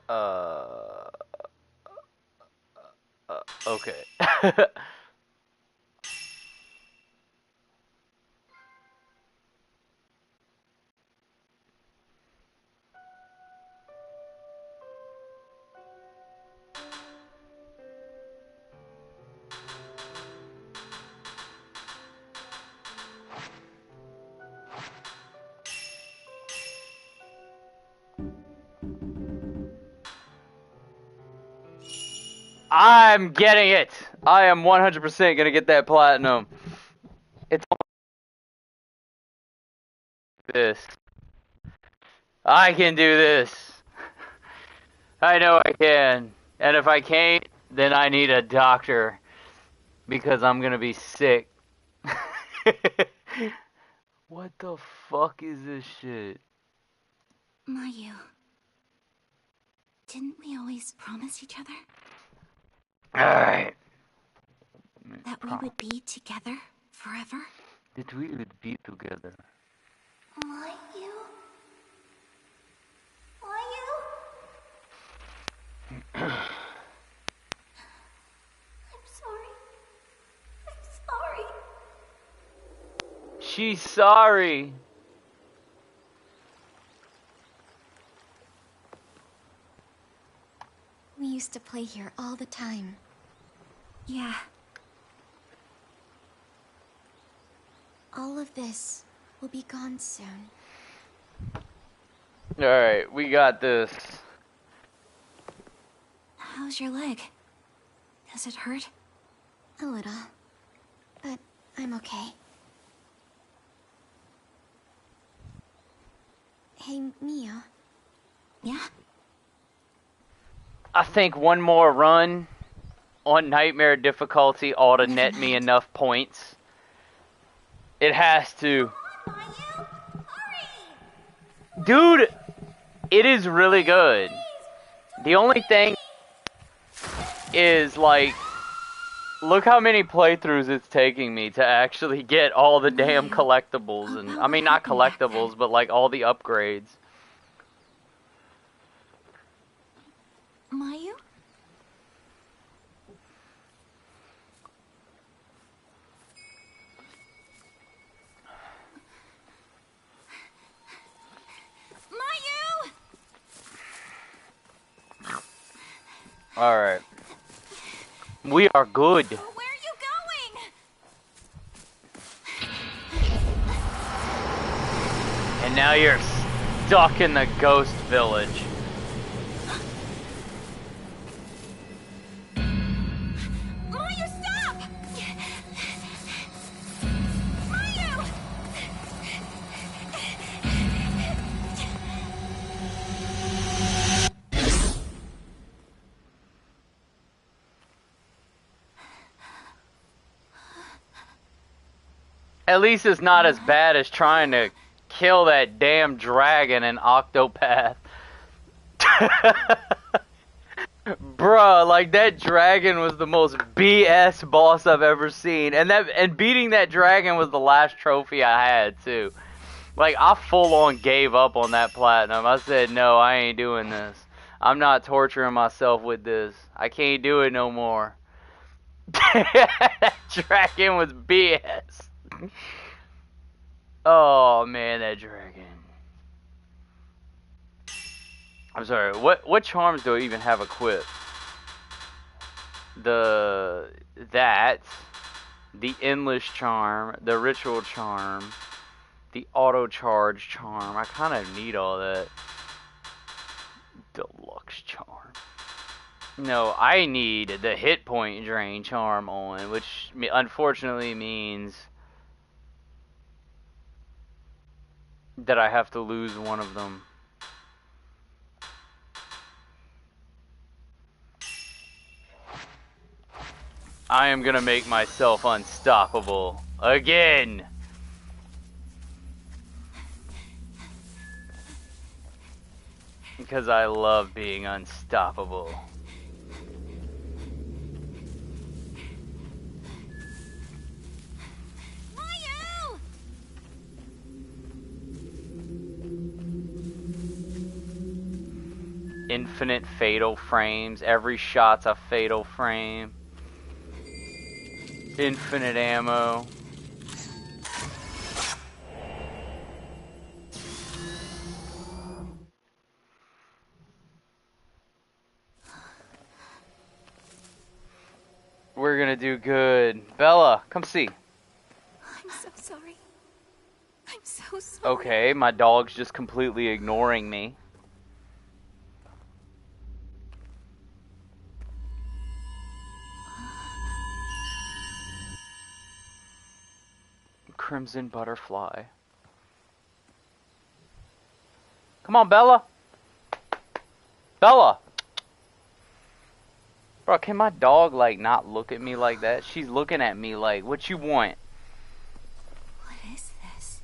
Uh, okay. I'm getting it. I am 100% gonna get that platinum. It's this. I can do this. I know I can. And if I can't, then I need a doctor because I'm gonna be sick. What the fuck is this shit? Mayu, didn't we always promise each other Alright. that we would be together forever? That we would be together. Mayu? I'm sorry. I'm sorry. She's sorry. We used to play here all the time. Yeah. All of this will be gone soon. Alright, we got this. How's your leg? Does it hurt? A little. But I'm okay. Hey, Mio. Yeah? I think one more run on Nightmare difficulty ought to net me Night. enough points. It has to. Dude, it is really good. The only thing is, like, look how many playthroughs it's taking me to actually get all the damn collectibles. And I mean, not collectibles, but like all the upgrades. Mayu? Mayu! Alright. We are good. Where are you going? And now you're stuck in the ghost village. Mayu, stop! Mayu! At least it's not as bad as trying to kill that damn dragon in Octopath. Bruh, like that dragon was the most BS boss I've ever seen. And beating that dragon was the last trophy I had too. Like I full on gave up on that platinum. I said, no, I ain't doing this. I'm not torturing myself with this. I can't do it no more. That dragon was BS. Oh man, that dragon. I'm sorry. What charms do I even have equipped? The endless charm, the ritual charm, the auto charge charm. I kind of need all that. Deluxe charm. No, I need the hit point drain charm on, which unfortunately means that I have to lose one of them. I am gonna make myself unstoppable again. Because I love being unstoppable. Mayu! Infinite fatal frames. Every shot's a fatal frame. Infinite ammo. We're gonna do good. Bella, come see. I'm so sorry. I'm so sorry. Okay, my dog's just completely ignoring me. Crimson butterfly. Come on, Bella. Bella. Bro, can my dog, like, not look at me like that? She's looking at me like, what you want? What is this?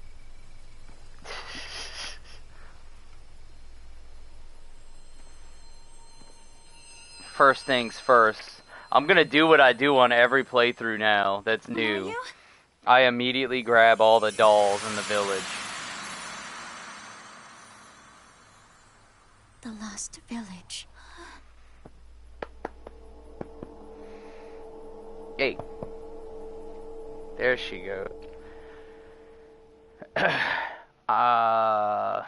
First things first. I'm gonna do what I do on every playthrough now that's new. Are you? I immediately grab all the dolls in the village. The lost village. Hey. There she goes.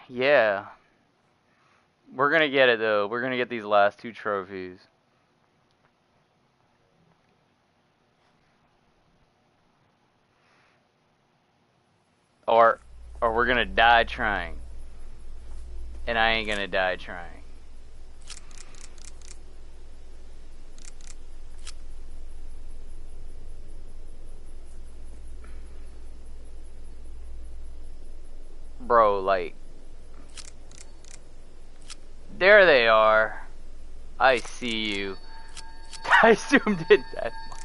Yeah. We're gonna get it though. We're gonna get these last 2 trophies. Or we're gonna die trying. And I ain't gonna die trying. Bro, like... There they are. I see you. I zoomed in that much.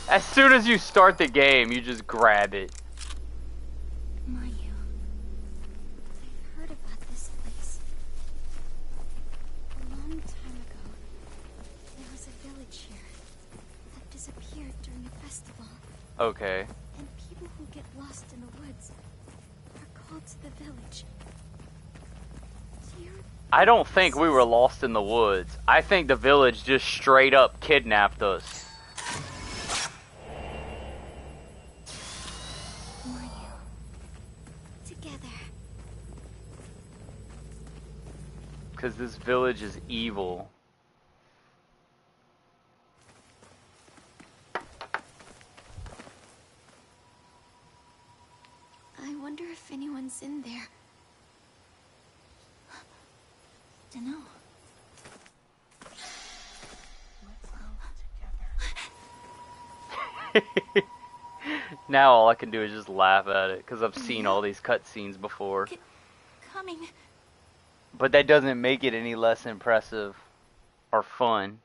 As soon as you start the game, you just grab it. Mayu. I've heard about this place. A long time ago, there was a village here that disappeared during a festival. Okay. And people who get lost in the woods are called to the village. I don't think we were lost in the woods. I think the village just straight up kidnapped us. Mayu. Together. Because this village is evil. I wonder if anyone's in there. Dunno. Now all I can do is just laugh at it, because I've seen all these cutscenes before. Coming. But that doesn't make it any less impressive or fun.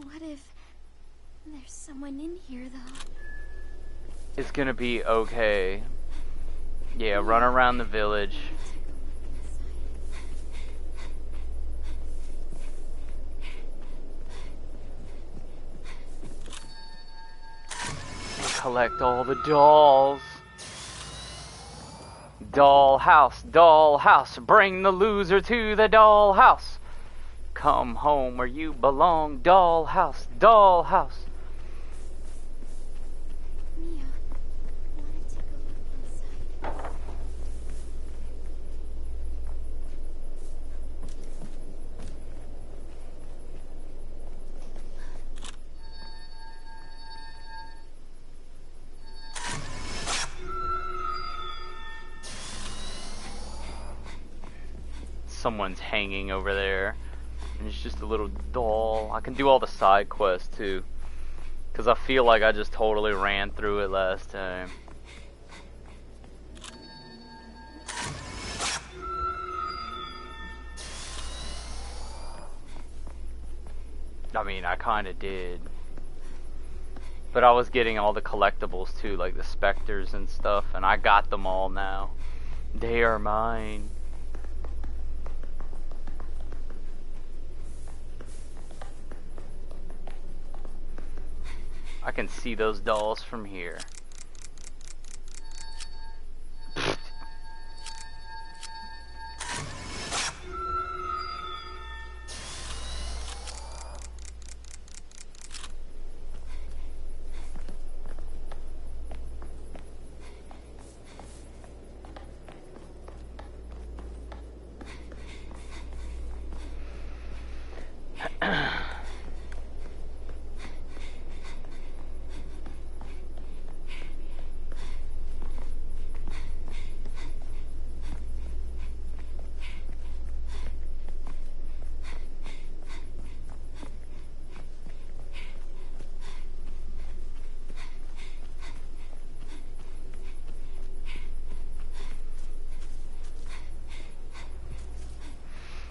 What if there's someone in here, though? It's gonna be okay. Yeah, run around the village. Collect all the dolls. Doll house, bring the loser to the doll house. Come home where you belong, doll house, doll house. Mia, I want to take a look inside. Someone's hanging over there. And it's just a little doll. I can do all the side quests too. Because I feel like I just totally ran through it last time. I mean, I kinda did. But I was getting all the collectibles too, like the specters and stuff. And I got them all now. They are mine. I can see those dolls from here.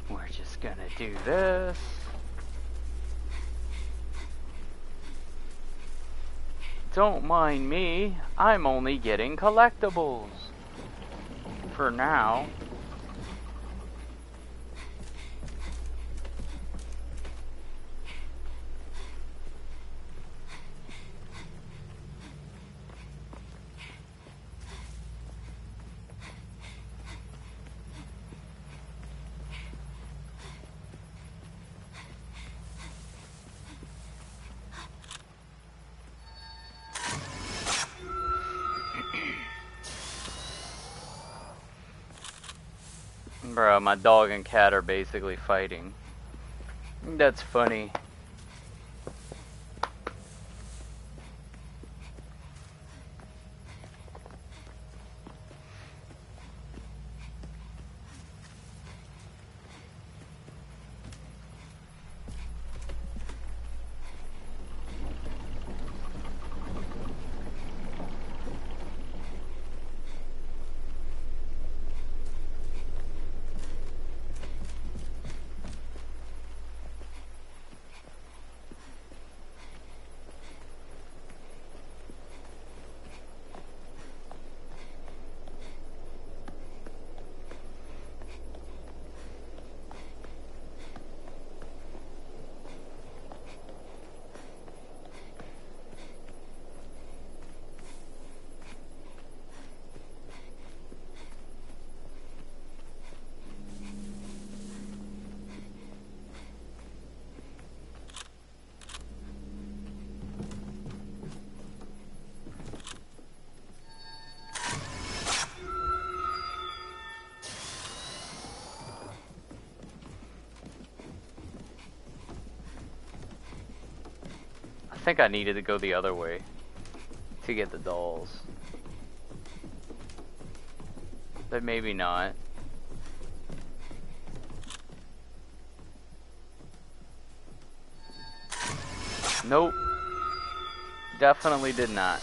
We're just gonna do this. Don't mind me, I'm only getting collectibles. For now. Bro, my dog and cat are basically fighting. That's funny. I think I needed to go the other way to get the dolls. But maybe not. Nope. Definitely did not.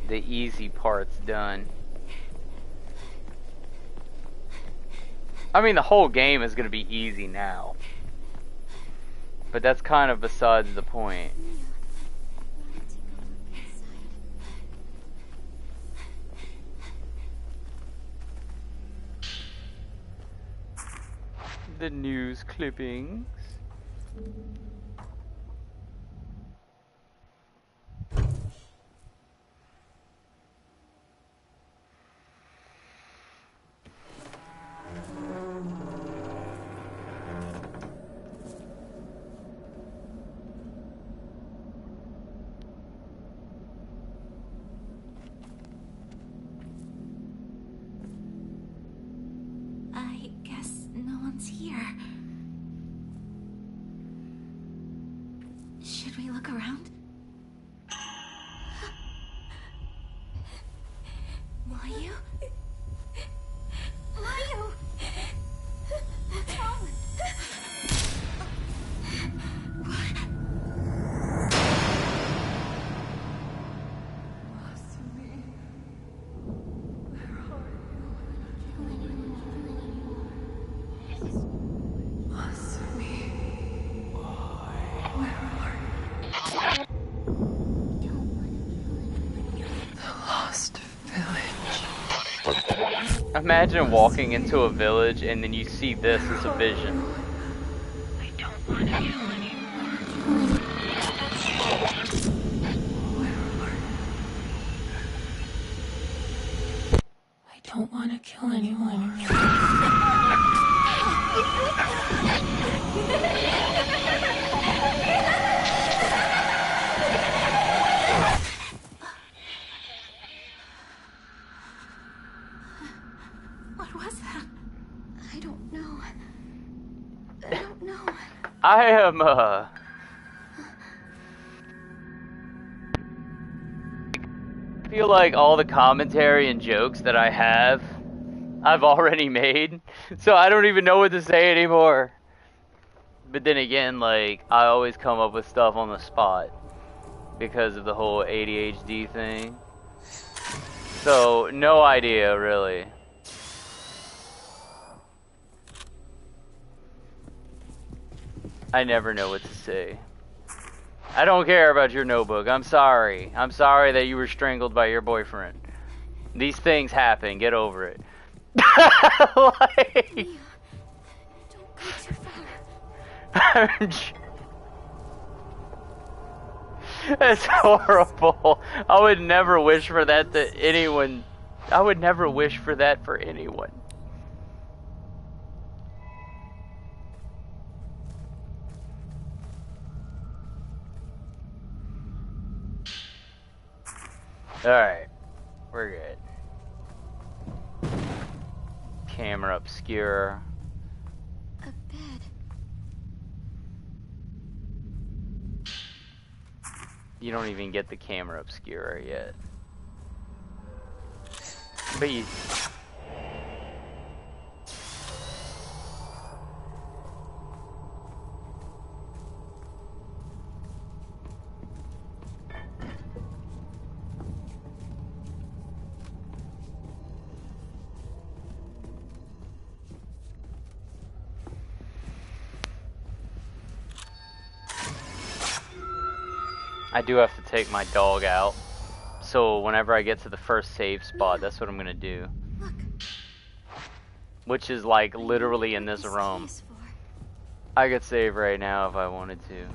The easy part's done. I mean, the whole game is going to be easy now. But that's kind of besides the point. The news clippings. Should we look around? Mayu? Mayu! What's wrong? Imagine walking into a village and then you see this as a vision. I don't want to kill anymore. I don't want to kill anyone. What was that? I don't know. I don't know. I am, I feel like all the commentary and jokes that I have, I've already made, so I don't even know what to say anymore. But then again, like, I always come up with stuff on the spot because of the whole ADHD thing. So, no idea, really. I never know what to say. I don't care about your notebook. I'm sorry. I'm sorry that you were strangled by your boyfriend. These things happen. Get over it. Like, Mia, don't go too far. That's horrible. I would never wish for that to anyone. I would never wish for that for anyone. Alright. We're good. Camera obscure. A bed. You don't even get the camera obscure yet. But you... I do have to take my dog out. So whenever I get to the first save spot, that's what I'm gonna do. Look. Which is like literally in this room. I could save right now if I wanted to.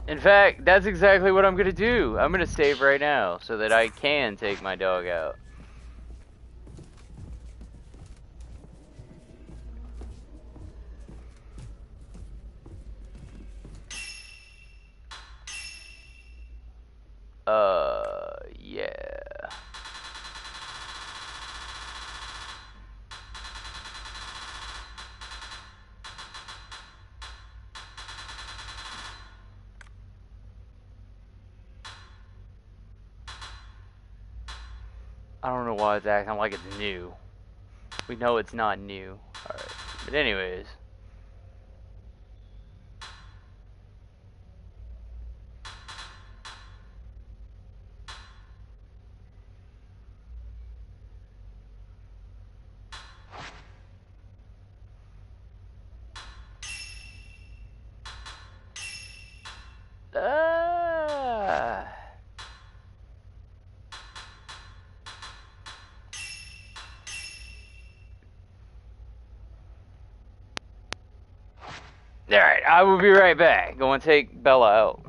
In fact, that's exactly what I'm gonna do. I'm gonna save right now so that I can take my dog out. Yeah. I don't know why it's acting like it's new. We know it's not new. Alright. But anyways. Alright, I will be right back. Go and take Bella out.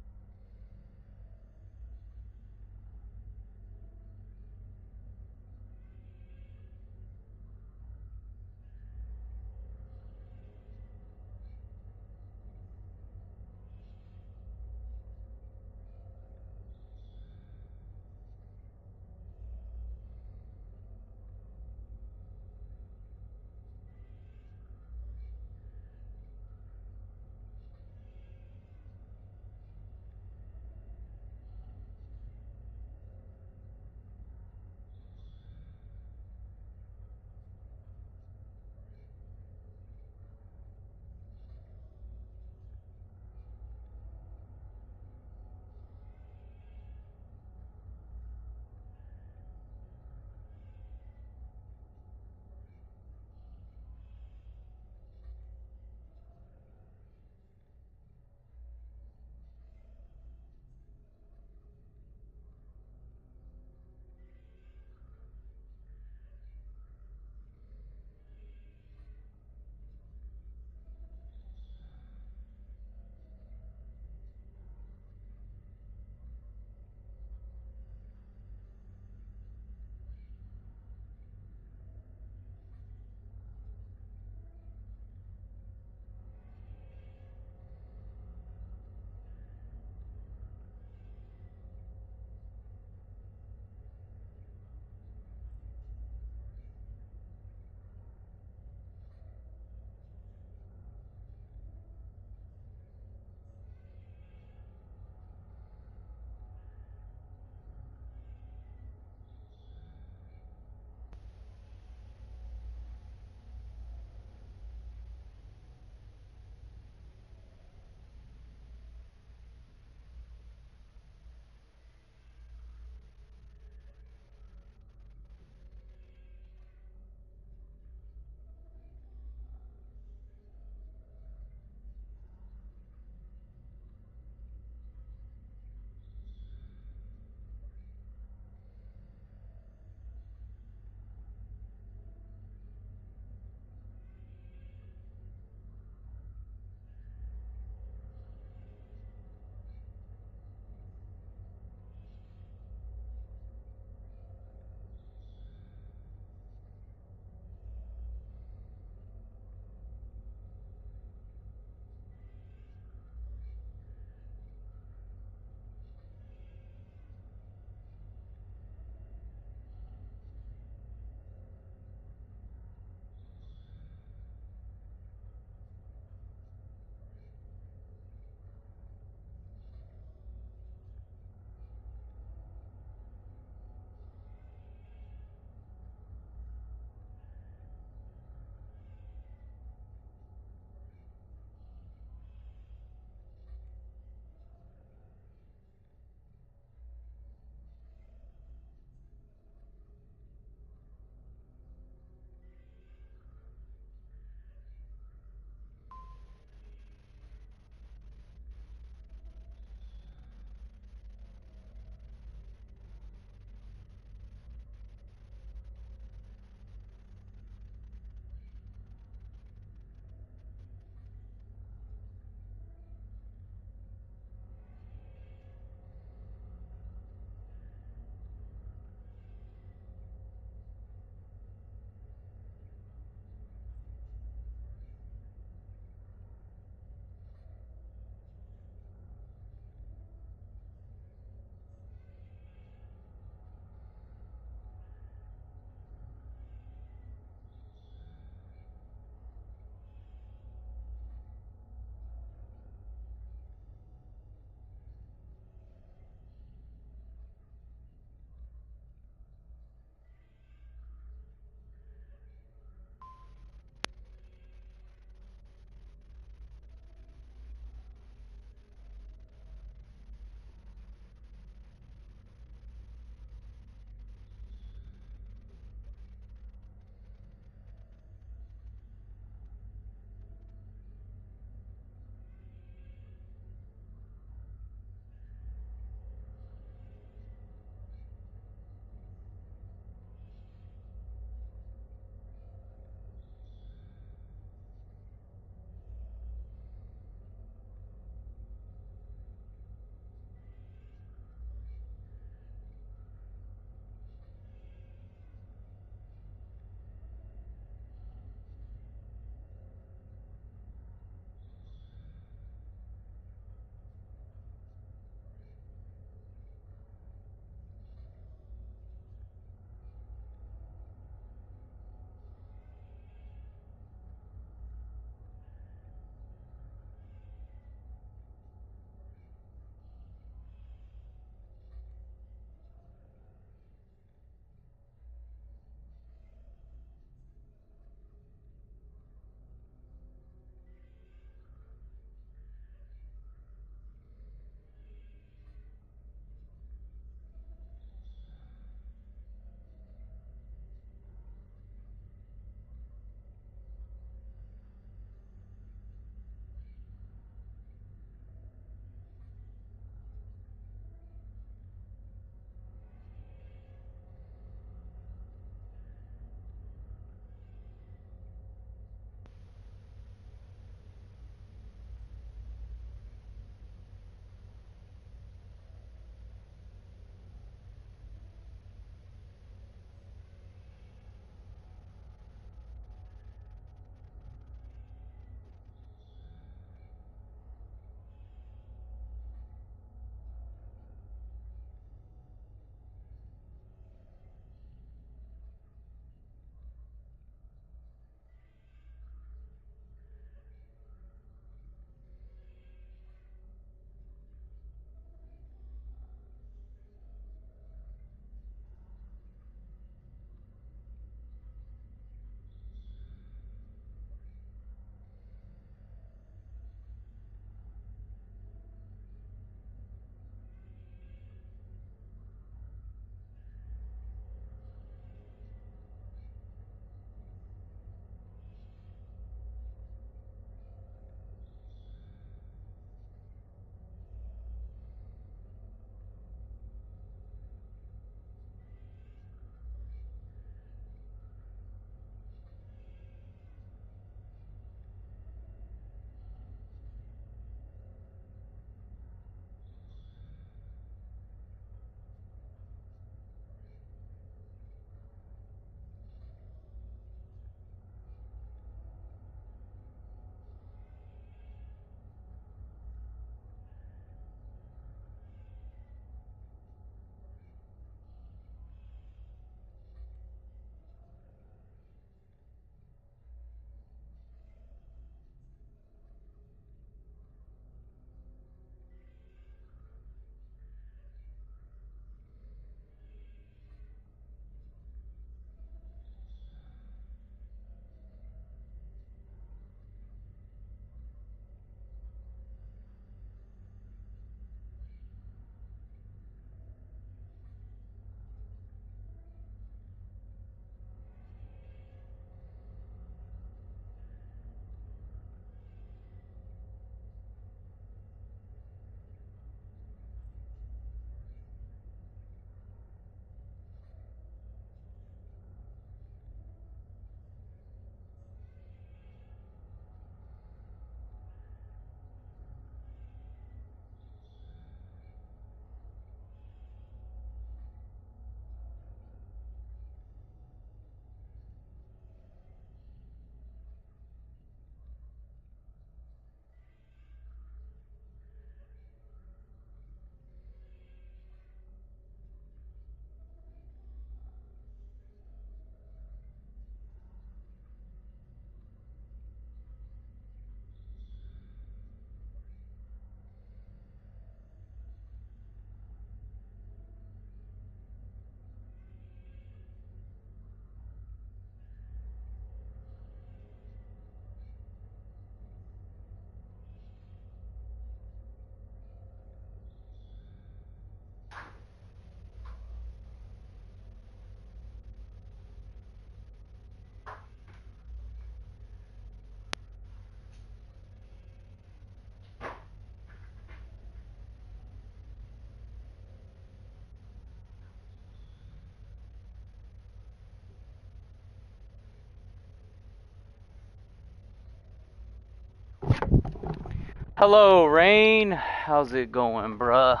Hello, Rain. How's it going, bruh?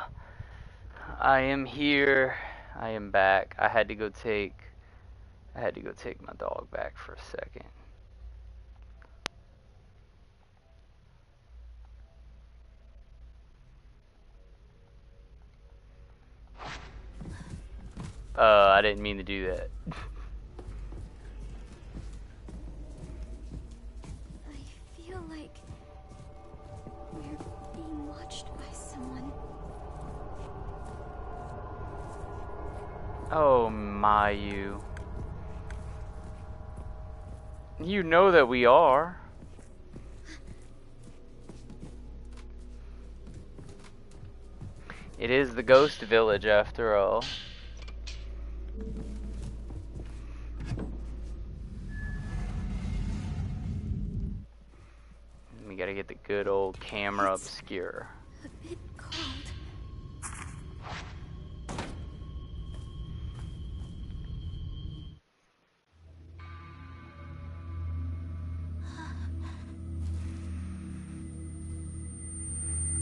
I am here. I am back. I had to go take my dog back for a second. I didn't mean to do that. I feel like we're being watched by someone. Oh, Mayu. You know that we are. It is the ghost village after all. We gotta get the good old camera obscure. A bit cold.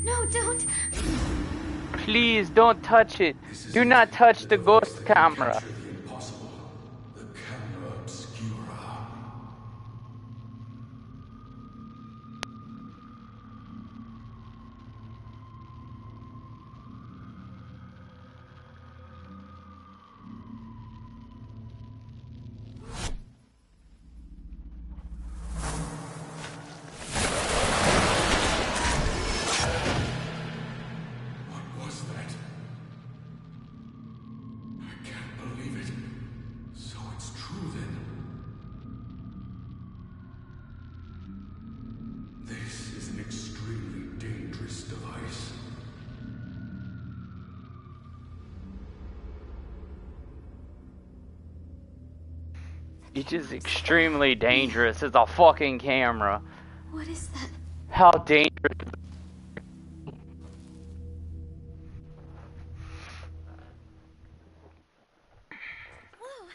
No, don't! Please don't touch it. Do not touch the ghost camera. The camera obscura. What was that? I can't believe it. So it's true then. This is an extremely dangerous device. It's just extremely dangerous. It's a fucking camera. What is that? How dangerous. Whoa!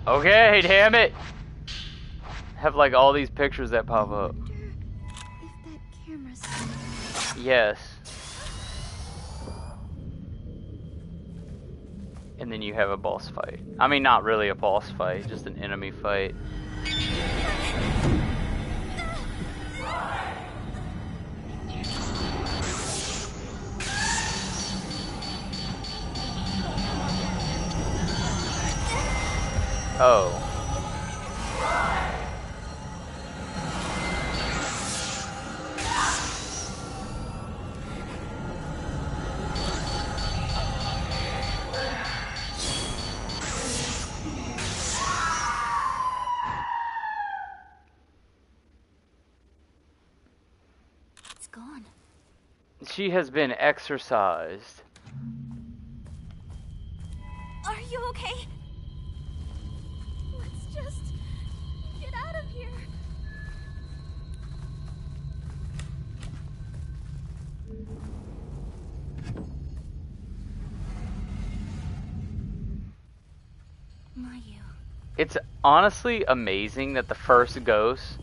Okay, damn it. Have like all these pictures that pop up. Wonder if that camera's... Yes. And then you have a boss fight. I mean, not really a boss fight, just an enemy fight. Oh. It's gone. She has been exorcised. Are you okay? Let's just get out of here. Mayu. It's honestly amazing that the first ghost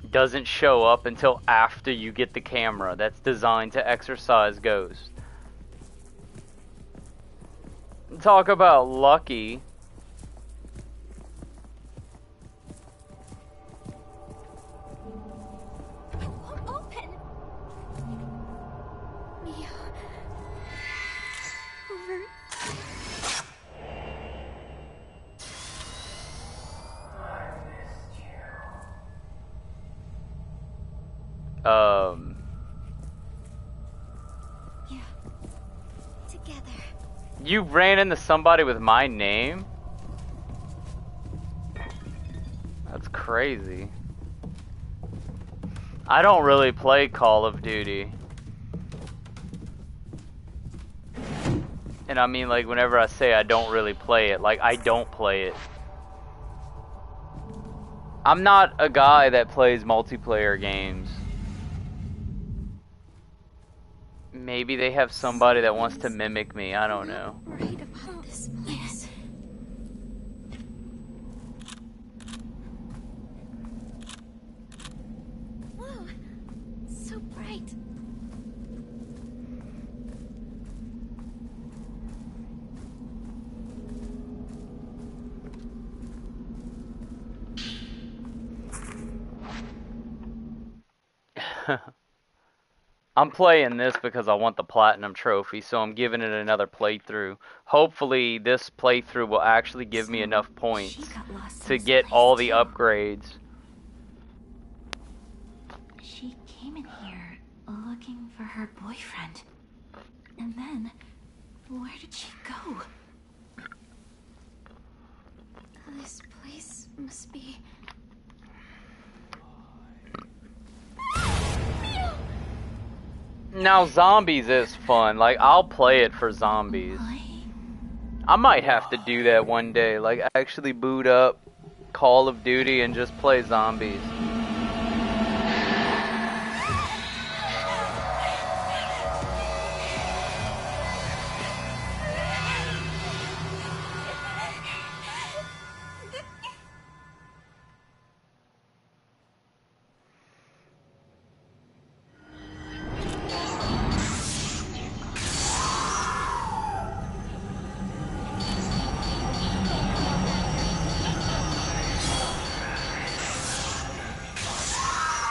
doesn't show up until after you get the camera that's designed to exorcise ghosts. Talk about lucky. It won't open. Mio. Over. Yeah. Together. You ran into somebody with my name? That's crazy. I don't really play Call of Duty. And I mean, like, whenever I say I don't really play it, like, I don't play it. I'm not a guy that plays multiplayer games. Maybe they have somebody that wants to mimic me, I don't know. Right about this place. I'm playing this because I want the platinum trophy, so I'm giving it another playthrough. Hopefully this playthrough will actually give me enough points to get all the upgrades. She came in here looking for her boyfriend. And then, where did she go? This place must be... Now zombies is fun. Like, I'll play it for zombies. I might have to do that one day. Like, actually boot up Call of Duty and just play zombies.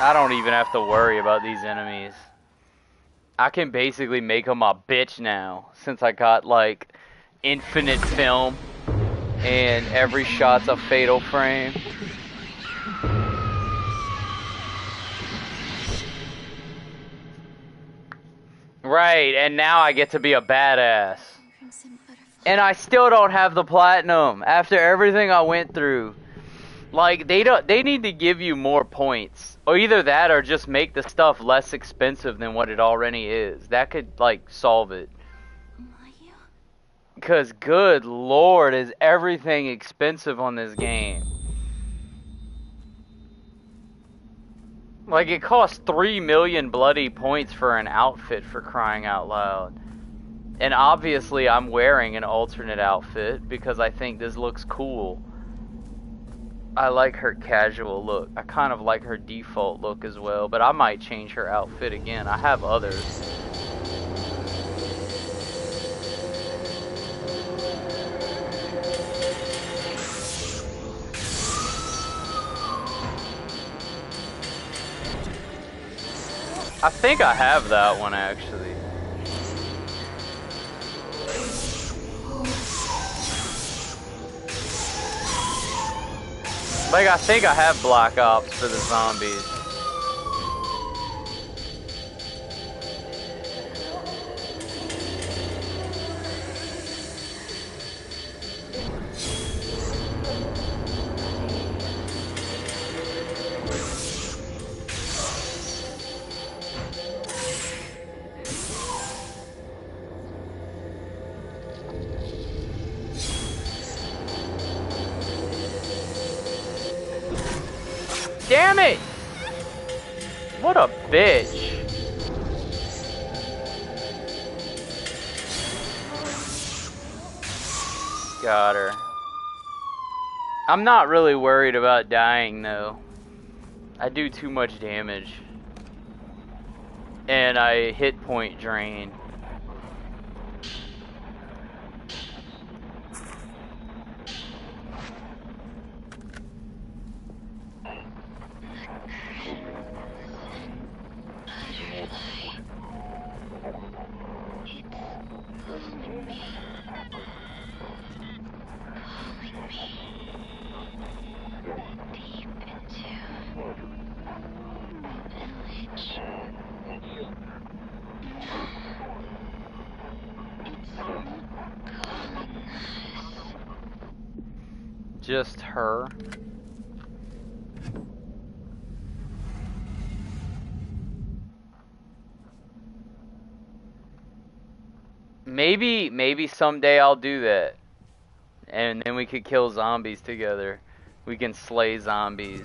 I don't even have to worry about these enemies. I can basically make them a bitch now, since I got, like, infinite film, and every shot's a fatal frame. Right, and now I get to be a badass. And I still don't have the platinum, after everything I went through. Like, they need to give you more points. Or either that or just make the stuff less expensive than what it already is. That could, like, solve it. Because, good lord, is everything expensive on this game. Like, it costs 3 million bloody points for an outfit, for crying out loud. And obviously I'm wearing an alternate outfit because I think this looks cool. I like her casual look. I kind of like her default look as well, but I might change her outfit again. I have others. I think I have that one actually. Like, I think I have Black Ops for the zombies. Damn it! What a bitch. Got her. I'm not really worried about dying though. I do too much damage. And I hit point drain. Just her. Maybe someday I'll do that. And then we could kill zombies together. We can slay zombies.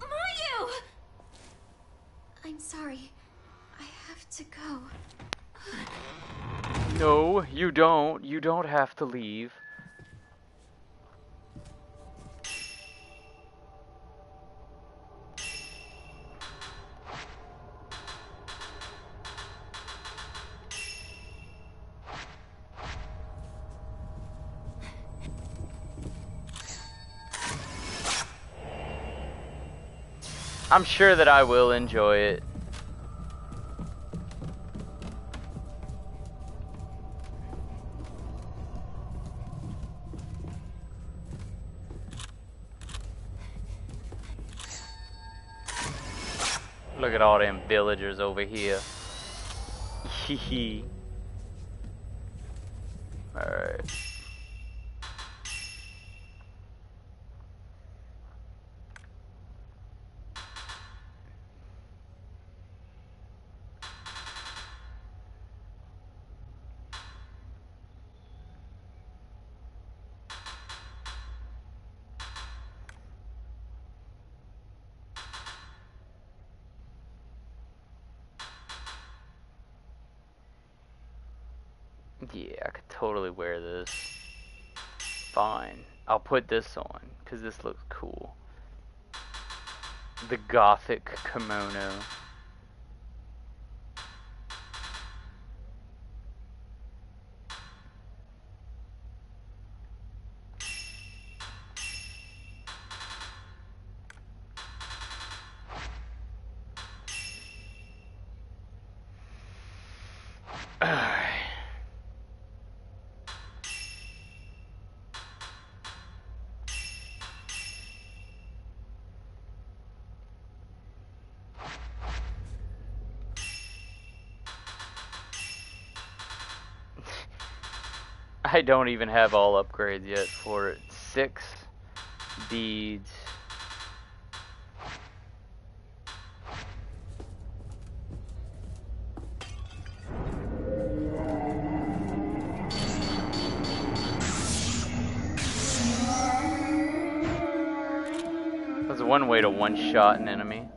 Mayu! I'm sorry. I have to go. No, you don't. You don't have to leave. I'm sure that I will enjoy it. Look at all them villagers over here. Hee. Alright. Yeah, I could totally wear this. Fine. I'll put this on, because this looks cool. The gothic kimono. I don't even have all upgrades yet for it. 6 beads. That's one way to one-shot an enemy.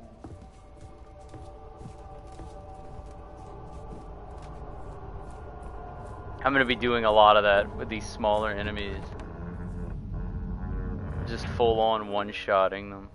I'm gonna be doing a lot of that with these smaller enemies. Just full-on one-shotting them.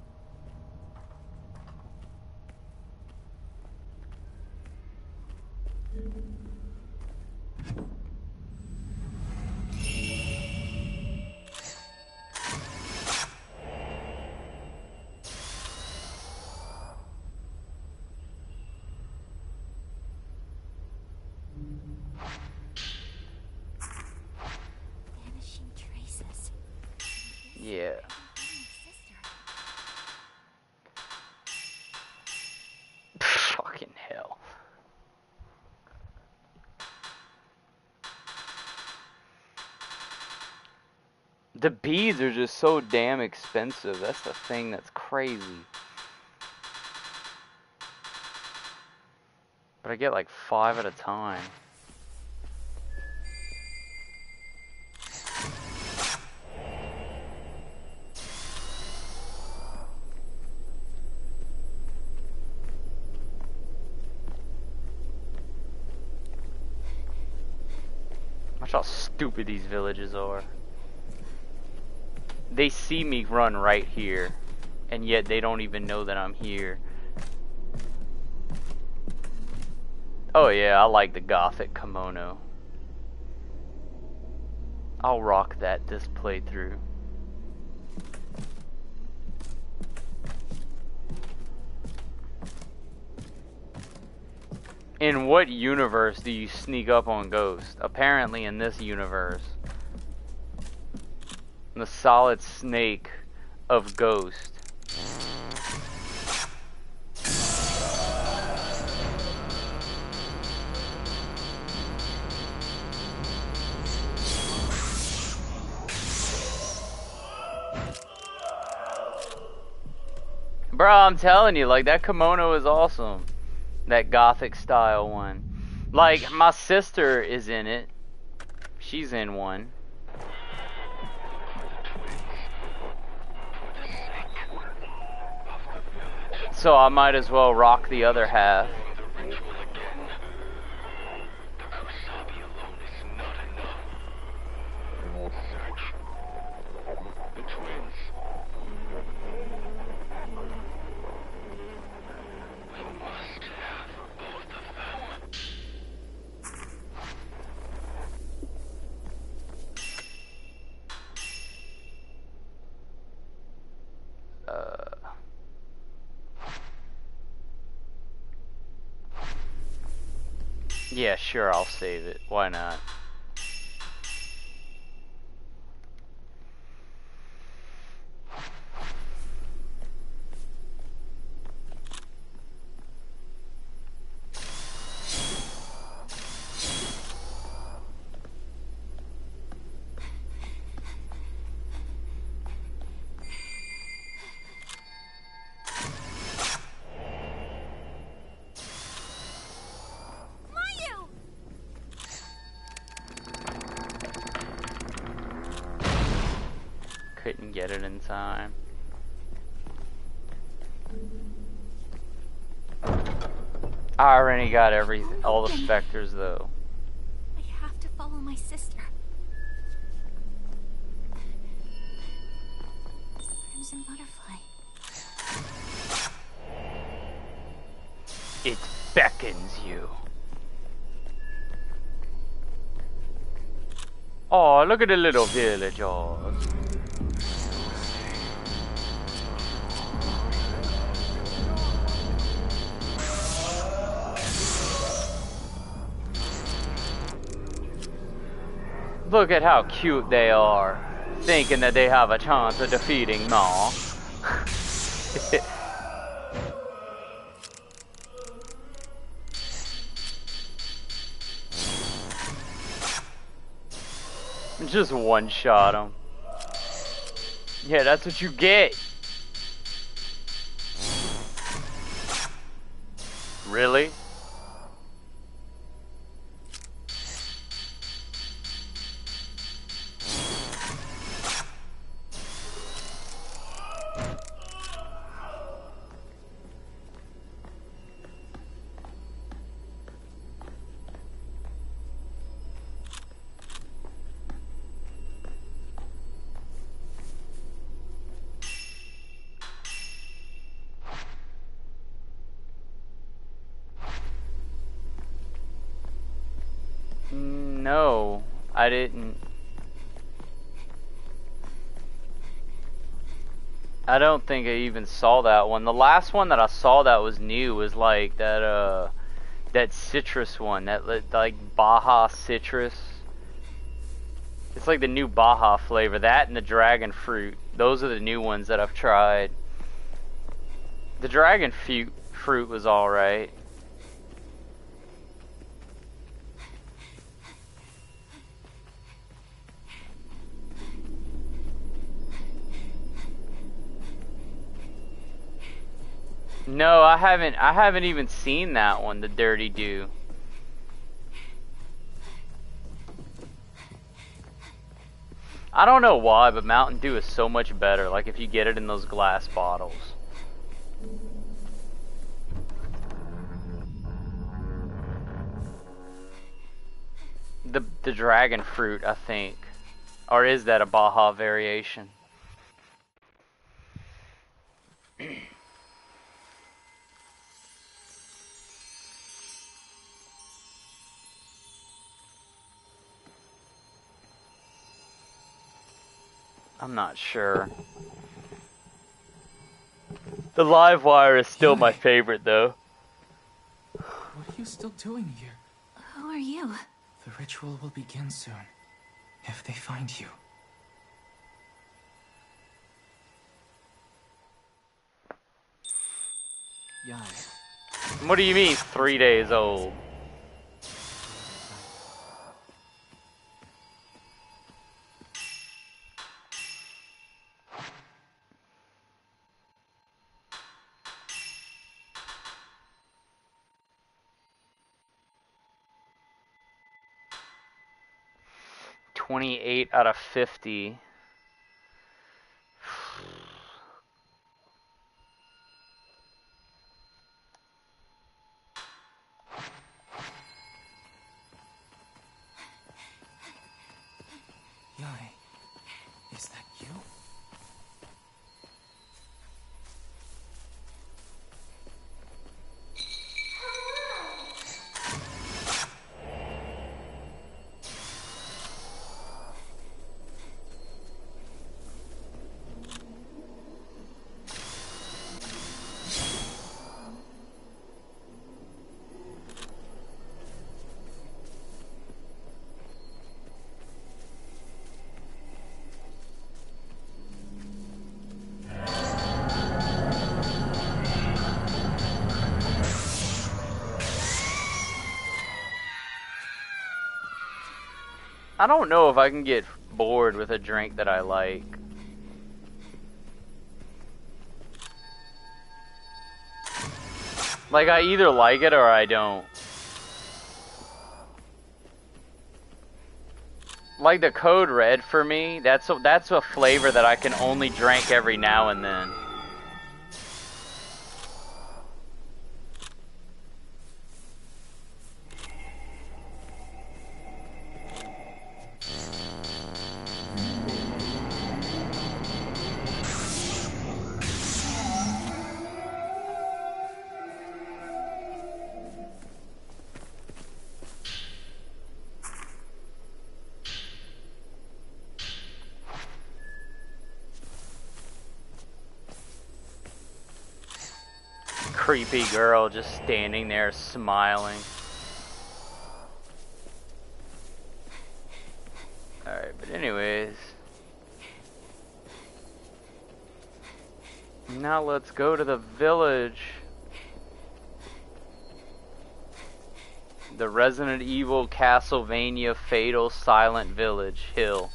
Vanishing traces. Yeah. Fucking hell. The beads are just so damn expensive. That's the thing that's crazy. But I get like 5 at a time. Watch how stupid these villages are. They see me run right here, and yet they don't even know that I'm here. Oh yeah, I like the gothic kimono. I'll rock that this playthrough. In what universe do you sneak up on Ghost? Apparently in this universe. The Solid Snake of Ghost. Bro, I'm telling you, like, that kimono is awesome. That gothic style one. Like, my sister is in it. She's in one. So I might as well rock the other half. Yeah, sure, I'll save it. Why not? Mayu! Couldn't get it in time. I already got all the specters though. I have to follow my sister. Crimson butterfly. It beckons you. Oh, look at the little villagers. Look at how cute they are, thinking that they have a chance of defeating Maw. Just one shot him. Yeah, that's what you get. Really? No, I didn't. I don't think I even saw that one. The last one that I saw that was new was like that that citrus one, that like Baja citrus. It's like the new Baja flavor. That and the dragon fruit. Those are the new ones that I've tried. The dragon fruit was alright. No, I haven't even seen that one, the Dirty Dew. I don't know why, but Mountain Dew is so much better, like if you get it in those glass bottles. The dragon fruit, I think. Or is that a Baja variation? I'm not sure. The live wire is still my favorite though. What are you still doing here? Who are you? The ritual will begin soon. If they find you. Yae. What do you mean 3 days old? $28 out of 50. Yae, is that you? I don't know if I can get bored with a drink that I like. Like, I either like it or I don't. Like the Code Red for me, that's a flavor that I can only drink every now and then. Creepy girl just standing there smiling. Alright, but anyways. Now let's go to the village. The Resident Evil Castlevania Fatal Silent Village Hill.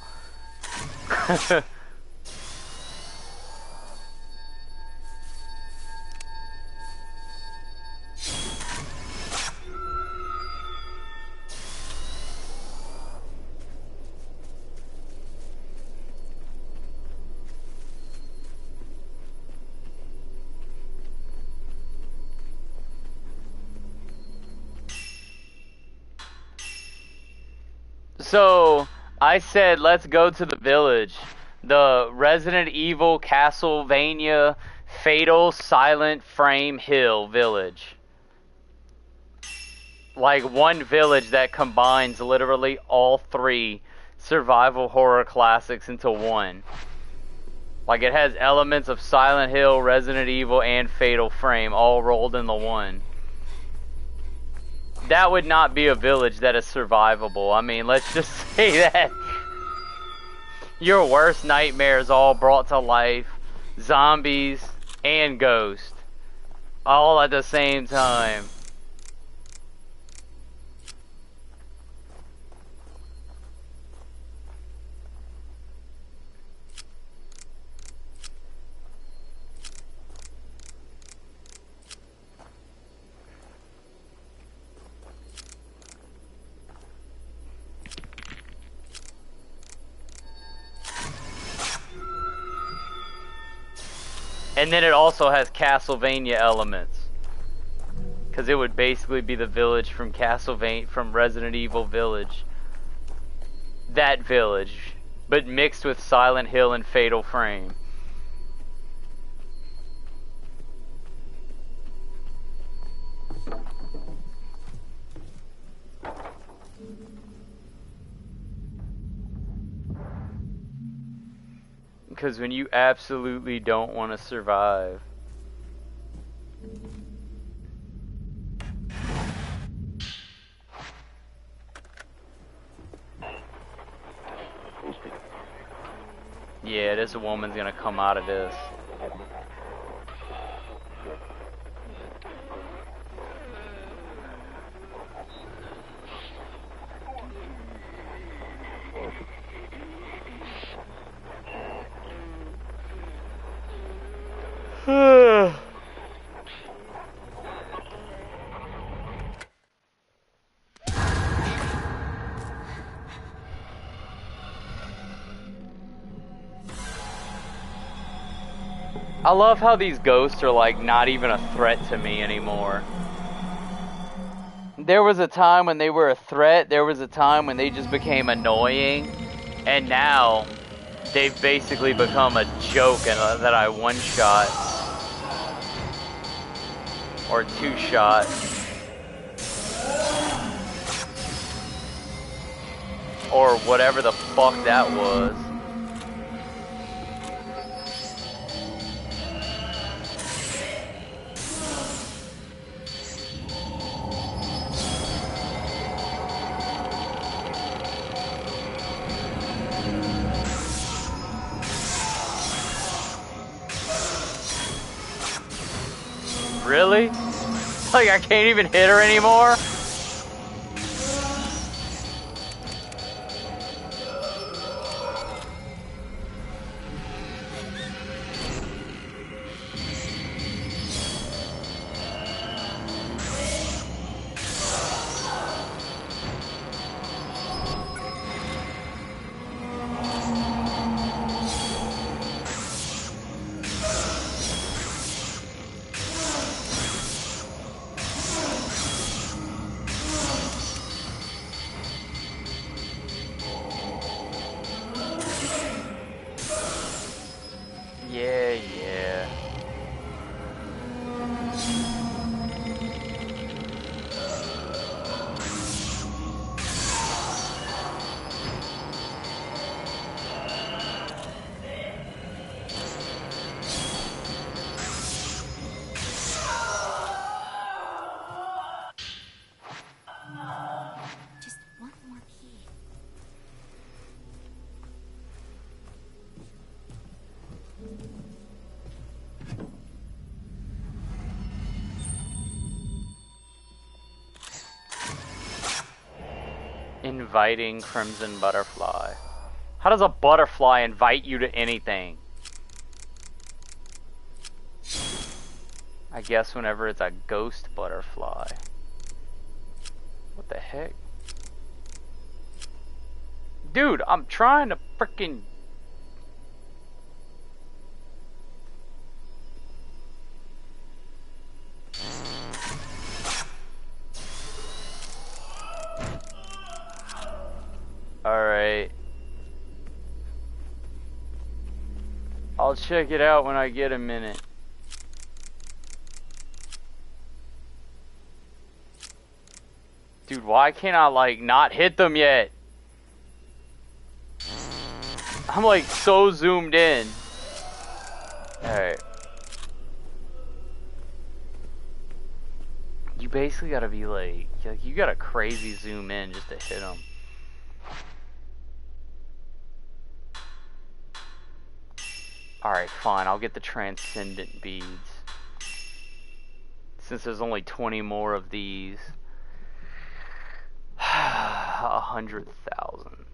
So, I said let's go to the village. The Resident Evil Castlevania Fatal Silent Frame Hill Village. Like one village that combines literally all three survival horror classics into one. Like it has elements of Silent Hill, Resident Evil, and Fatal Frame all rolled into one. That would not be a village that is survivable. I mean, let's just say that. Your worst nightmares all brought to life. Zombies and ghosts. All at the same time. And then it also has Castlevania elements. Because it would basically be the village from Castlevania, from Resident Evil Village. That village. But mixed with Silent Hill and Fatal Frame. Because when you absolutely don't want to survive. Yeah, this woman's gonna come out of this. I love how these ghosts are like not even a threat to me anymore. There was a time when they were a threat, there was a time when they just became annoying, and now they've basically become a joke and that I one-shot. Or two-shot. Or whatever the fuck that was. Really? Like I can't even hit her anymore? Inviting Crimson Butterfly. How does a butterfly invite you to anything? I guess whenever it's a ghost butterfly. What the heck? Dude, I'm trying to frickin'... Alright. I'll check it out when I get a minute. Dude, why can't I, like, not hit them yet? I'm, like, so zoomed in. Alright. You basically gotta be, like, you gotta crazy zoom in just to hit them. Alright, fine, I'll get the transcendent beads. Since there's only 20 more of these. 100,000.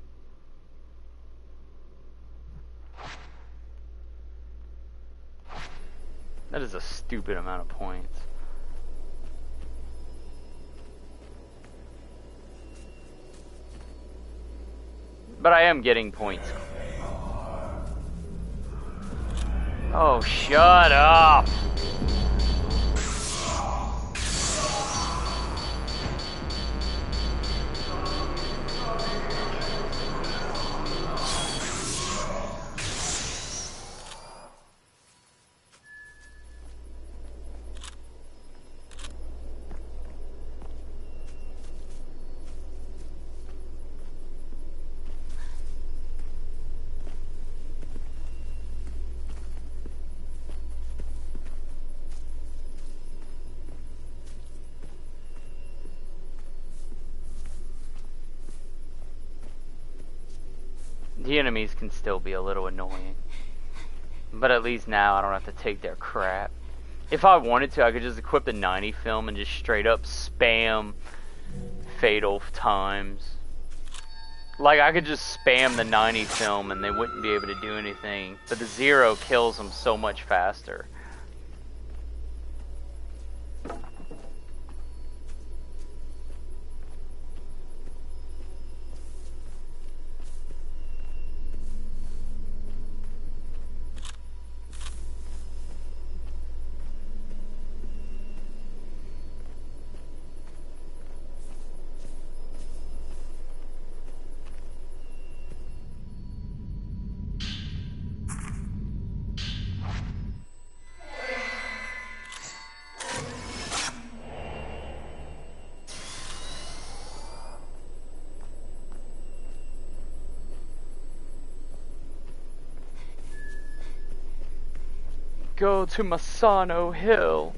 That is a stupid amount of points. But I am getting points. Oh, shut up! The enemies can still be a little annoying. But at least now I don't have to take their crap. If I wanted to, I could just equip the 90 film and just straight up spam fatal times. Like, I could just spam the 90 film and they wouldn't be able to do anything. But the 0 kills them so much faster. Go to Masano Hill.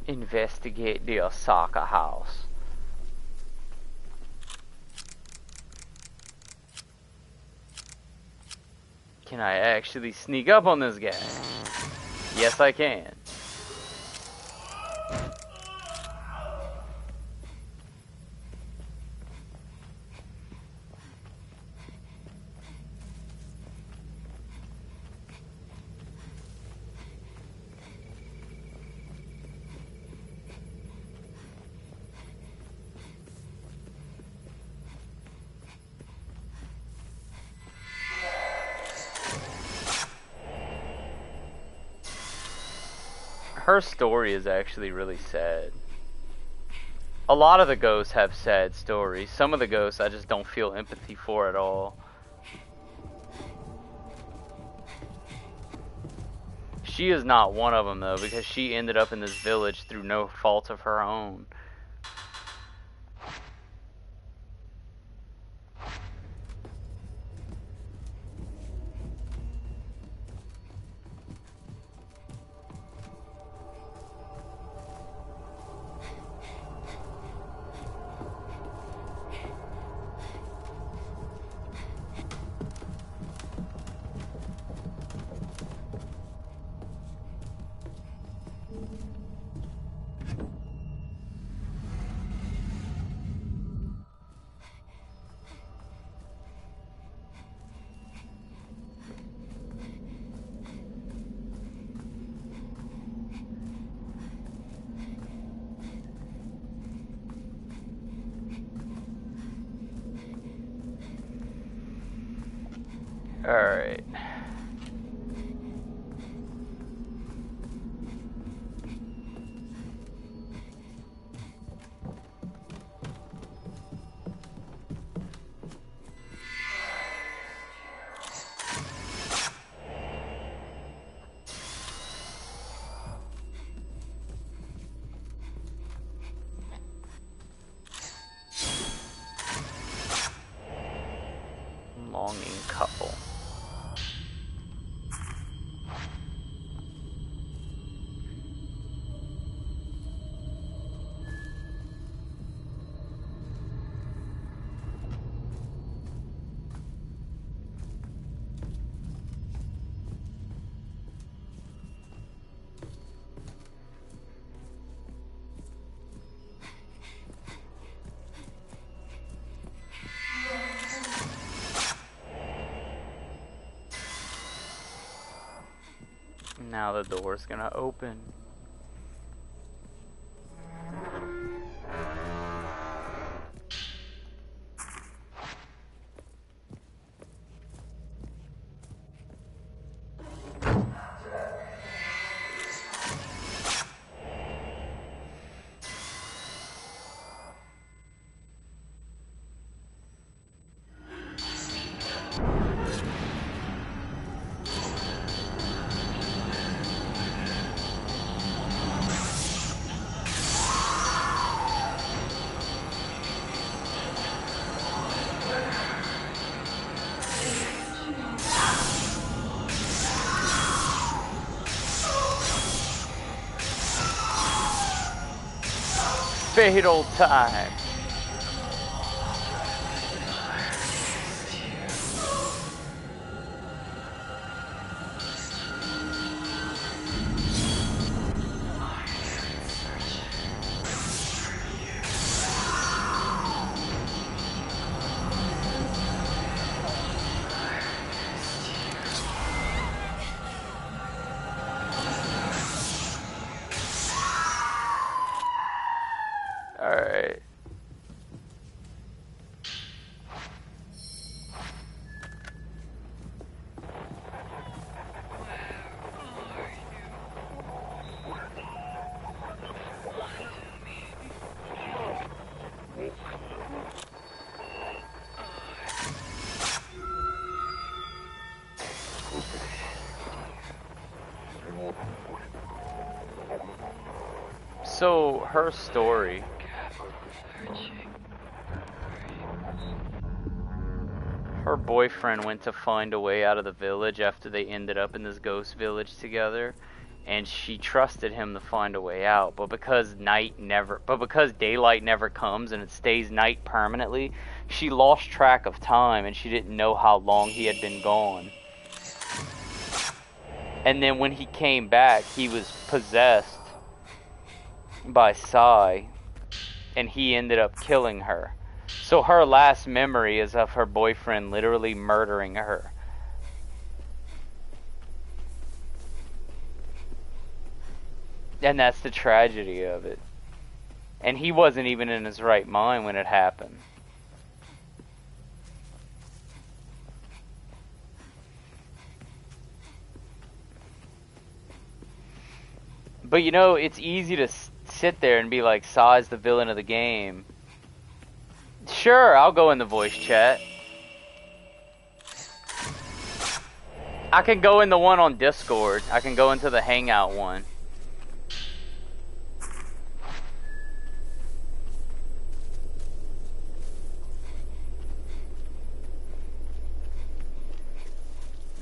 Investigate the Osaka house. Can I actually sneak up on this guy? Yes, I can. Her story is actually really sad. A lot of the ghosts have sad stories. Some of the ghosts I just don't feel empathy for at all. She is not one of them, though, because she ended up in this village through no fault of her own. Alright. Longing couple. Now the door's gonna open. Fatal time. Alright. So, her story. Her boyfriend went to find a way out of the village after they ended up in this ghost village together, and she trusted him to find a way out. But because daylight never comes and it stays night permanently, she lost track of time and she didn't know how long he had been gone. And then when he came back, he was possessed by Sai, and he ended up killing her. So her last memory is of her boyfriend literally murdering her. And that's the tragedy of it. And he wasn't even in his right mind when it happened. But you know, it's easy to sit there and be like, Sai's the villain of the game. Sure, I'll go in the voice chat. I can go in the one on Discord. I can go into the Hangout one.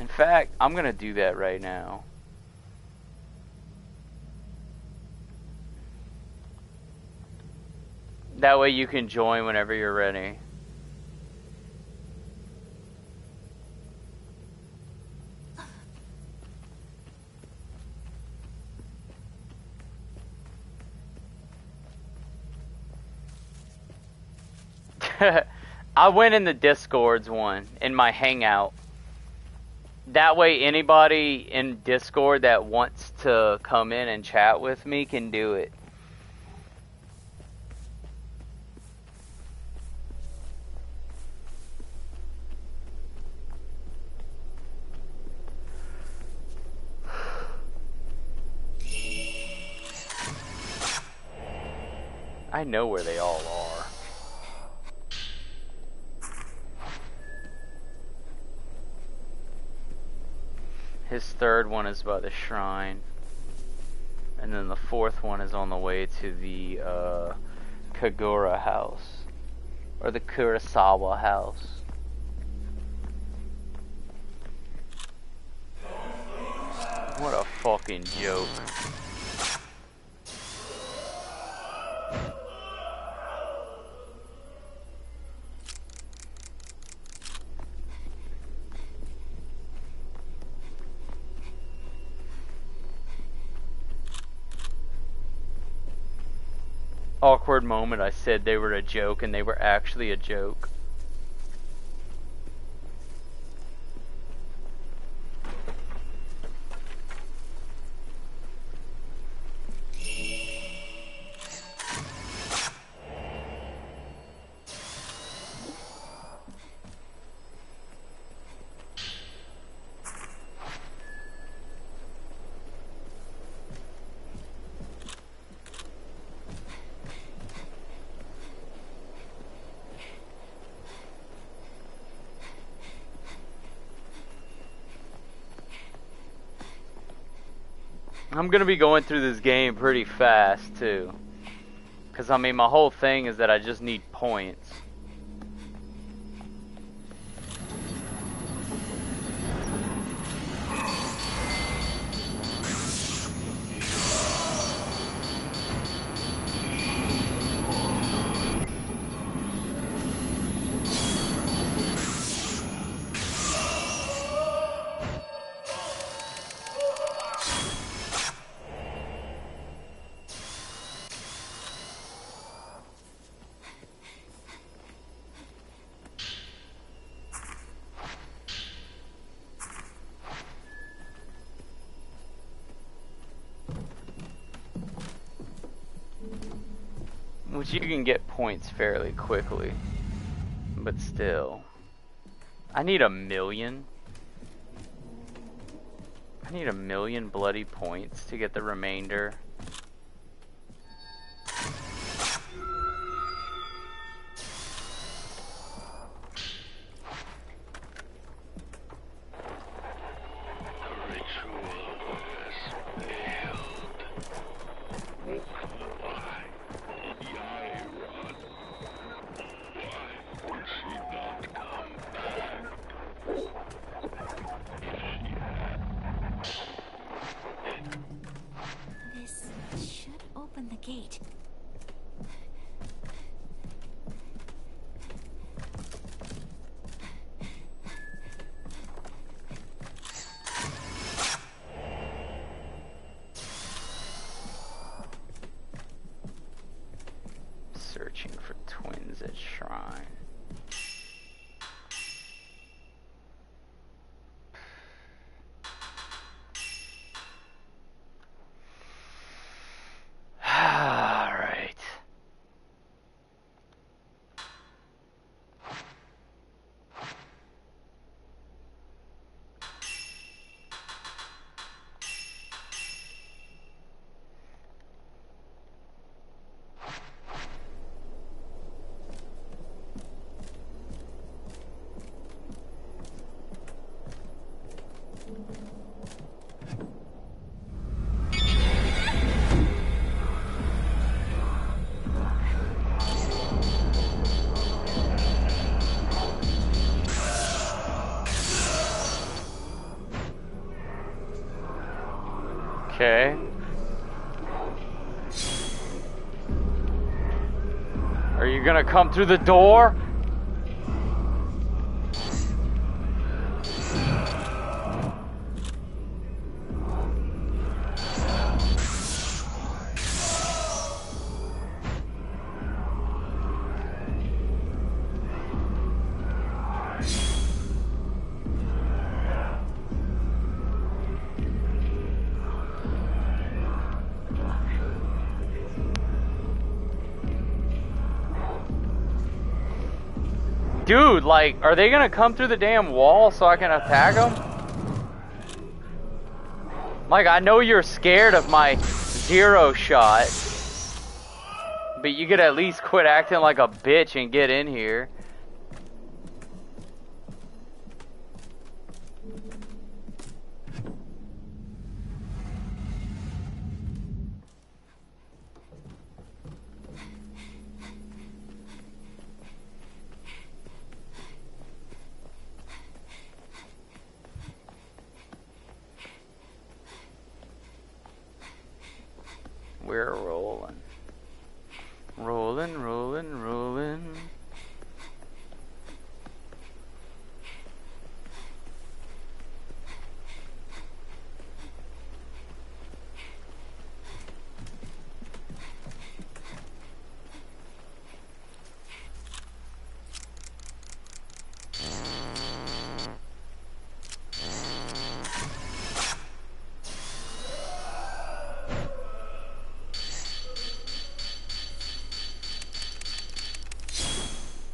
In fact, I'm gonna do that right now. That way you can join whenever you're ready. I went in the Discords one, in my Hangout. That way anybody in Discord that wants to come in and chat with me can do it. I know where they all are. His third one is by the shrine. And then the fourth one is on the way to the Kagura house. Or the Kurosawa house. What a fucking joke. Awkward moment, I said they were a joke and they were actually a joke. I'm gonna be going through this game pretty fast too. Cause I mean my whole thing is that I just need points. Which you can get points fairly quickly. But still. I need 1,000,000. I need 1,000,000 bloody points to get the remainder. Searching for twins at shrine. Alright. Okay. Are you gonna come through the door? Dude, like, are they gonna come through the damn wall so I can attack them? Like, I know you're scared of my zero shot, but you could at least quit acting like a bitch and get in here. We're rolling. Rolling, rolling, rolling.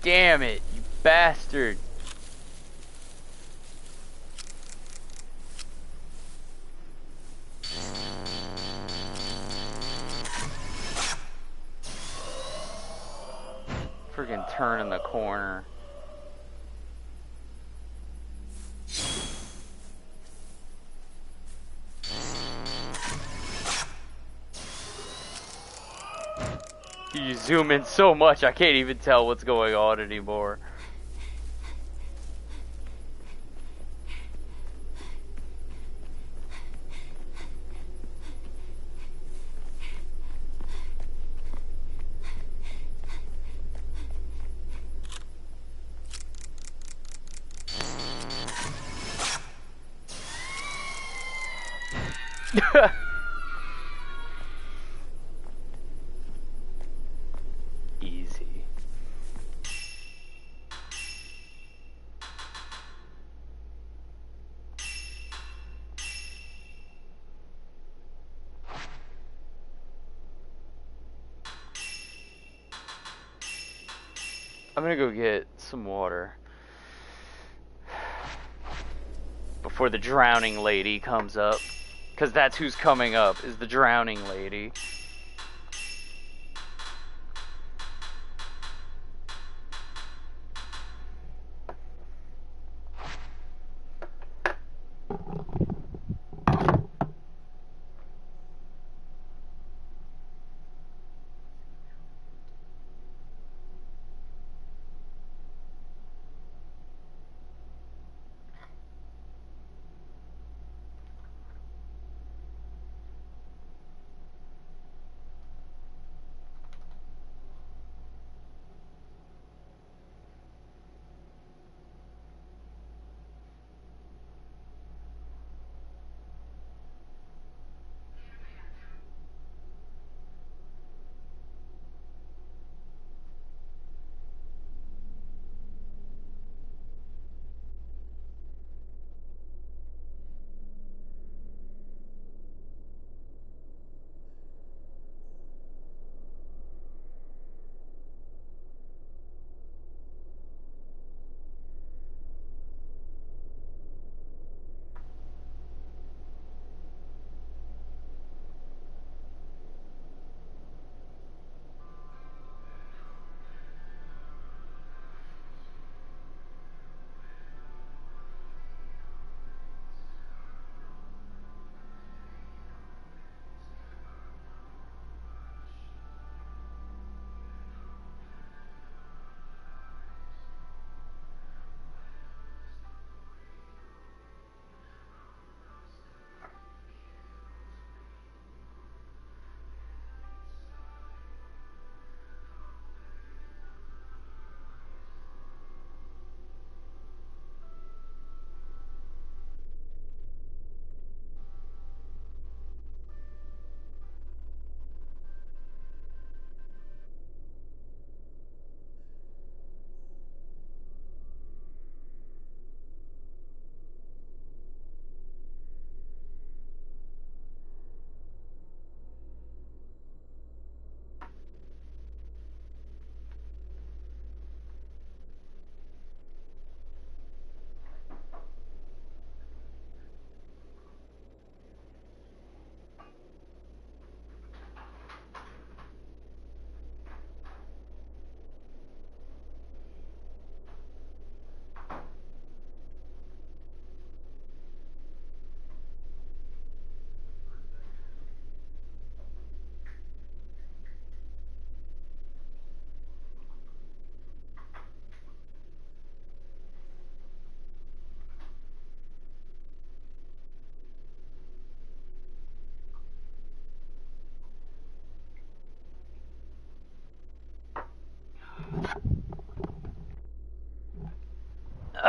Damn it, you bastard. Freaking turn in the corner. You zoom in so much I can't even tell what's going on anymore. Easy. I'm gonna go get some water before the drowning lady comes up. Because that's who's coming up, is the drowning lady.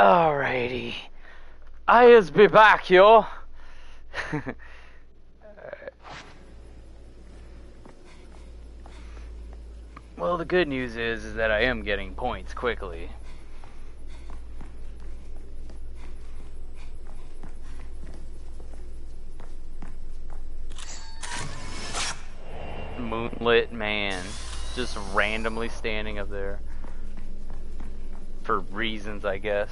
Alrighty. I is be back, yo. Well, the good news is that I am getting points quickly. Moonlit man. Just randomly standing up there. For reasons, I guess.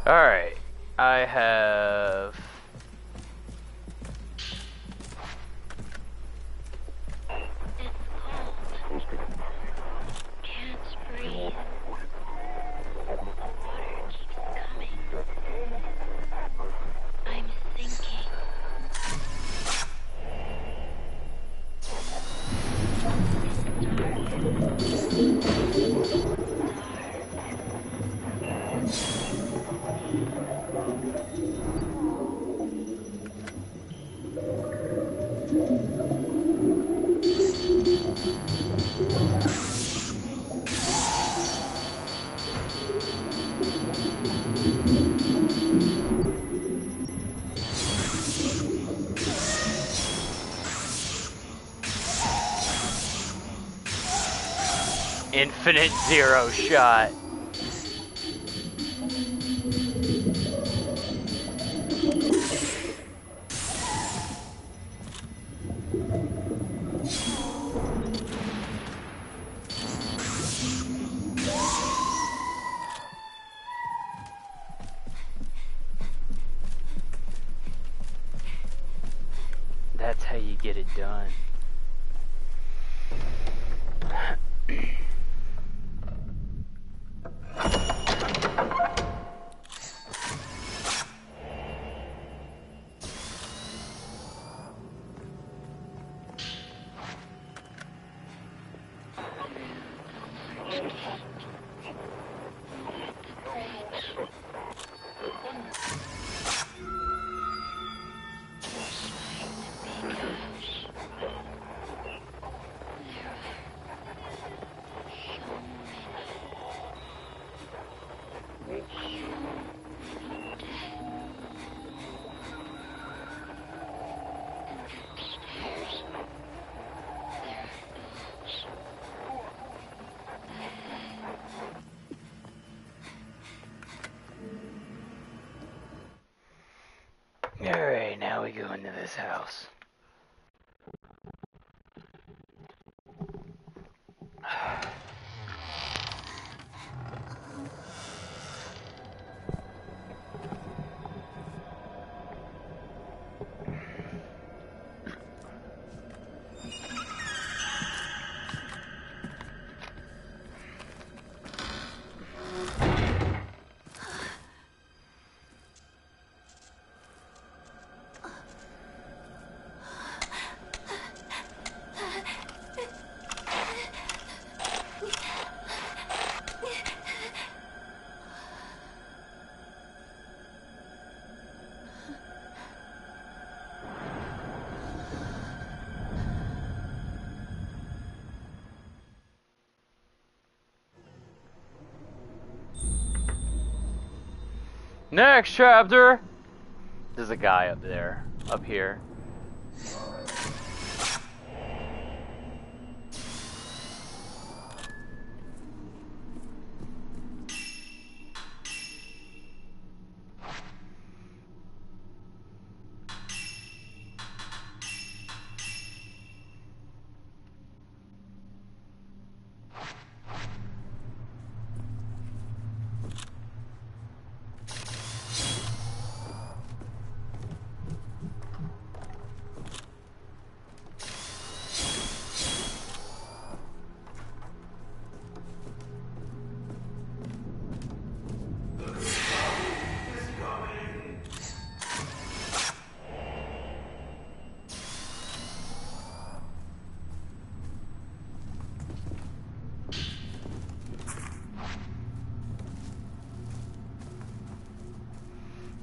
Alright, I have... It's cold. Can't breathe. Water keeps coming. I'm sinking. Infinite zero shot. That's how you get it done. Alright, now we go into this house. Next chapter! There's a guy up there, up here.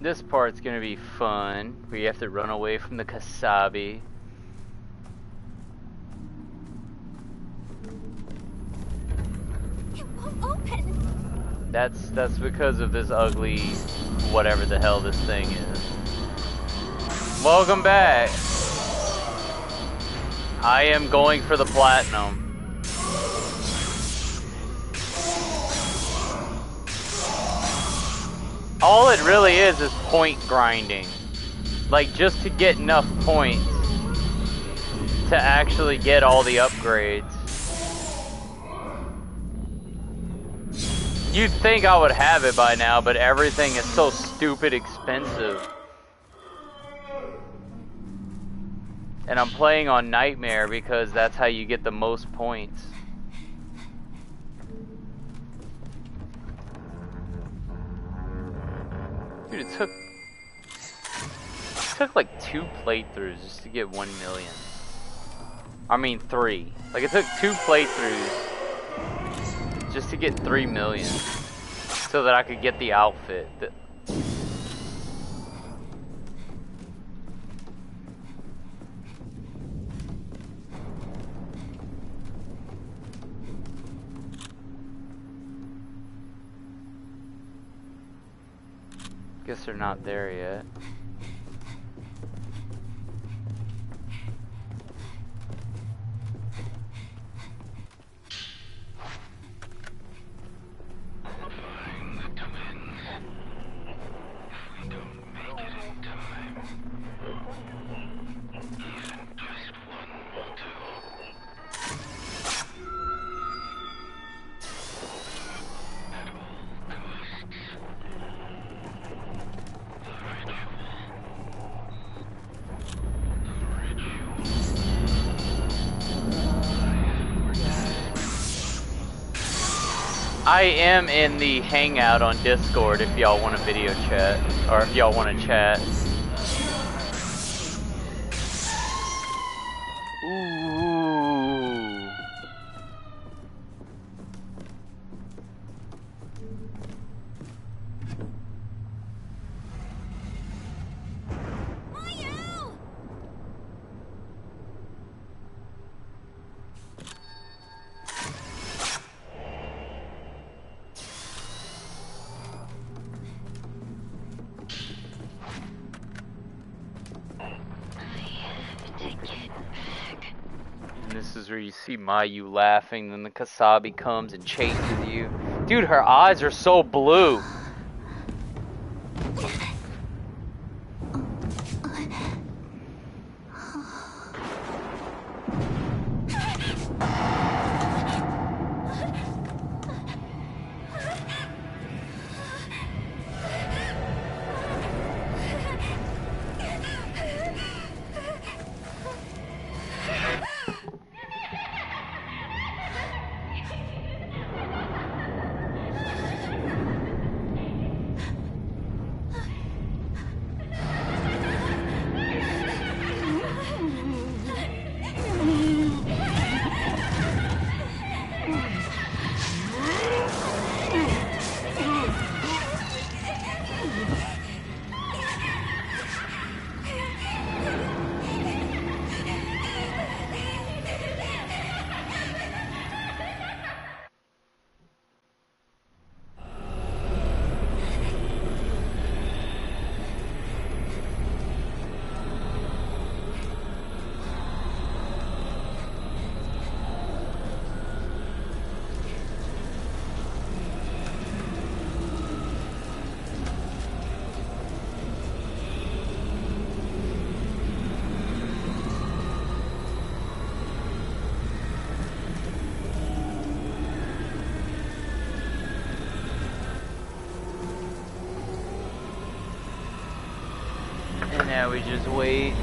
This part's gonna be fun. We have to run away from the Kasabi. It won't open. That's because of this ugly, whatever the hell this thing is. Welcome back. I am going for the platinum. All it really is point grinding. Like, just to get enough points to actually get all the upgrades. You'd think I would have it by now, but everything is so stupid expensive. And I'm playing on Nightmare because that's how you get the most points. Dude, it took like 2 playthroughs just to get 1 million. I mean 3. Like, it took 2 playthroughs just to get 3 million so that I could get the outfit. Guess they're not there yet. I am in the Hangout on Discord if y'all want a video chat, or if y'all want to chat. Ooh. This is where you see Mayu laughing, then the Kasabi comes and chases you. Dude, her eyes are so blue. And now we just wait.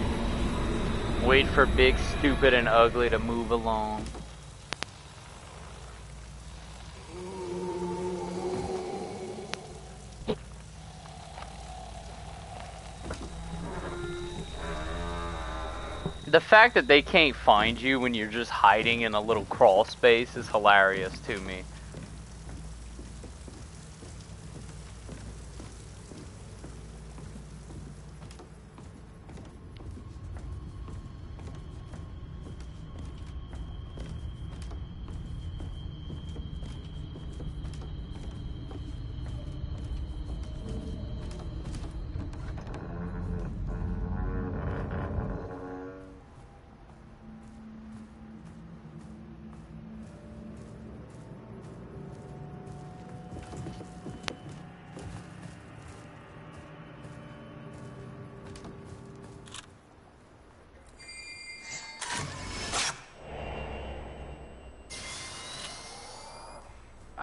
Wait for Big, Stupid, and Ugly to move along. The fact that they can't find you when you're just hiding in a little crawl space is hilarious to me.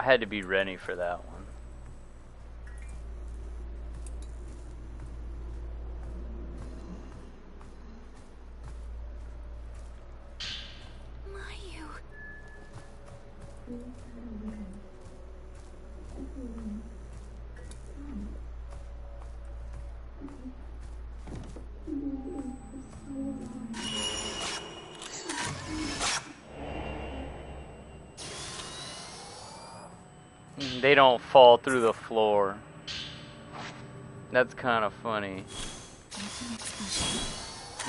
had to be ready for that one. They don't fall through the floor. That's kind of funny.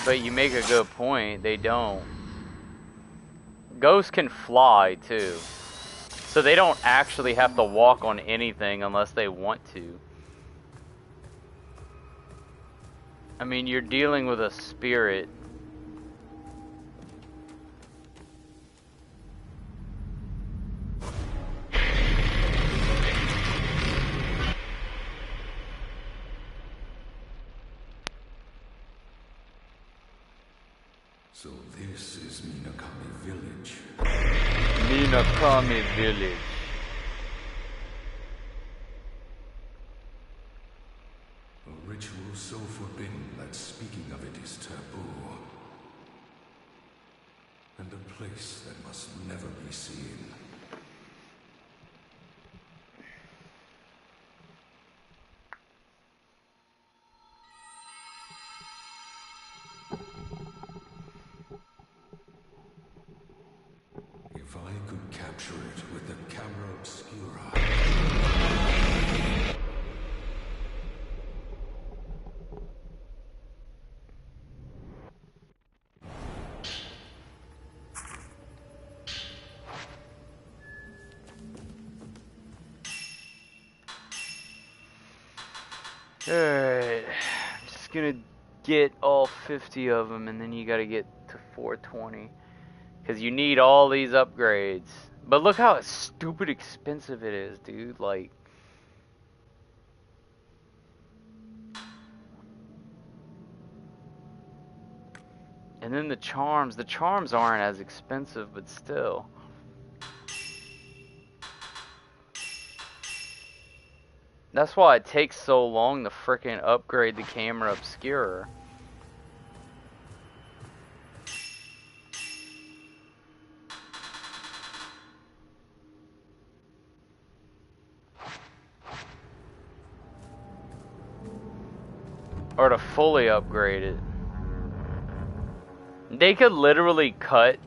But you make a good point, they don't. Ghosts can fly too. So they don't actually have to walk on anything unless they want to. I mean, you're dealing with a spirit. So this is Minakami Village. Minakami Village. A ritual so forbidden that speaking of it is taboo. And a place that must never be seen. If I could capture it with the camera obscura. Alright, I'm just gonna get all 50 of them and then you gotta get to 420. Because you need all these upgrades. But look how stupid expensive it is, dude. Like, and then the charms aren't as expensive, but still. That's why it takes so long to frickin' upgrade the camera obscura. Or to fully upgrade it. They could literally cut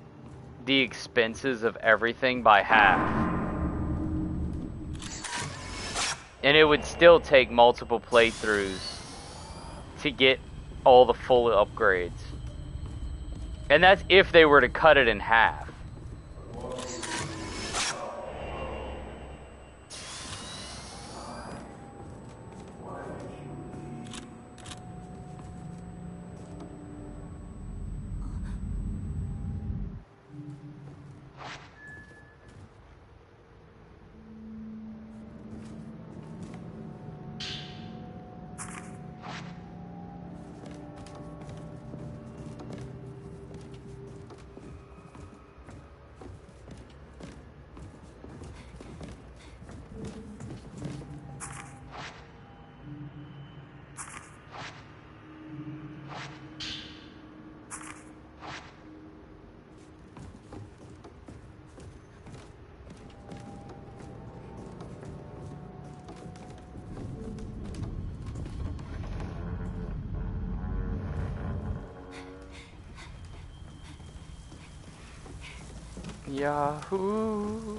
the expenses of everything by half. And it would still take multiple playthroughs to get all the full upgrades. And that's if they were to cut it in half. Yahoo!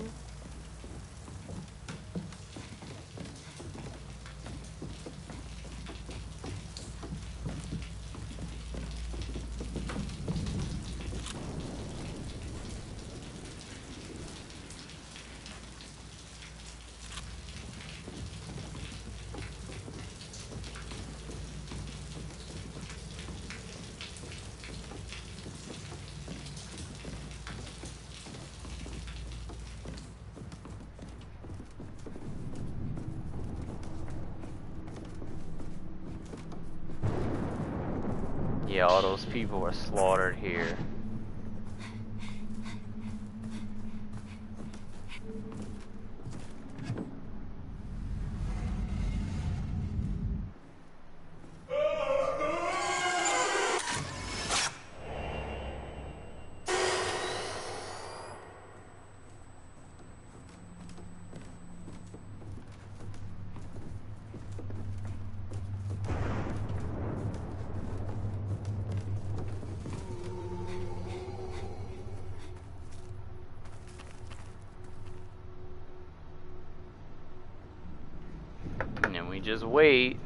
Yeah, all those people were slaughtered here. just wait.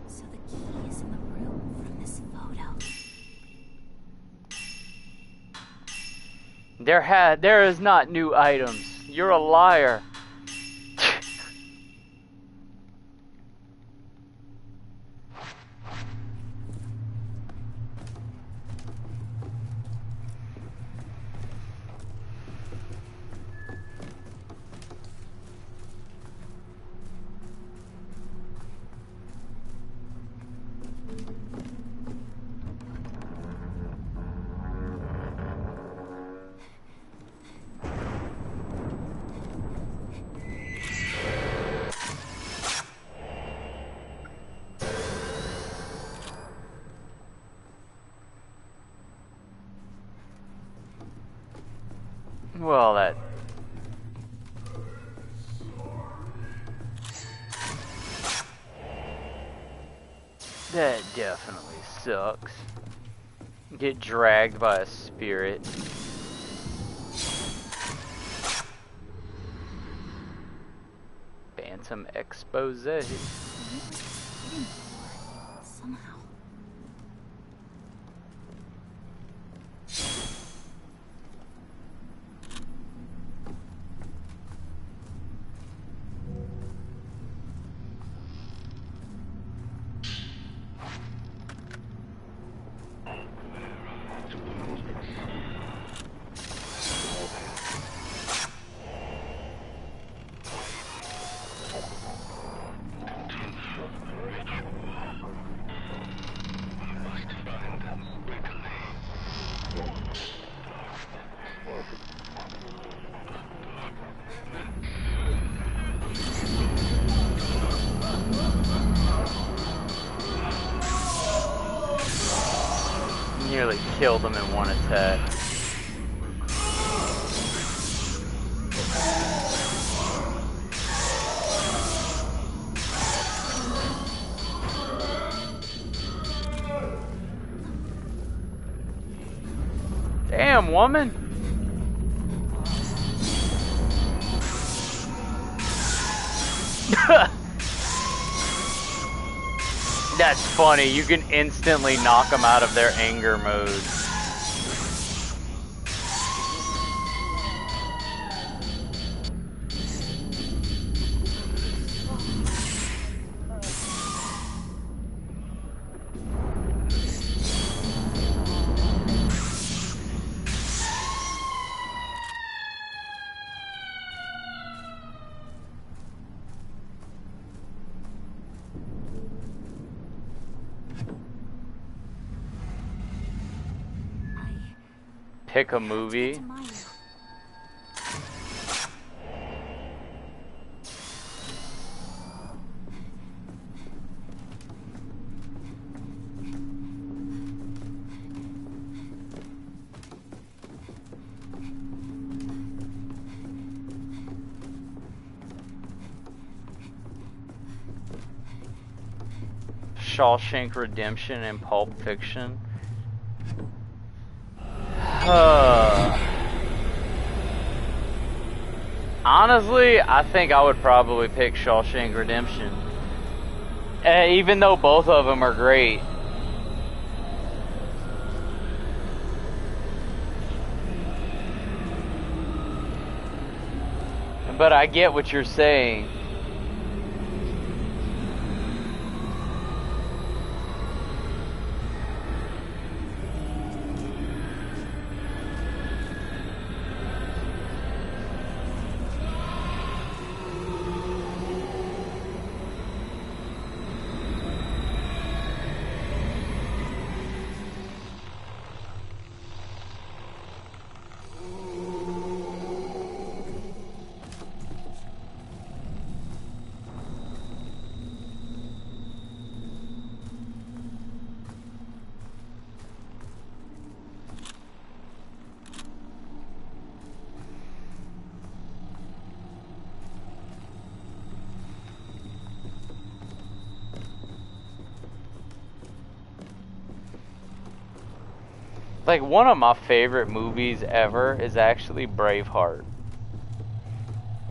So the key is in the room from this photo. There is not new items. You're a liar. Well, that definitely sucks. Get dragged by a spirit. Phantom expose. Somehow. Nearly killed him in one attack. Damn, woman! That's funny, you can instantly knock them out of their anger mode. Pick a movie. Shawshank Redemption and Pulp Fiction. Honestly, I think I would probably pick Shawshank Redemption. Even though both of them are great. But I get what you're saying. Like, one of my favorite movies ever is actually Braveheart.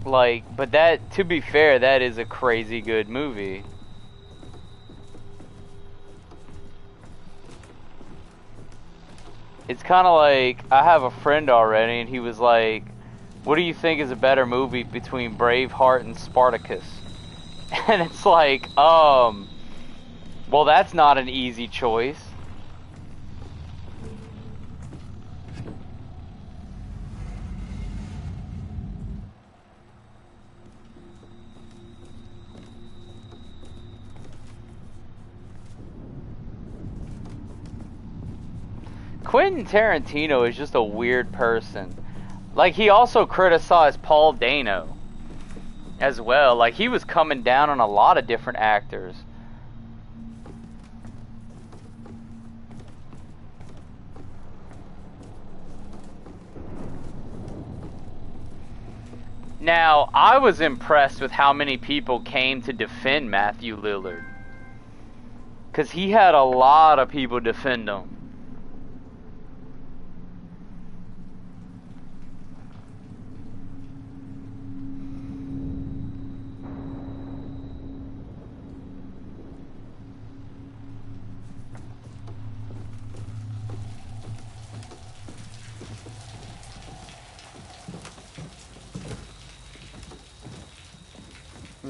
Like, but that, to be fair, that is a crazy good movie. It's kind of like, I have a friend already, and he was like, what do you think is a better movie between Braveheart and Spartacus? And it's like, well, that's not an easy choice. Quentin Tarantino is just a weird person. Like, he also criticized Paul Dano as well. Like, he was coming down on a lot of different actors. Now, I was impressed with how many people came to defend Matthew Lillard. Because he had a lot of people defend him.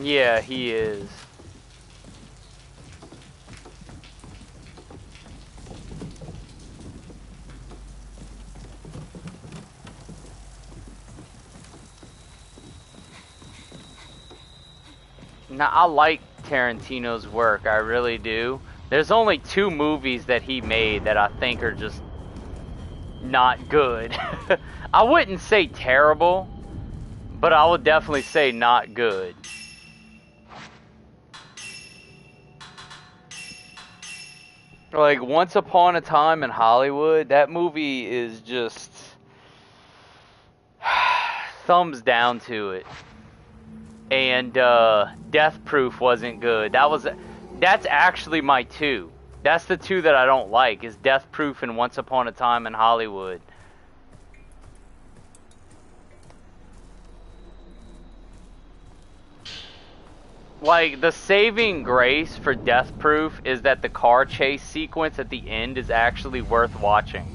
Yeah, he is. Now, I like Tarantino's work, I really do. There's only 2 movies that he made that I think are just not good. I wouldn't say terrible, but I would definitely say not good. Like, Once Upon a Time in Hollywood, that movie is just thumbs down to it. And Death Proof wasn't good. That's actually my 2. That's the 2 that I don't like, is Death Proof and Once Upon a Time in Hollywood. Like, the saving grace for Death Proof is that the car chase sequence at the end is actually worth watching.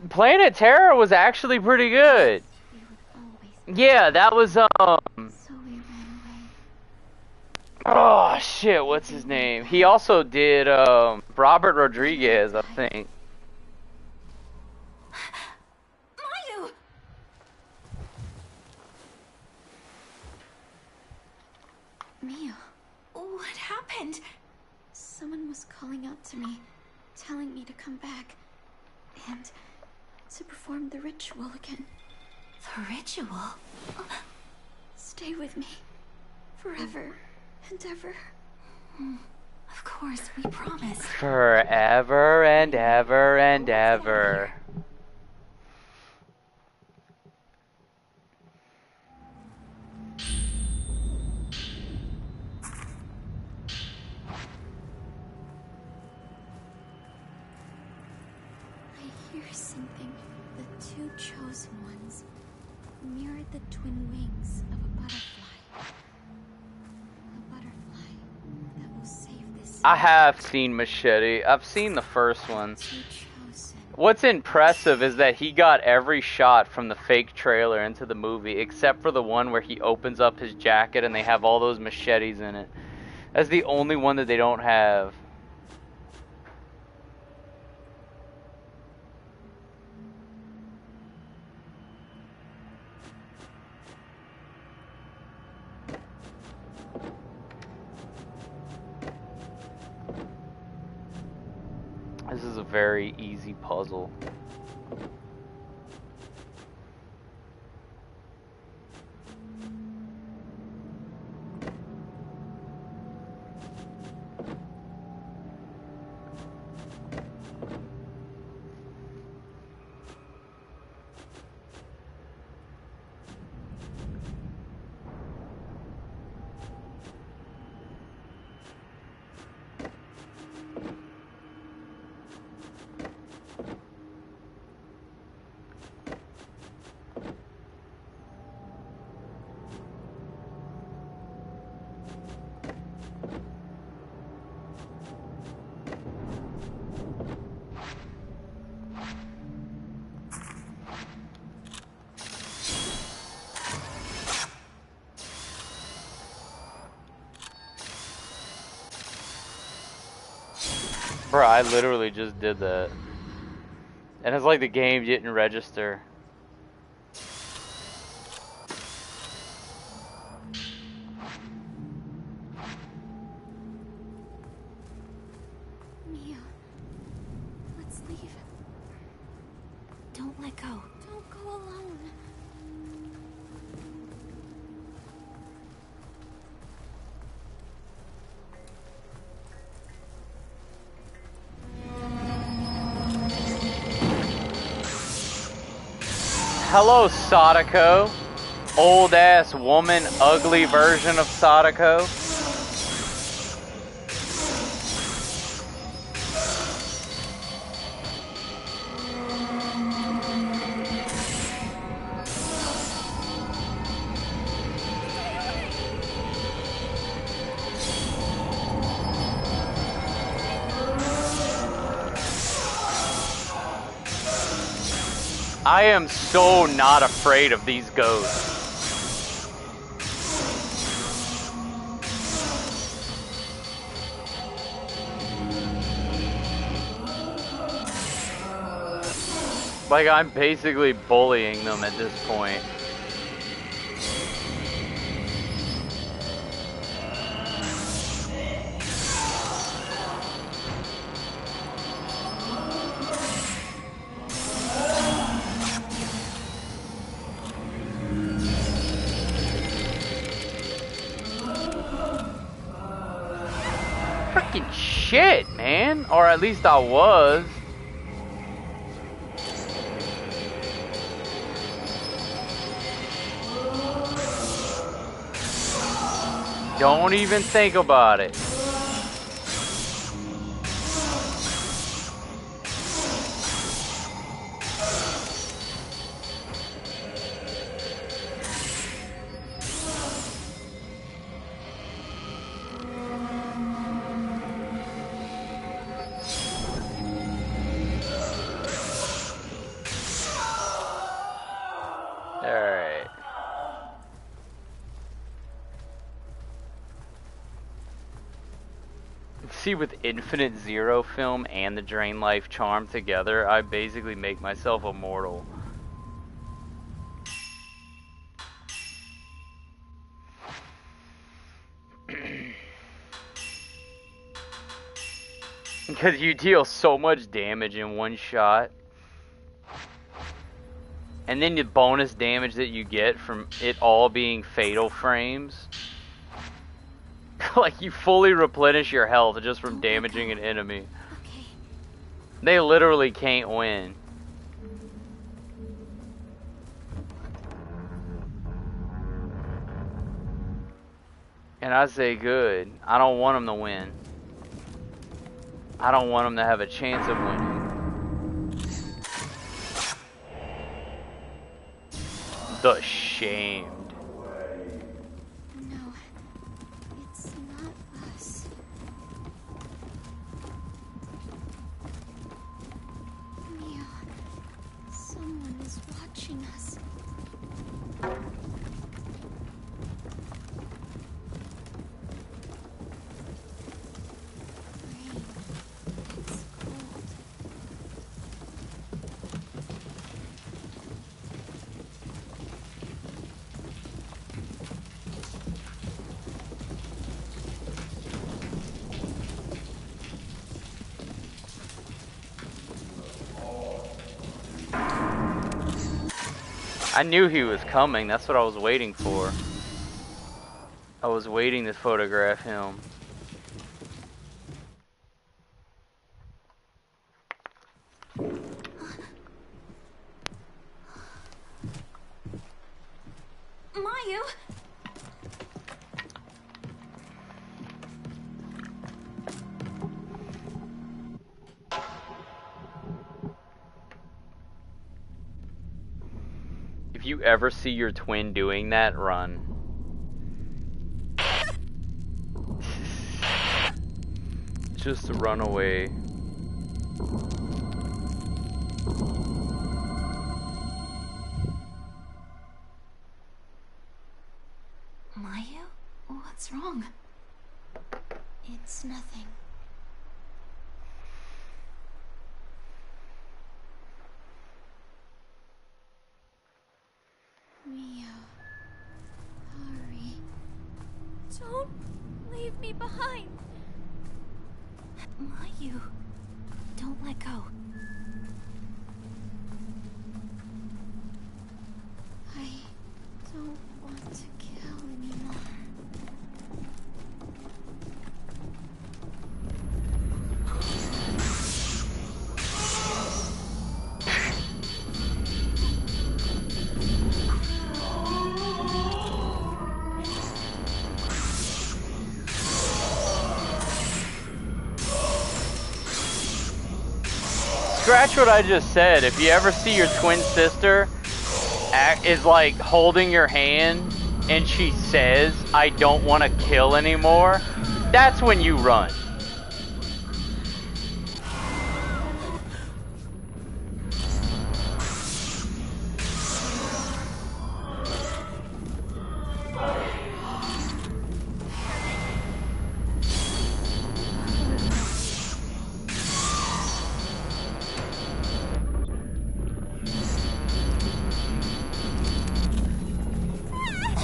Planet Terror was actually pretty good. Yeah, that was, oh, shit, what's his name? He also did, Robert Rodriguez, I think. Mio, what happened? Someone was calling out to me, telling me to come back, and to perform the ritual again. The ritual? Stay with me, forever and ever. Of course, we promise. Forever and ever and ever. The twin wings of a butterfly. A butterfly that will save this. I have seen Machete. I've seen the first one. Two chosen What's impressive is that he got every shot from the fake trailer into the movie, except for the one where he opens up his jacket and they have all those machetes in it. That's the only one that they don't have. This is a very easy puzzle. Bro, I literally just did that. And it's like the game didn't register. Mia, let's leave. Don't let go. Don't go alone. Hello, Sadako. Old ass woman, ugly version of Sadako. I am so not afraid of these ghosts. Like, I'm basically bullying them at this point. Freaking shit, man. Or at least I was. Don't even think about it. Alright. See, with Infinite Zero film and the Drain Life Charm together, I basically make myself immortal. Because you deal so much damage in one shot. And then the bonus damage that you get from it all being fatal frames. Like, you fully replenish your health just from damaging an enemy. Okay. They literally can't win. And I say good. I don't want them to win. I don't want them to have a chance of winning. The Shamed. No, it's not us. Mia. I knew he was coming. That's what I was waiting for. I was waiting to photograph him. Mayu! If you ever see your twin doing that, run. Just run away. Mayu? What's wrong? It's nothing. Mio. Hurry. Don't leave me behind. Mayu. Don't let go. I don't want to kill anymore. Scratch what I just said. If you ever see your twin sister is like holding your hand and she says, "I don't want to kill anymore," that's when you run.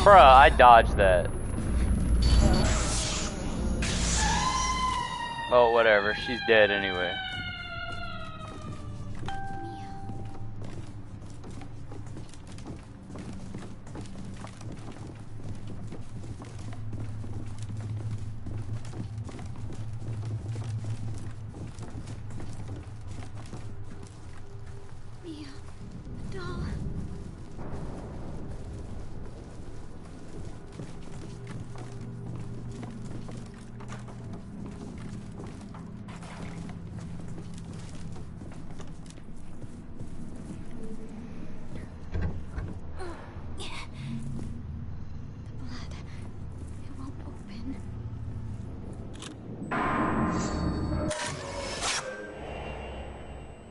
Bruh, I dodged that. Oh, whatever. She's dead anyway. Mio, the doll.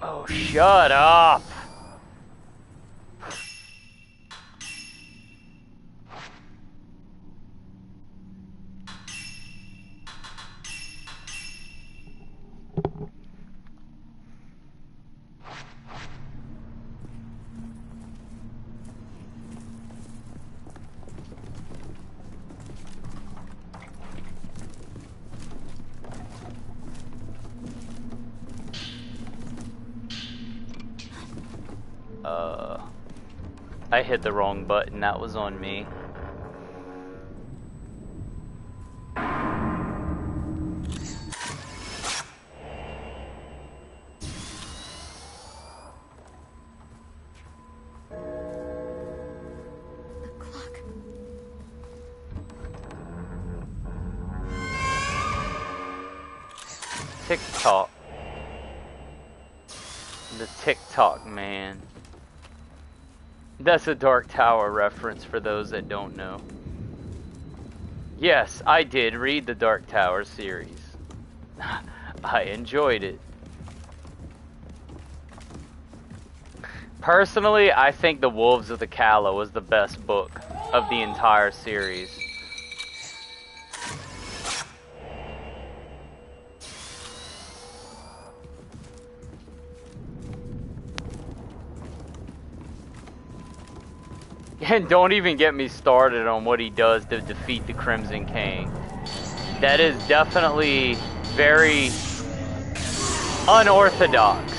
Oh, shut up! I hit the wrong button. That was on me. The clock. TikTok. The TikTok man. That's a Dark Tower reference for those that don't know. Yes, I did read the Dark Tower series. I enjoyed it. Personally, I think The Wolves of the Calla was the best book of the entire series. And don't even get me started on what he does to defeat the Crimson King. That is definitely very unorthodox.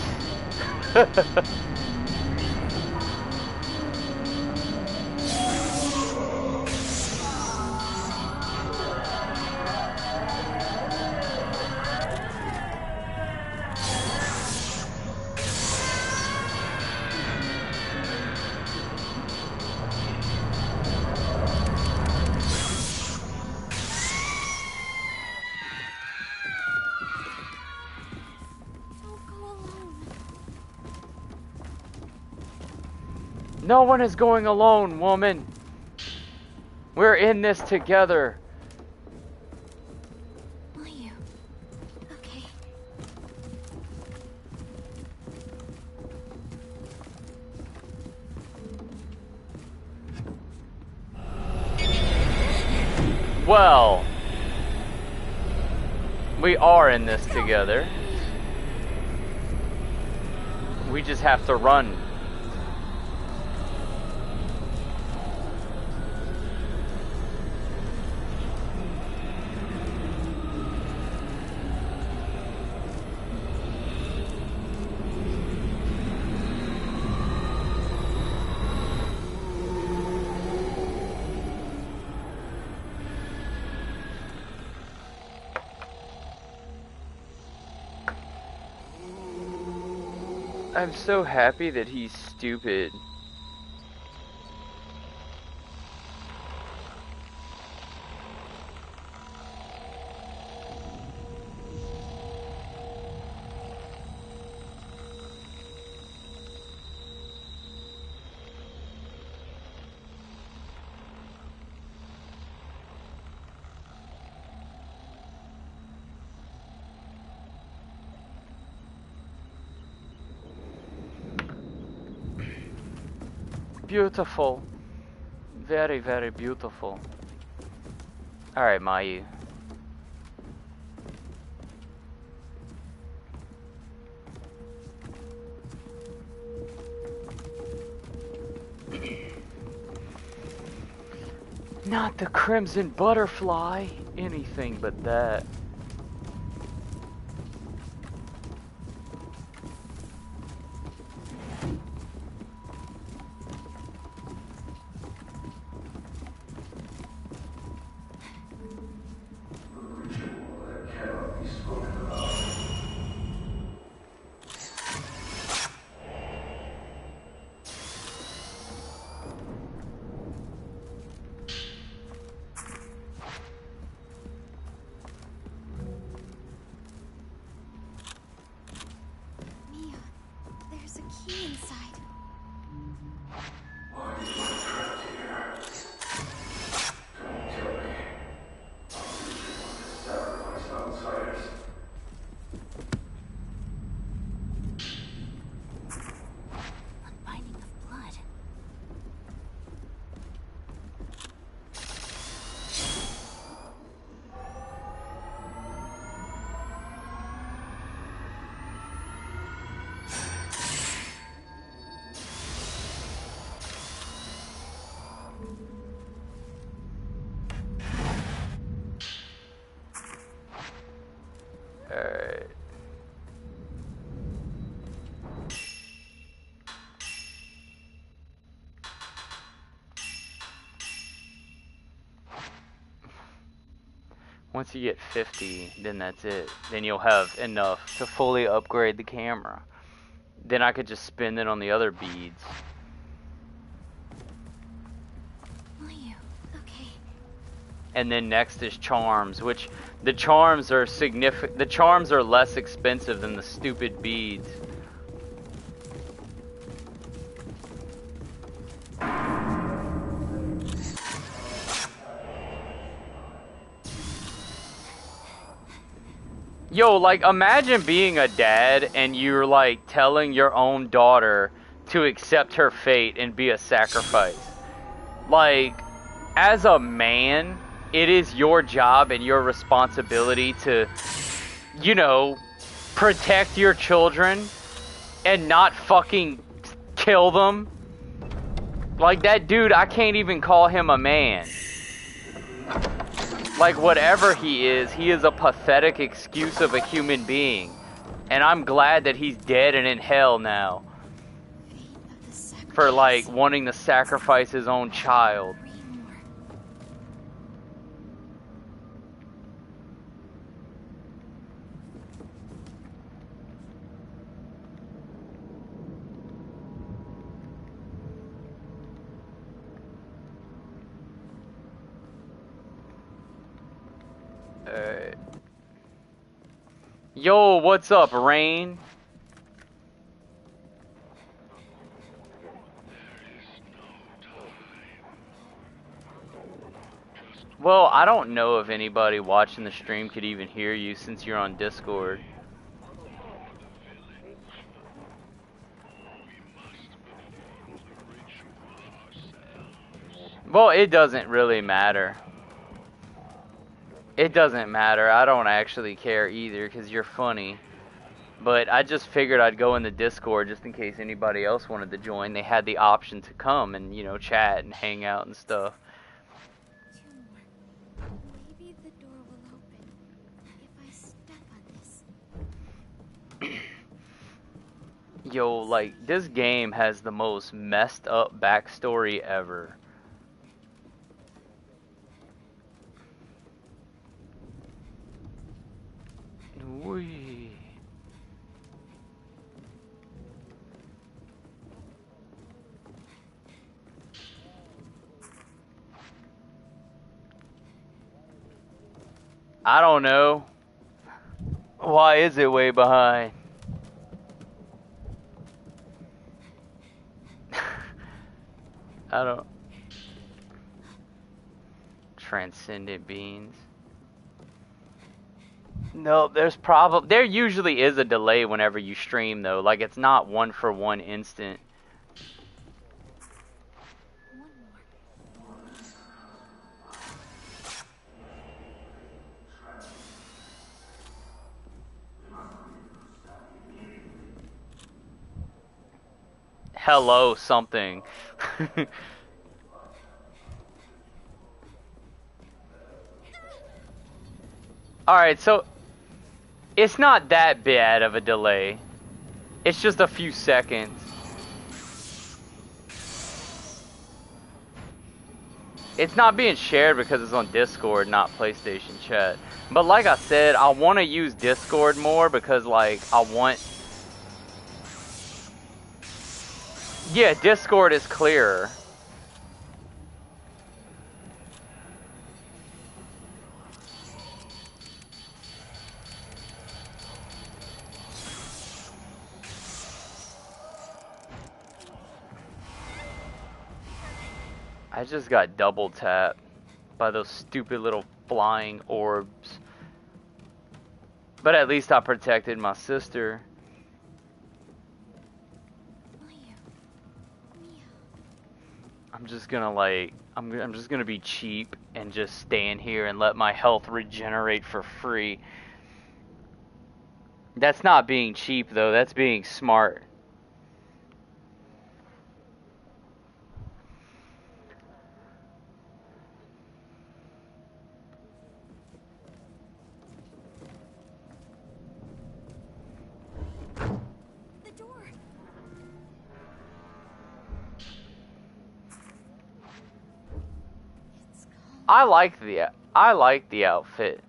No one is going alone, woman. We're in this together. Will you? Okay. Well, we are in this together. We just have to run. I'm so happy that he's stupid. Beautiful. Very, very beautiful. Alright, Mayu. Not the crimson butterfly. Anything but that. Mia, there's a key inside. Unbinding of blood. Alright. Once you get 50, then that's it. Then you'll have enough to fully upgrade the camera. Then I could just spend it on the other beads. Will you? Okay. And then next is charms, which the charms are significant. The charms are less expensive than the stupid beads. Yo, like, imagine being a dad and you're like telling your own daughter to accept her fate and be a sacrifice. Like, as a man, it is your job and your responsibility to, you know, protect your children and not fucking kill them. Like, that dude, I can't even call him a man. Like, whatever he is a pathetic excuse of a human being. And I'm glad that he's dead and in hell now. For, like, wanting to sacrifice his own child. Yo, what's up, Rain? Well, I don't know if anybody watching the stream could even hear you since you're on Discord. Well, it doesn't really matter. It doesn't matter. I don't actually care either because you're funny. But I just figured I'd go in the Discord just in case anybody else wanted to join. They had the option to come and, you know, chat and hang out and stuff. Two more. Maybe the door will open if I step on this. Yo, like, this game has the most messed up backstory ever. Whee. I don't know. Why is it way behind? I don't... Transcendent beings. No, there usually is a delay whenever you stream though. Like, it's not 1-for-1 instant. Hello, something. Alright, so it's not that bad of a delay. It's just a few seconds. It's not being shared because it's on Discord, not PlayStation chat. But like I said, I want to use Discord more because, like, I want... Yeah, Discord is clearer. I just got double tapped by those stupid little flying orbs. But at least I protected my sister. I'm just gonna like, I'm just gonna be cheap and just stand here and let my health regenerate for free. That's not being cheap though, that's being smart. I like the outfit.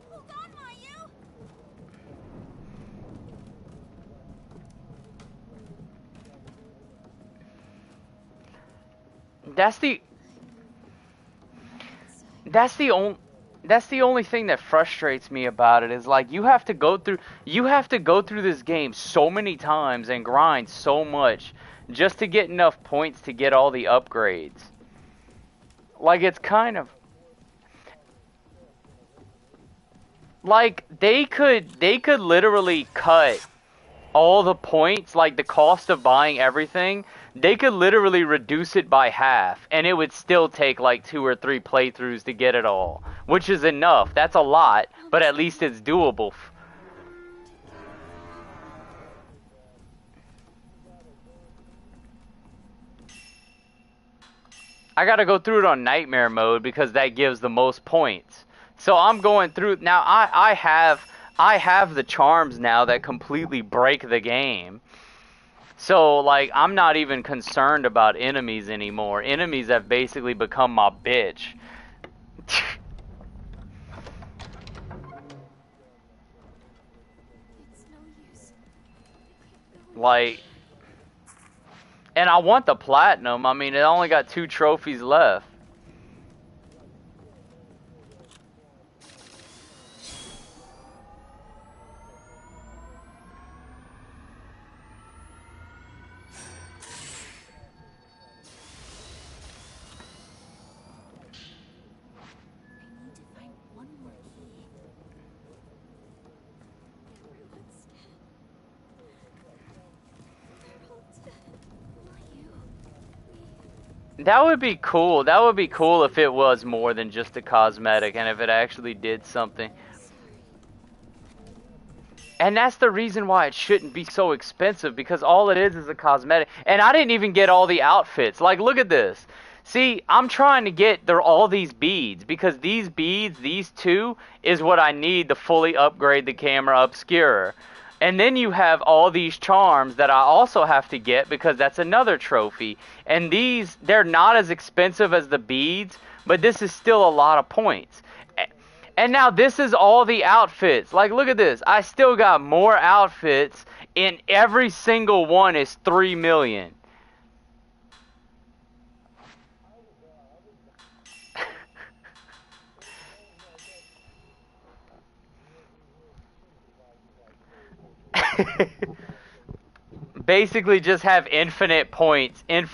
Hold on, Mayu. That's the only thing that frustrates me about it is like you have to go through this game so many times and grind so much just to get enough points to get all the upgrades. Like, it's kind of like they could literally cut all the points, like the cost of buying everything. They could literally reduce it by half, and it would still take like 2 or 3 playthroughs to get it all, which is enough. That's a lot, but at least it's doable. I gotta go through it on nightmare mode because that gives the most points. So I'm going through now. I have the charms now that completely break the game. So, like, I'm not even concerned about enemies anymore. Enemies have basically become my bitch. It's no use. Like, and I want the platinum. I mean, it only got 2 trophies left. That would be cool. That would be cool if it was more than just a cosmetic and if it actually did something. And that's the reason why it shouldn't be so expensive, because all it is a cosmetic. And I didn't even get all the outfits. Like, look at this. See, I'm trying to get all these beads, because these beads, these two, is what I need to fully upgrade the camera obscurer. And then you have all these charms that I also have to get, because that's another trophy. And these, they're not as expensive as the beads, but this is still a lot of points. And now this is all the outfits. Like, look at this. I still got more outfits, and every single one is 3 million. Basically just have infinite points, and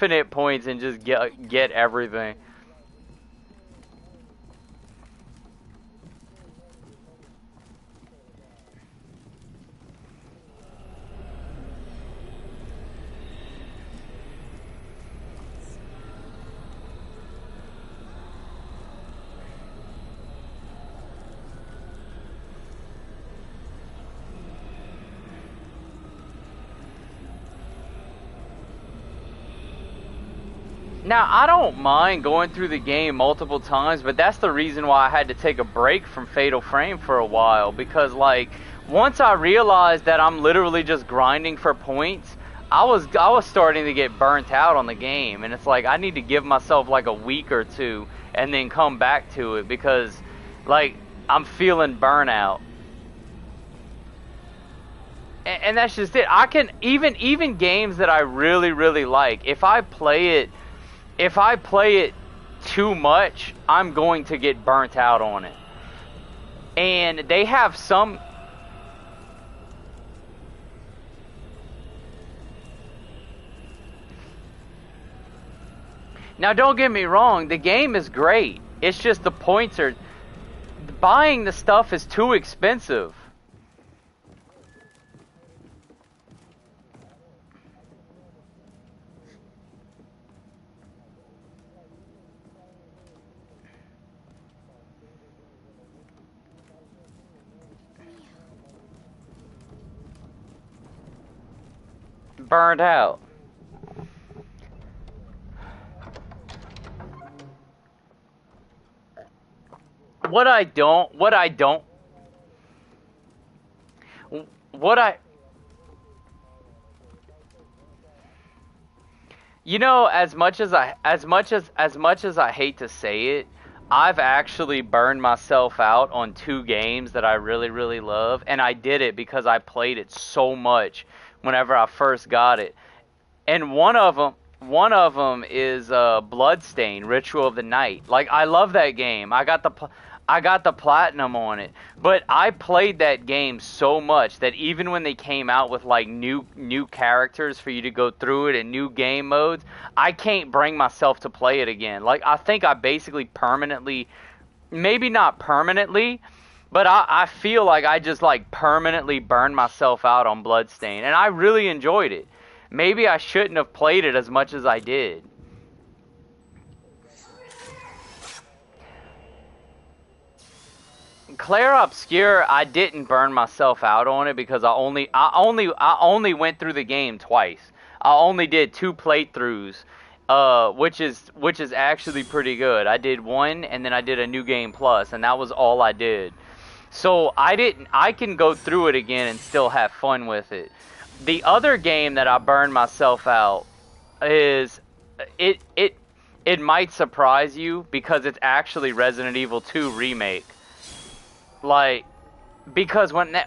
just get everything. Now, I don't mind going through the game multiple times, but that's the reason why I had to take a break from Fatal Frame for a while, because, like, once I realized that I'm literally just grinding for points, I was starting to get burnt out on the game, and it's like, I need to give myself, like, a week or two, and then come back to it, because, like, I'm feeling burnout. And that's just it. I can, even games that I really, really like, if I play it too much, I'm going to get burnt out on it. And they have some... Now, don't get me wrong, the game is great. It's just the points are... Buying the stuff is too expensive. Burned out. What I You know, as much as I hate to say it, I've actually burned myself out on 2 games that I really, really love, and I did it because I played it so much whenever I first got it. And one of them is Bloodstain, Ritual of the Night. Like, I love that game. I got the platinum on it. But I played that game so much that even when they came out with like new characters for you to go through it and new game modes, I can't bring myself to play it again. Like, I think I basically permanently, maybe not permanently, but I feel like I just like permanently burned myself out on Bloodstain, and I really enjoyed it. Maybe I shouldn't have played it as much as I did. Clair Obscur, I didn't burn myself out on it because I only went through the game twice. I only did 2 playthroughs, which is actually pretty good. I did one, and then I did a New Game Plus, and that was all I did. So I can go through it again and still have fun with it. The other game that I burned myself out is, it might surprise you because it's actually Resident Evil 2 Remake. Like, because I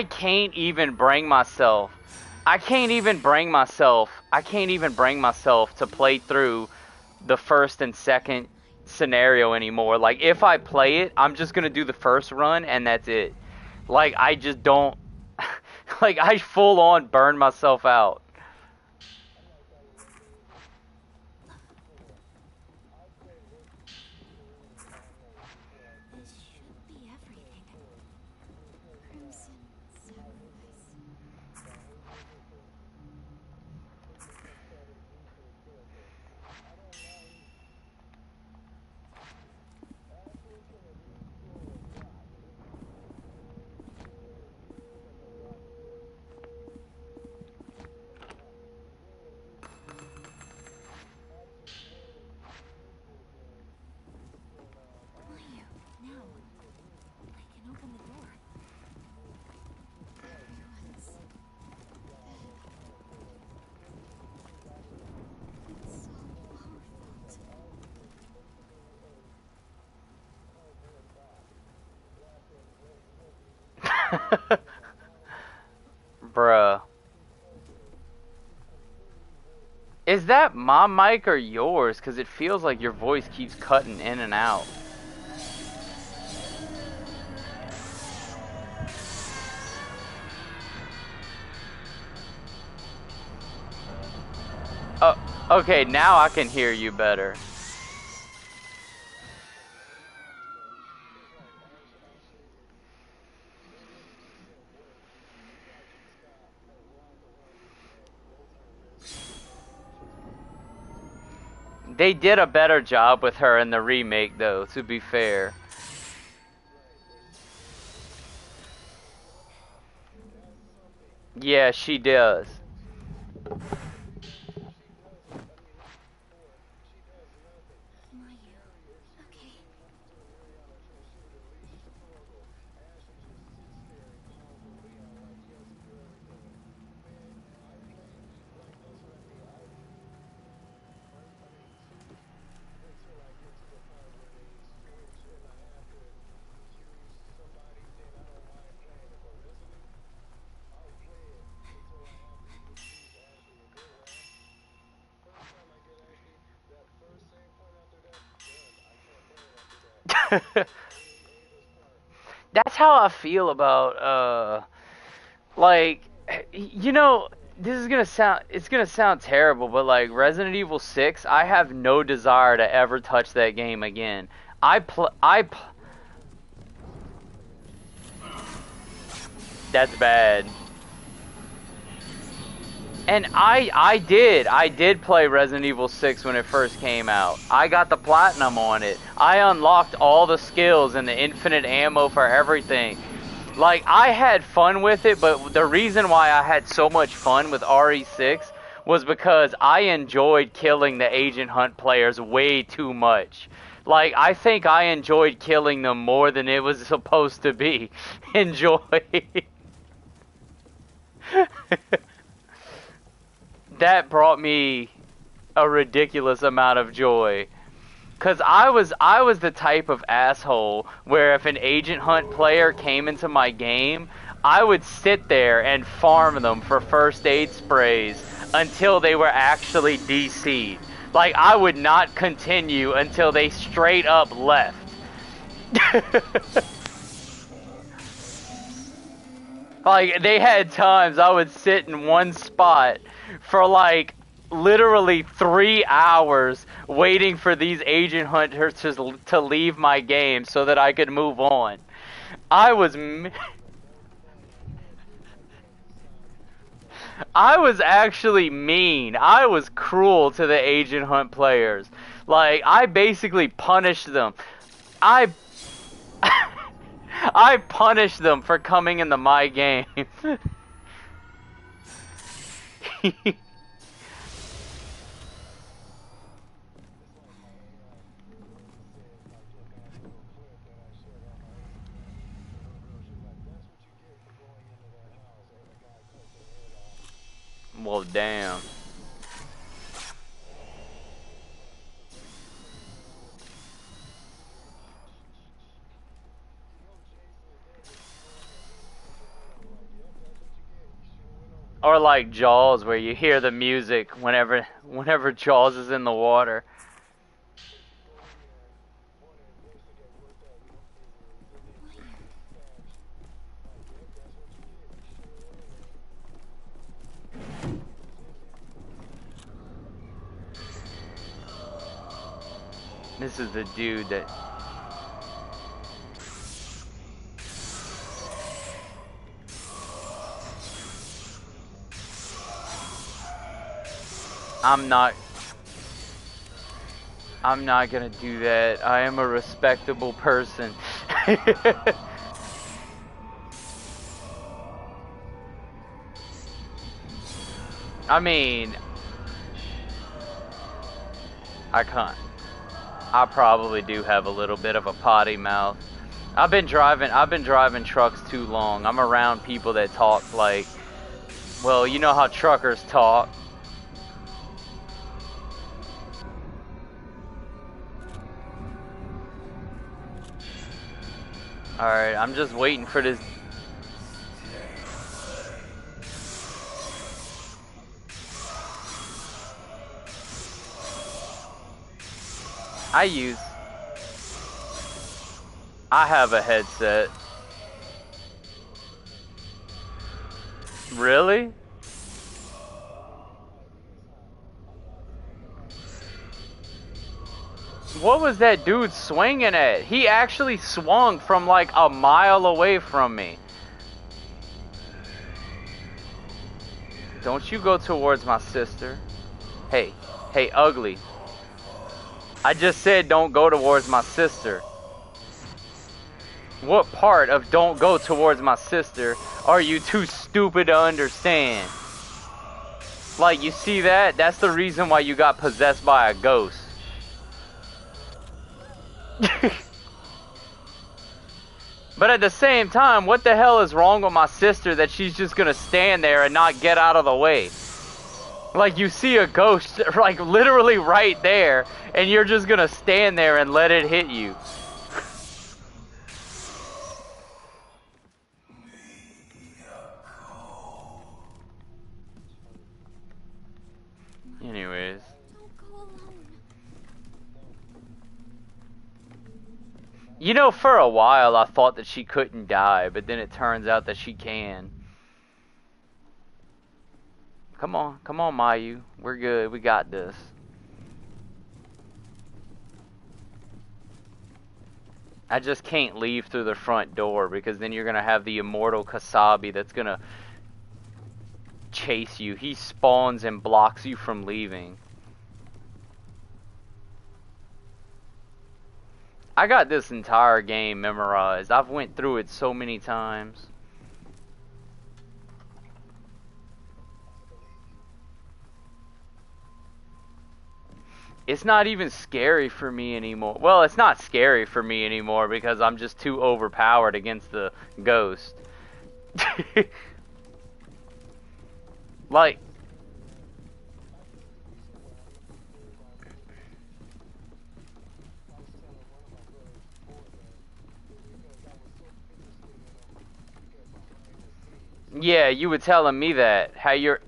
can't even bring myself to play through the first and second scenario anymore. Like, if I play it, I'm just gonna do the first run and that's it. Like, I just don't like, I full on burn myself out. This should be everything. Crimson sacrifice. Bruh. Is that my mic or yours? Because it feels like your voice keeps cutting in and out. Oh, okay, now I can hear you better. They did a better job with her in the remake, though, to be fair. Yeah, she does. That's how I feel about like, you know, it's gonna sound terrible, but like Resident Evil 6, I have no desire to ever touch that game again. That's bad. And I did play Resident Evil 6 when it first came out. I got the platinum on it. I unlocked all the skills and the infinite ammo for everything. Like, I had fun with it, but the reason why I had so much fun with RE6 was because I enjoyed killing the Agent Hunt players way too much. Like, I think I enjoyed killing them more than it was supposed to be. Enjoy. That brought me a ridiculous amount of joy. Cause I was the type of asshole where if an Agent Hunt player came into my game, I would sit there and farm them for first aid sprays until they were actually DC'd. Like, I would not continue until they straight up left. Like, they had times I would sit in one spot for like literally 3 hours waiting for these Agent Hunters to leave my game so that I could move on. I was actually mean. I was cruel to the Agent Hunt players. Like, I basically punished them. I punished them for coming into my game. Well, damn. Or like Jaws, where you hear the music whenever Jaws is in the water. This is the dude that... I'm not gonna do that. I am a respectable person. I mean, I can't. I probably do have a little bit of a potty mouth. I've been driving trucks too long. I'm around people that talk like, well, you know how truckers talk. Alright, I'm just waiting for this. I use... I have a headset. Really? What was that dude swinging at? He actually swung from like a mile away from me. Don't you go towards my sister. Hey, hey, ugly. I just said don't go towards my sister. What part of don't go towards my sister are you too stupid to understand? Like, you see that? That's the reason why you got possessed by a ghost. But at the same time, what the hell is wrong with my sister that she's just gonna stand there and not get out of the way? Like, you see a ghost, like, literally right there, and you're just gonna stand there and let it hit you. Anyways. Don't go alone. You know, for a while I thought that she couldn't die, but then it turns out that she can. Come on, Mayu. We're good. We got this. I just can't leave through the front door because then you're gonna have the immortal Kasabi that's gonna chase you. He spawns and blocks you from leaving. I got this entire game memorized. I've went through it so many times. It's not even scary for me anymore. Well, it's not scary for me anymore because I'm just too overpowered against the ghost. Like, yeah, you were telling me that. How you're...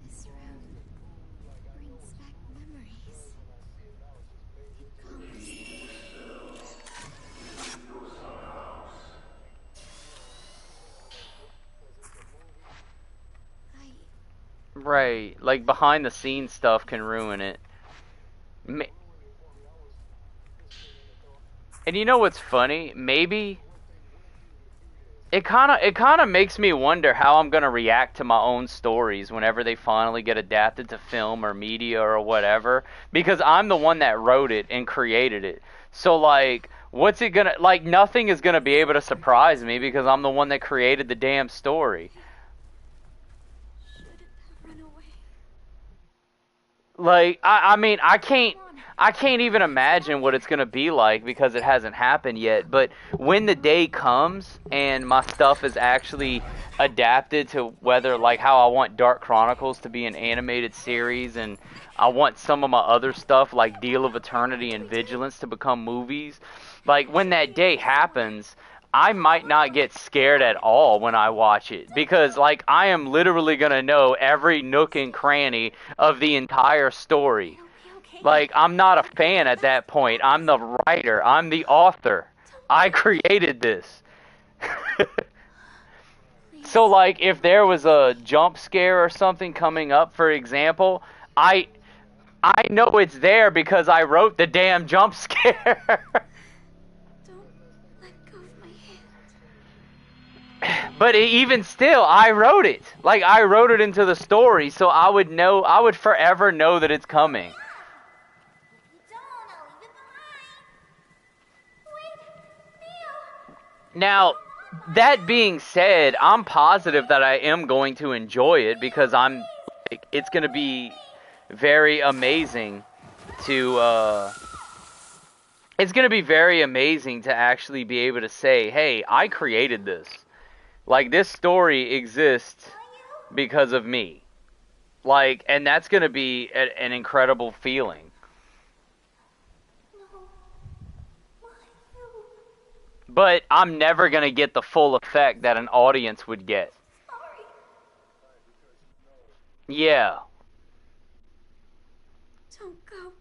This room brings back memories. It calms me. Right, like behind the scenes stuff can ruin it. And you know what's funny? Maybe it kind of makes me wonder how I'm gonna react to my own stories whenever they finally get adapted to film or media or whatever, because I'm the one that wrote it and created it. So like, what's it gonna like? Nothing is gonna be able to surprise me because I'm the one that created the damn story. Shouldn't have run away. Like, I mean, I can't even imagine what it's gonna be like because it hasn't happened yet. But when the day comes and my stuff is actually adapted to whether, like, how I want Dark Chronicles to be an animated series, and I want some of my other stuff like Deal of Eternity and Vigilance to become movies, like, when that day happens, I might not get scared at all when I watch it because, like, I am literally gonna know every nook and cranny of the entire story. Like, I'm not a fan at that point. I'm the writer. I'm the author. I created this. So, like, if there was a jump scare or something coming up, for example, I know it's there because I wrote the damn jump scare. Don't let go of my hand. But even still, I wrote it. Like, I wrote it into the story, so I would know, I would forever know that it's coming. Now, that being said, I'm positive that I am going to enjoy it because it's going to be very amazing to, it's going to be very amazing to actually be able to say, hey, I created this. Like, this story exists because of me. Like, and that's going to be an incredible feeling. But I'm never gonna get the full effect that an audience would get. Sorry. Yeah. Don't go.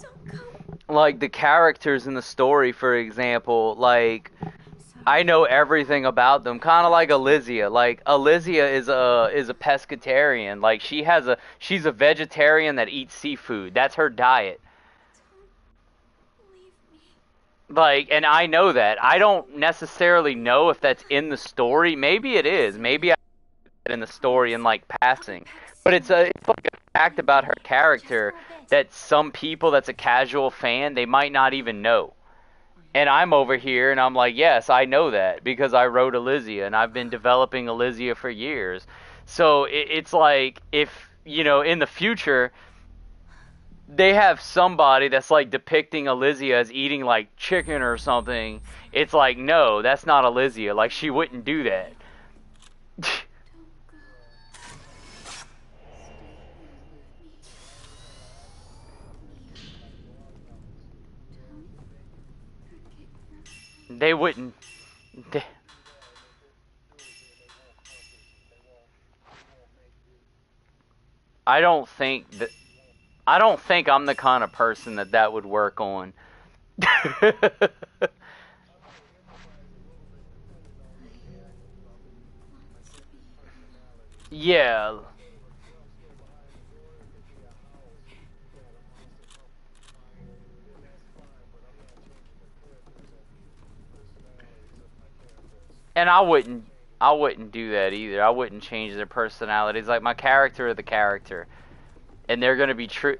Don't go. Like the characters in the story, for example, like I know everything about them, kind of like Elysia. Like Elysia is a pescatarian. Like she's a vegetarian that eats seafood. That's her diet. Don't leave me. Like, and I know that. I don't necessarily know if that's in the story. Maybe it is. Maybe I in the story in like passing. But it's like a fact about her character that some people that's a casual fan, they might not even know. And I'm over here and I'm like, yes, I know that because I wrote Elysia and I've been developing Elysia for years. So it's like if, you know, in the future they have somebody that's like depicting Elysia as eating like chicken or something, it's like, no, that's not Elysia. Like she wouldn't do that. They wouldn't. They, I don't think that. I don't think I'm the kind of person that would work on. Yeah. And I wouldn't do that either. I wouldn't change their personalities. Like my character or the character. And they're going to be true.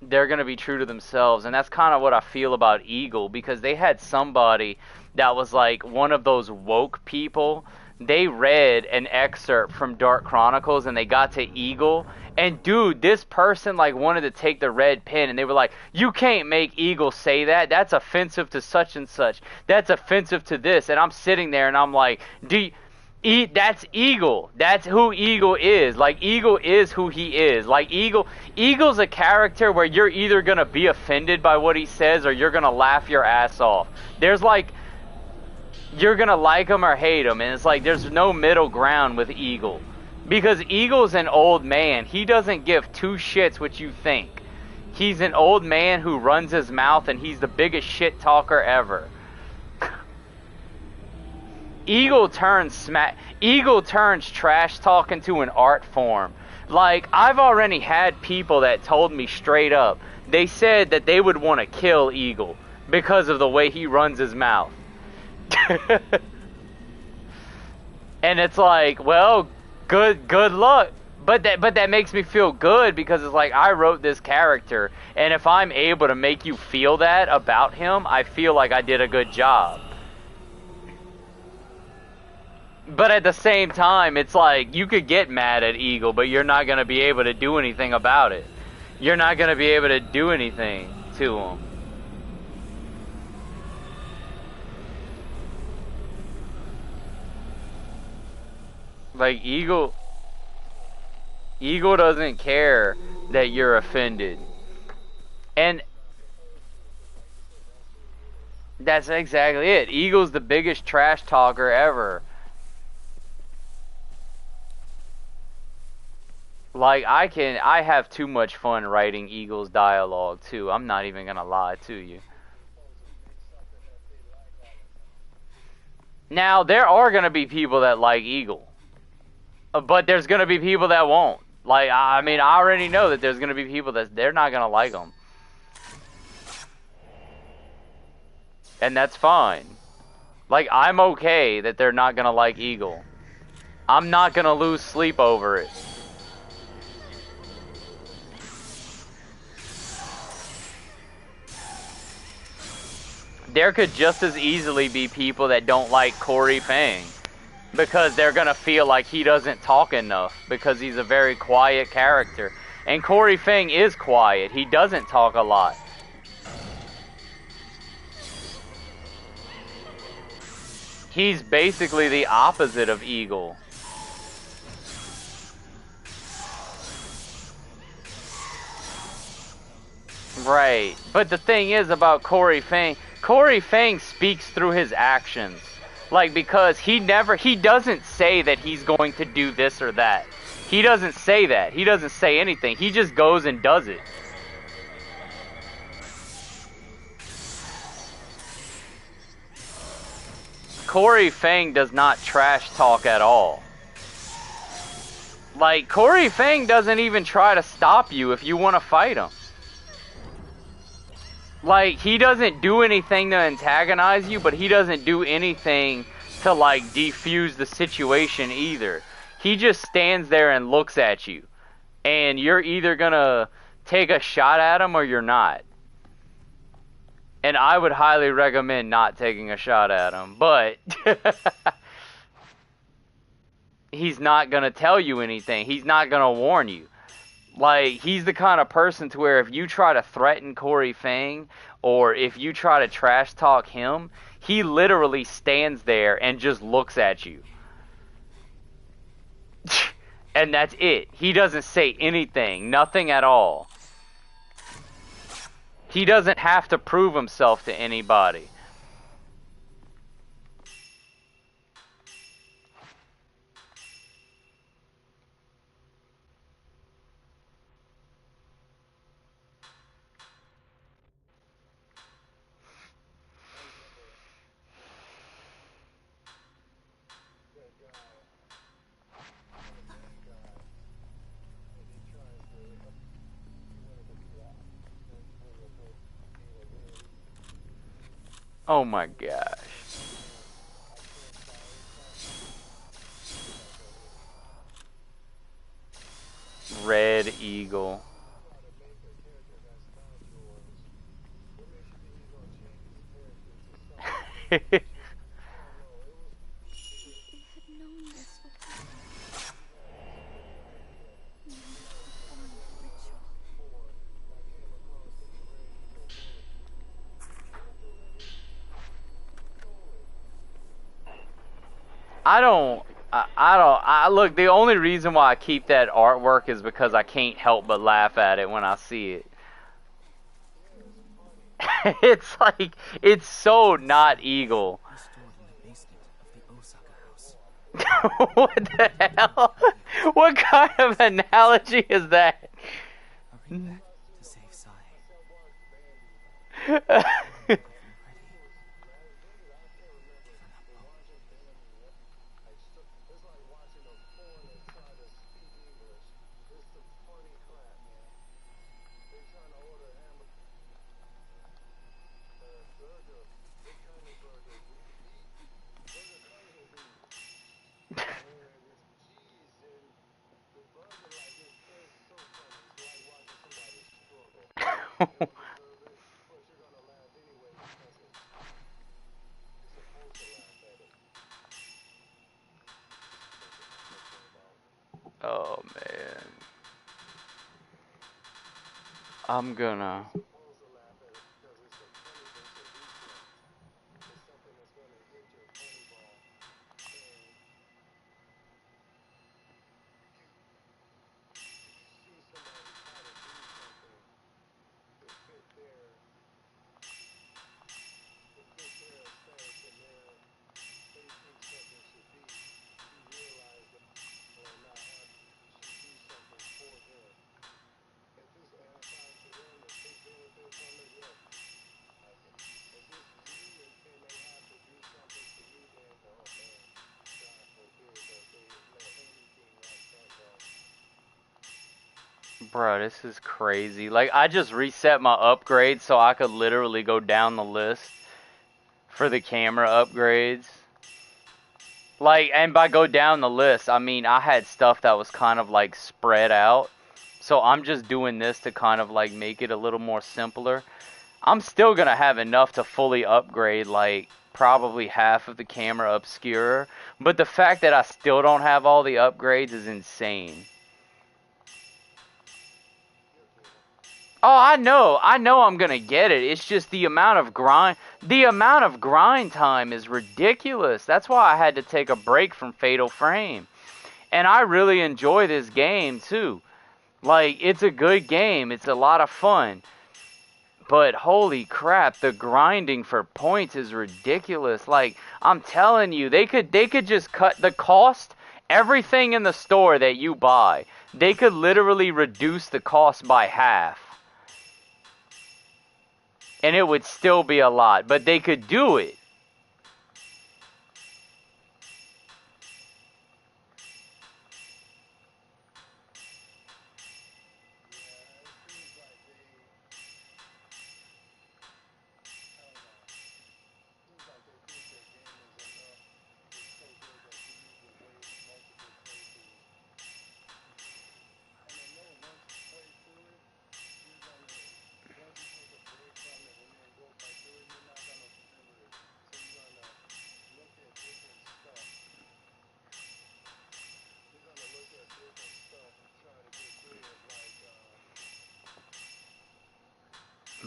They're going to be true to themselves. And that's kind of what I feel about Eagle, because they had somebody that was like one of those woke people. They read an excerpt from Dark Chronicles and they got to Eagle, and dude, this person like wanted to take the red pen and they were like, you can't make Eagle say that, that's offensive to such and such, that's offensive to this. And I'm sitting there and I'm like, that's Eagle. That's who Eagle is. Like, Eagle is who he is. Like, Eagle's a character where you're either gonna be offended by what he says or you're gonna laugh your ass off. There's like, you're gonna like him or hate him, and it's like there's no middle ground with Eagle. Because Eagle's an old man. He doesn't give two shits what you think. He's an old man who runs his mouth and he's the biggest shit talker ever. Eagle turns trash talk into an art form. Like, I've already had people that told me straight up, they said that they would want to kill Eagle because of the way he runs his mouth. And it's like, well, good luck. But that makes me feel good, because it's like I wrote this character, and if I'm able to make you feel that about him, I feel like I did a good job. But at the same time, it's like you could get mad at Eagle, but you're not going to be able to do anything about it. You're not going to be able to do anything to him. Like, Eagle doesn't care that you're offended. And that's exactly it. Eagle's the biggest trash talker ever. Like, I have too much fun writing Eagle's dialogue too. I'm not even gonna lie to you. Now, there are gonna be people that like Eagle. But there's gonna be people that won't. Like, I mean, I already know that there's gonna be people that they're not gonna like them. And that's fine. Like, I'm okay that they're not gonna like Eagle. I'm not gonna lose sleep over it. There could just as easily be people that don't like Corey Fang, because they're gonna feel like he doesn't talk enough, because he's a very quiet character. And Corey Fang is quiet. He doesn't talk a lot. He's basically the opposite of Eagle. Right. But the thing is about Corey Fang, Corey Fang speaks through his actions. Like, because he doesn't say that he's going to do this or that. He doesn't say that. He doesn't say anything. He just goes and does it. Corey Fang does not trash talk at all. Like, Corey Fang doesn't even try to stop you if you want to fight him. Like, he doesn't do anything to antagonize you, but he doesn't do anything to, like, defuse the situation either. He just stands there and looks at you. And you're either gonna take a shot at him or you're not. And I would highly recommend not taking a shot at him, but he's not gonna tell you anything. He's not gonna warn you. Like, he's the kind of person to where if you try to threaten Corey Fang, or if you try to trash talk him, he literally stands there and just looks at you. And that's it. He doesn't say anything. Nothing at all. He doesn't have to prove himself to anybody. Oh my gosh. Red Eagle. Look, the only reason why I keep that artwork is because I can't help but laugh at it when I see it. It's like, it's so not Eagle. What the hell? What kind of analogy is that? Oh man. I'm gonna Bro, this is crazy. Like, I just reset my upgrades so I could literally go down the list for the camera upgrades. Like, and by go down the list, I mean I had stuff that was kind of like spread out. So I'm just doing this to kind of like make it a little more simpler. I'm still gonna have enough to fully upgrade like probably half of the camera obscurer. But the fact that I still don't have all the upgrades is insane. Oh, I know I'm gonna get it. It's just the amount of grind time is ridiculous. That's why I had to take a break from Fatal Frame. And I really enjoy this game too. Like, it's a good game. It's a lot of fun. But holy crap, the grinding for points is ridiculous. Like, I'm telling you, they could just cut the cost, everything in the store that you buy. They could literally reduce the cost by half. And it would still be a lot, but they could do it.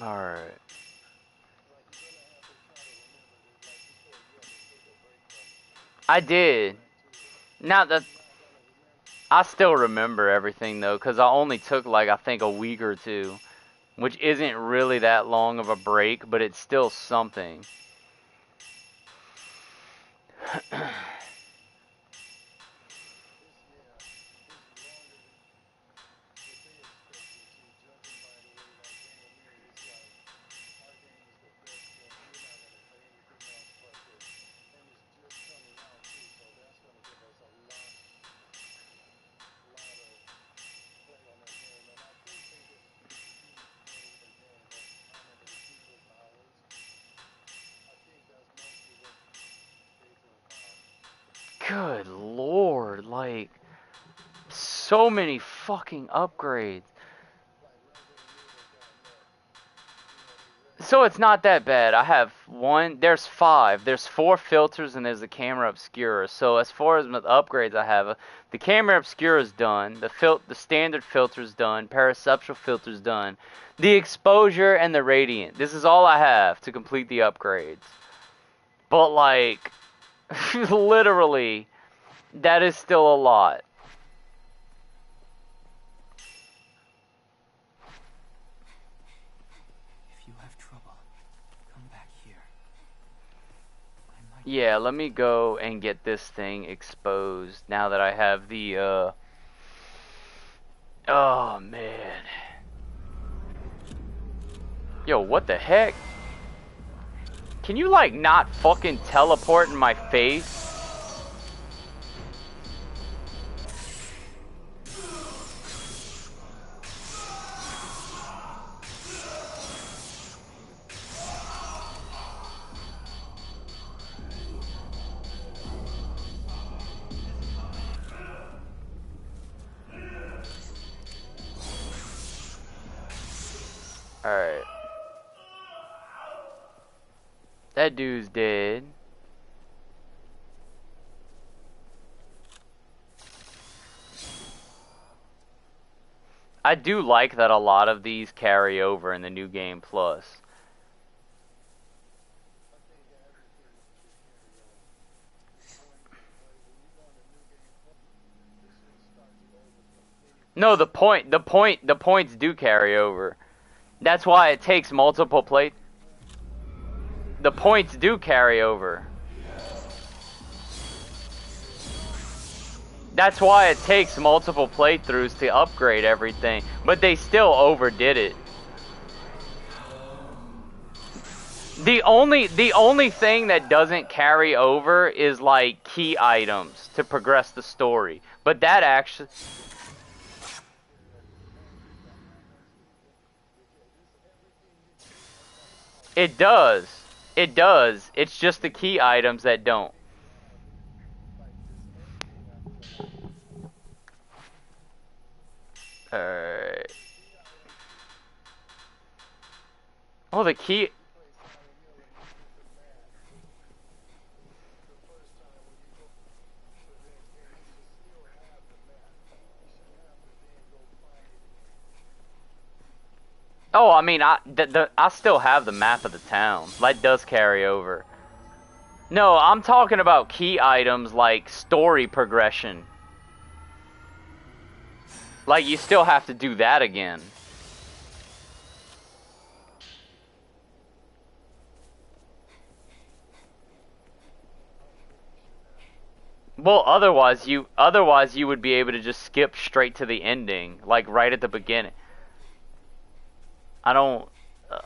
Alright. I did. Now that I still remember everything though, because I only took like I think a week or two, which isn't really that long of a break, but it's still something. Good lord, like, so many fucking upgrades. So it's not that bad. I have there's 5. There's 4 filters and there's the camera obscura. So as far as the upgrades I have, the camera obscura is done, the standard filter is done, paraceptual filter is done, the exposure and the radiant. This is all I have to complete the upgrades. But like, literally, that is still a lot. If you have trouble, come back here. Yeah, let me go and get this thing exposed now that I have the, oh, man. Yo, what the heck? Can you, like, not fucking teleport in my face? Alright. That dude's dead. I do like that a lot of these carry over in the New Game Plus. No, the points do carry over. That's why it takes multiple play. The points do carry over. That's why it takes multiple playthroughs to upgrade everything, but they still overdid it. The only thing that doesn't carry over is like key items to progress the story, but that actually. It does. It does. It's just the key items that don't. Alright. Oh, the key. Oh, I mean, I still have the map of the town. That does carry over. No, I'm talking about key items like story progression. Like, you still have to do that again. Well, otherwise you would be able to just skip straight to the ending, like right at the beginning. I don't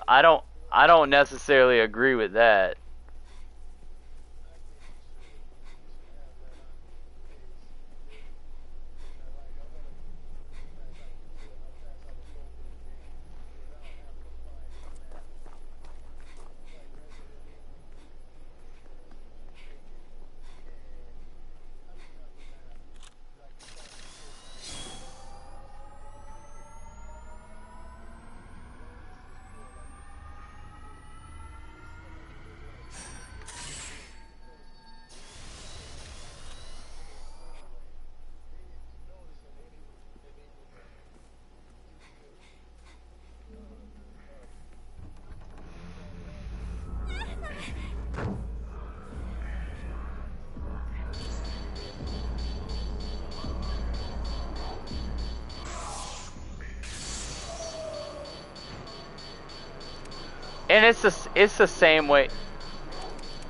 I don't I don't necessarily agree with that. And it's the same way.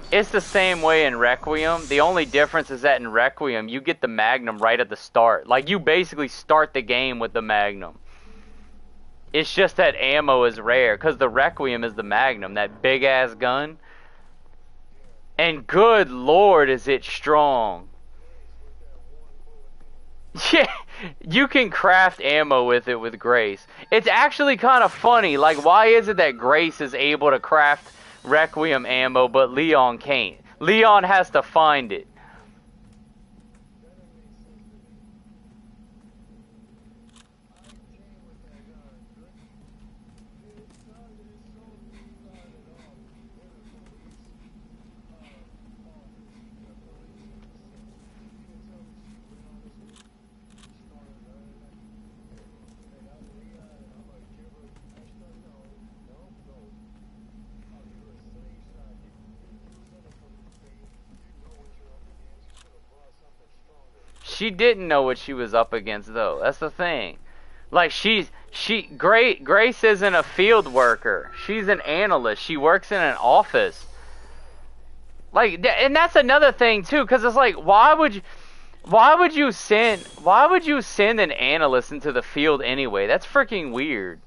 It's the same way in Requiem. The only difference is that in Requiem, you get the Magnum right at the start. Like, you basically start the game with the Magnum. It's just that ammo is rare, because the Requiem is the Magnum, that big-ass gun. And good lord, is it strong. Yeah, you can craft ammo with it with Grace. It's actually kind of funny. Like, why is it that Grace is able to craft Requiem ammo, but Leon can't? Leon has to find it. She didn't know what she was up against, though. That's the thing. Like, Grace isn't a field worker. She's an analyst. She works in an office. Like, and that's another thing too, because it's like, why would you send an analyst into the field anyway? That's freaking weird.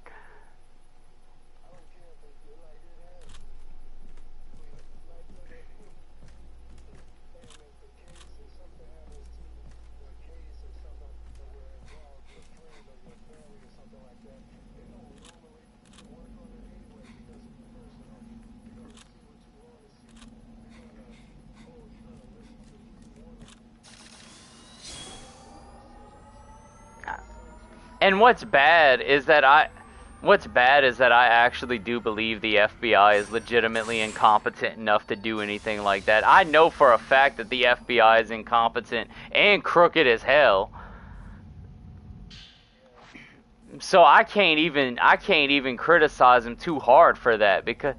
And what's bad is that I actually do believe the FBI is legitimately incompetent enough to do anything like that. I know for a fact that the FBI is incompetent and crooked as hell. So I can't even criticize him too hard for that, because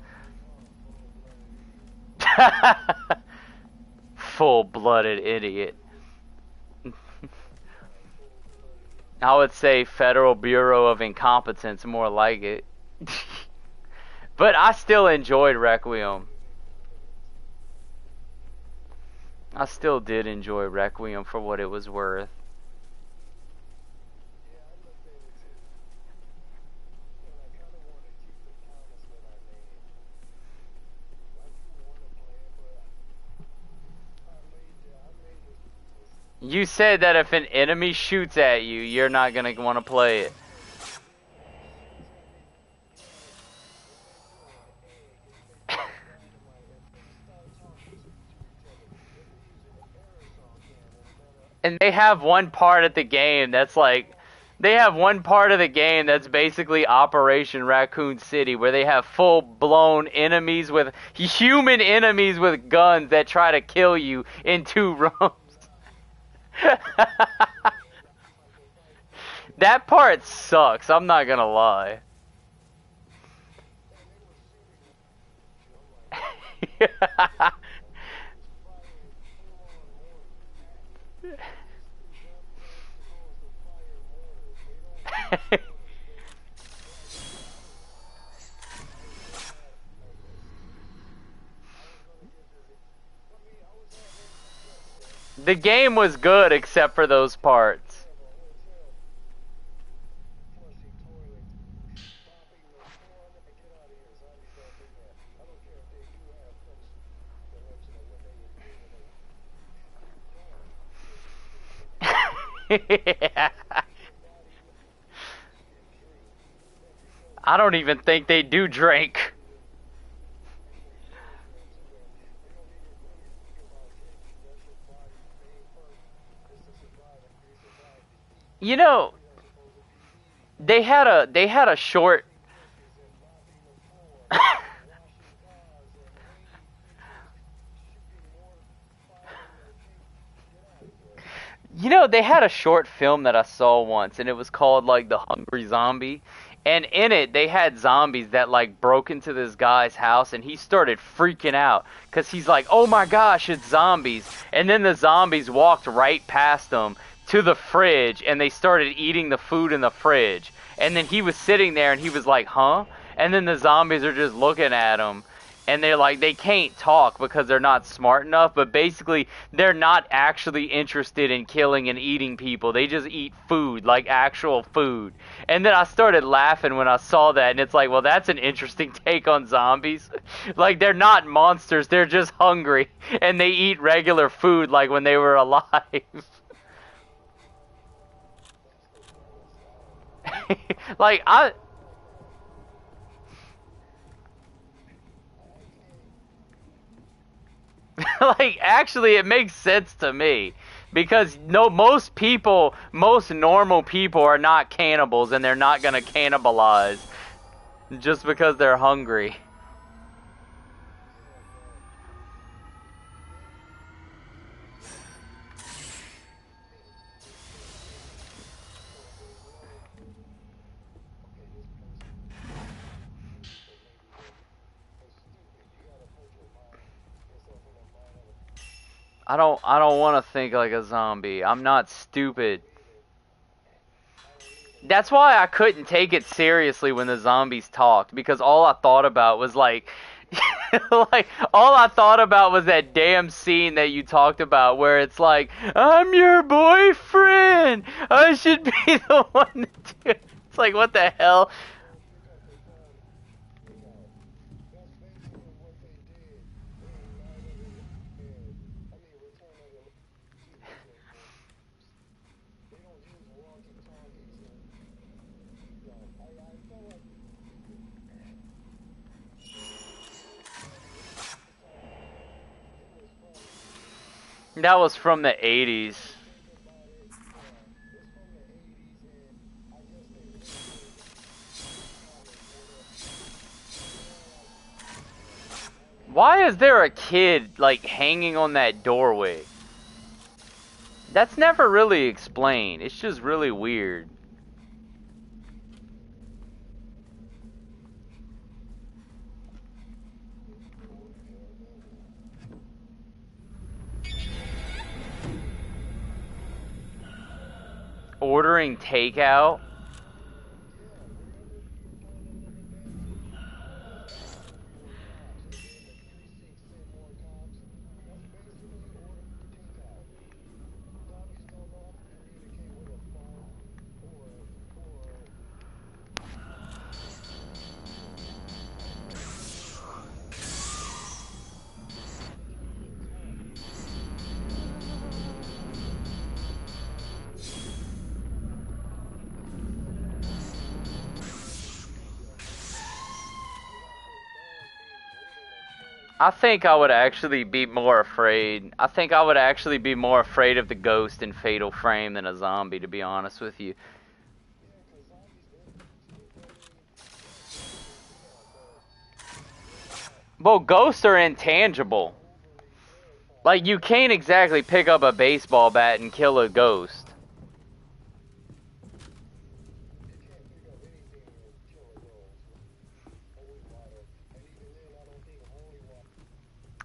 full-blooded idiot. I would say Federal Bureau of Incompetence, more like it. But I still enjoyed Requiem. I still did enjoy Requiem for what it was worth. You said that if an enemy shoots at you, you're not gonna want to play it. And they have one part of the game that's like, they have one part of the game that's basically Operation Raccoon City, where they have full-blown enemies with, human enemies with guns that try to kill you in 2 rooms. That part sucks, I'm not gonna lie. The game was good except for those parts. Yeah. I don't even think they do drink. You know, they had a short You know, they had a short film that I saw once, and it was called, like, The Hungry Zombie. And in it, they had zombies that, like, broke into this guy's house, and he started freaking out. Because he's like, oh my gosh, it's zombies. And then the zombies walked right past him to the fridge, and they started eating the food in the fridge. And then he was sitting there, and he was like, huh? And then the zombies are just looking at him. And they're like, they can't talk because they're not smart enough, but basically they're not actually interested in killing and eating people. They just eat food, like actual food. And then I started laughing when I saw that, and it's like, well, that's an interesting take on zombies. Like, they're not monsters, they're just hungry, and they eat regular food like when they were alive. Like, like, actually, it makes sense to me. Because no, most normal people are not cannibals, and they're not gonna cannibalize just because they're hungry. I don't want to think like a zombie. I'm not stupid. That's why I couldn't take it seriously when the zombies talked, because all I thought about was like like all I thought about was that damn scene that you talked about where it's like, I'm your boyfriend. I should be the one to do it. It's like, what the hell? That was from the 80s. Why is there a kid, like, hanging on that doorway? That's never really explained. It's just really weird. Ordering takeout? I think I would actually be more afraid. I think I would actually be more afraid of the ghost in Fatal Frame than a zombie, to be honest with you. Well, ghosts are intangible. Like, you can't exactly pick up a baseball bat and kill a ghost.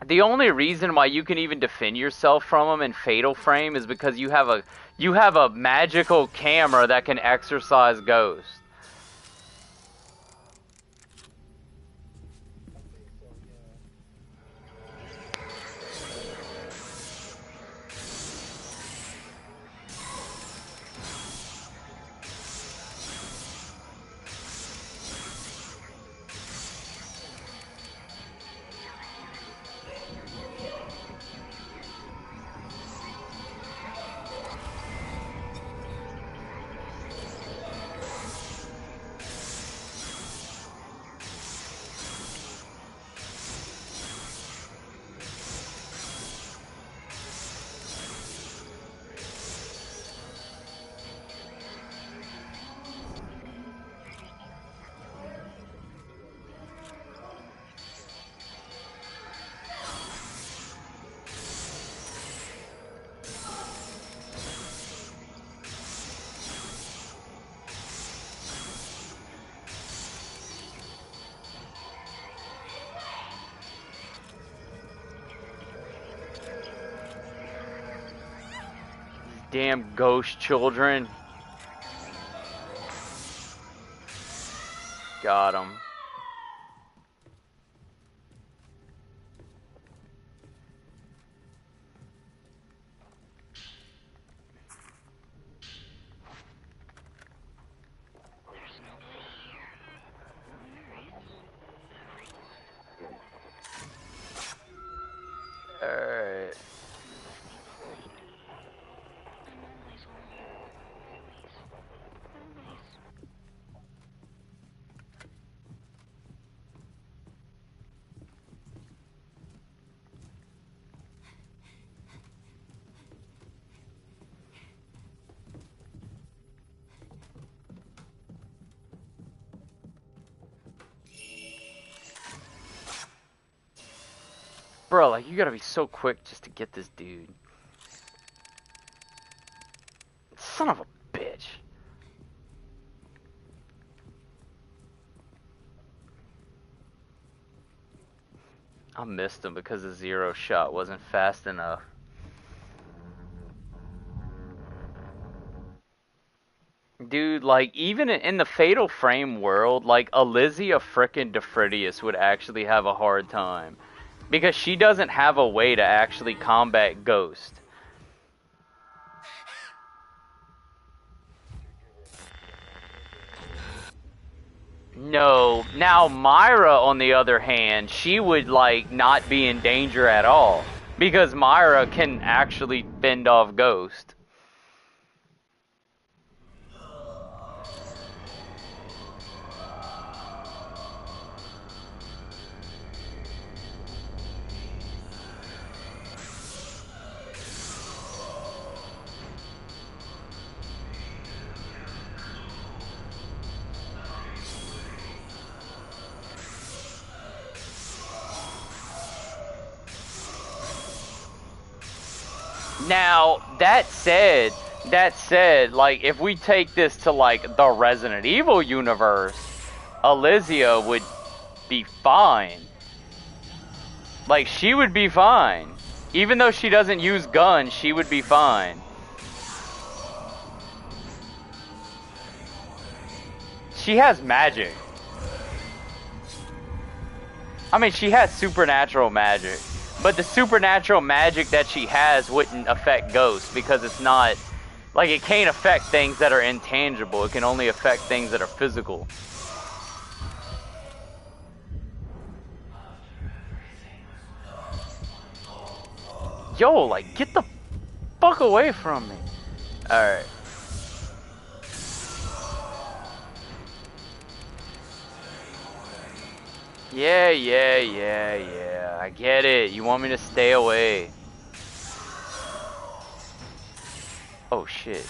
The only reason why you can even defend yourself from them in Fatal Frame is because you have a magical camera that can exorcise ghosts. Damn ghost children. Got him. Alright. Bro, like, you gotta be so quick just to get this dude. Son of a bitch. I missed him because the zero shot wasn't fast enough. Dude, like, even in the Fatal Frame world, like, Elysia frickin' Defridius would actually have a hard time. Because she doesn't have a way to actually combat Ghost. No. Now, Myra, on the other hand, she would, like, not be in danger at all. Because Myra can actually fend off Ghost. Now, that said, like, if we take this to, like, the Resident Evil universe, Elysia would be fine. Like, she would be fine. Even though she doesn't use guns, she would be fine. She has magic. I mean, she has supernatural magic. But the supernatural magic that she has wouldn't affect Ghost because it's not... Like, it can't affect things that are intangible. It can only affect things that are physical. Yo, like, get the fuck away from me. Alright. Yeah. I get it. You want me to stay away. Oh, shit.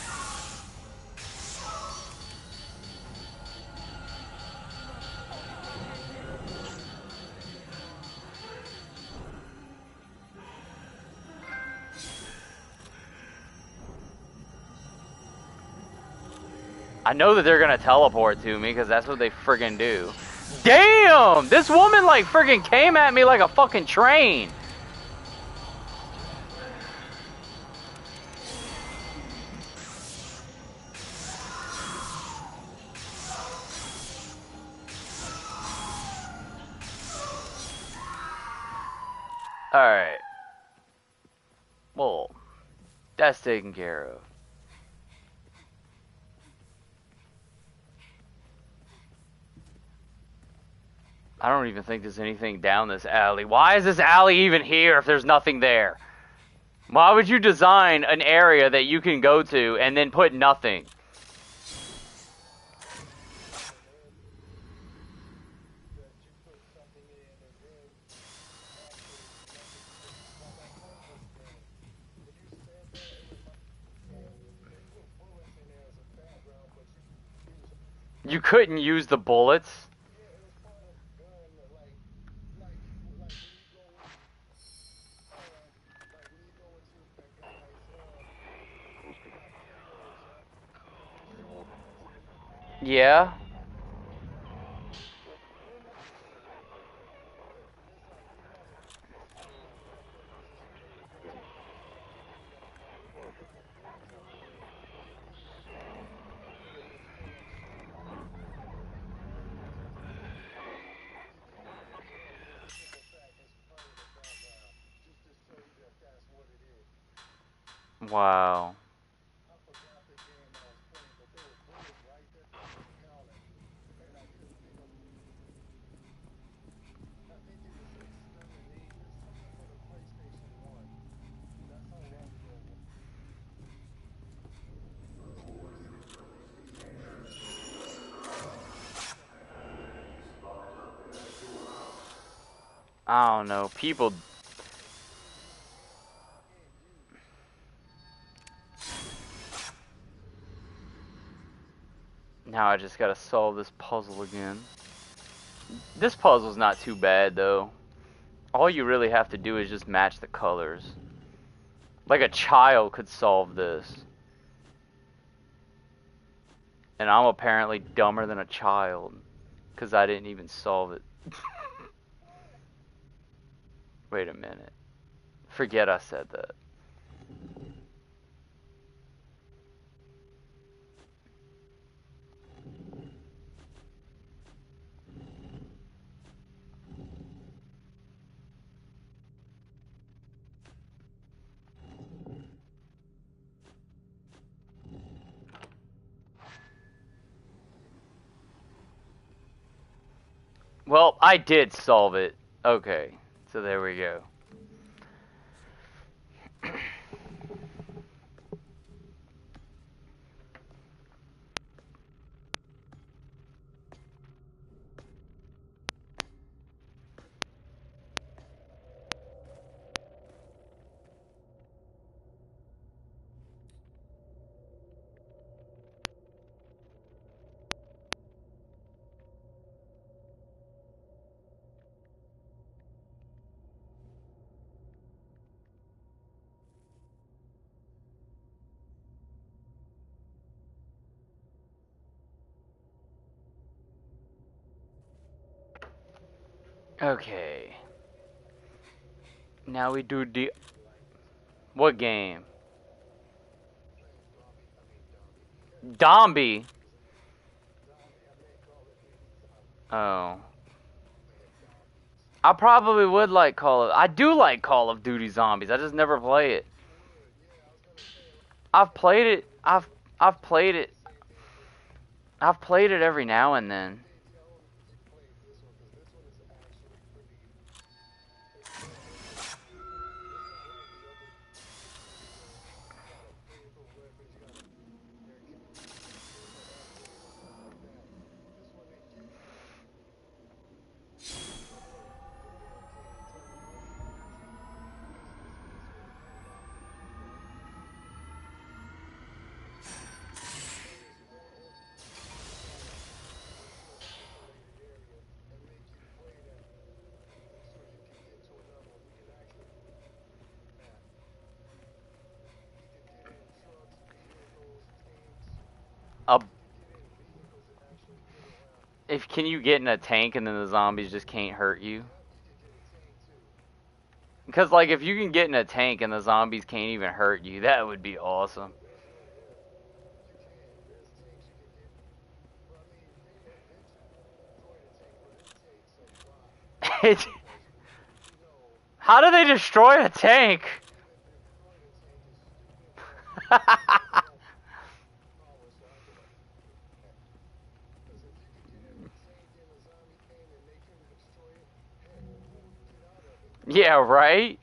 I know that they're gonna teleport to me because that's what they friggin' do. Damn! This woman, like, friggin' came at me like a fucking train. Alright. Well, that's taken care of. I don't even think there's anything down this alley. Why is this alley even here if there's nothing there? Why would you design an area that you can go to and then put nothing? You couldn't use the bullets? Yeah. Wow. I don't know. People. Now I just gotta solve this puzzle again. This puzzle's not too bad though. All you really have to do is just match the colors. Like a child could solve this. And I'm apparently dumber than a child. Because I didn't even solve it. Wait a minute. Forget I said that. Well, I did solve it. Okay. So there we go. Okay. Now we do the... What game? Dombie? Oh. I probably would like I do like Call of Duty Zombies. I just never play it. I've played it. I've played it. I've played it every now and then. A Can you get in a tank and then the zombies just can't hurt you? Because, like, if you can get in a tank and the zombies can't even hurt you, that would be awesome. How do they destroy a tank? Yeah, right?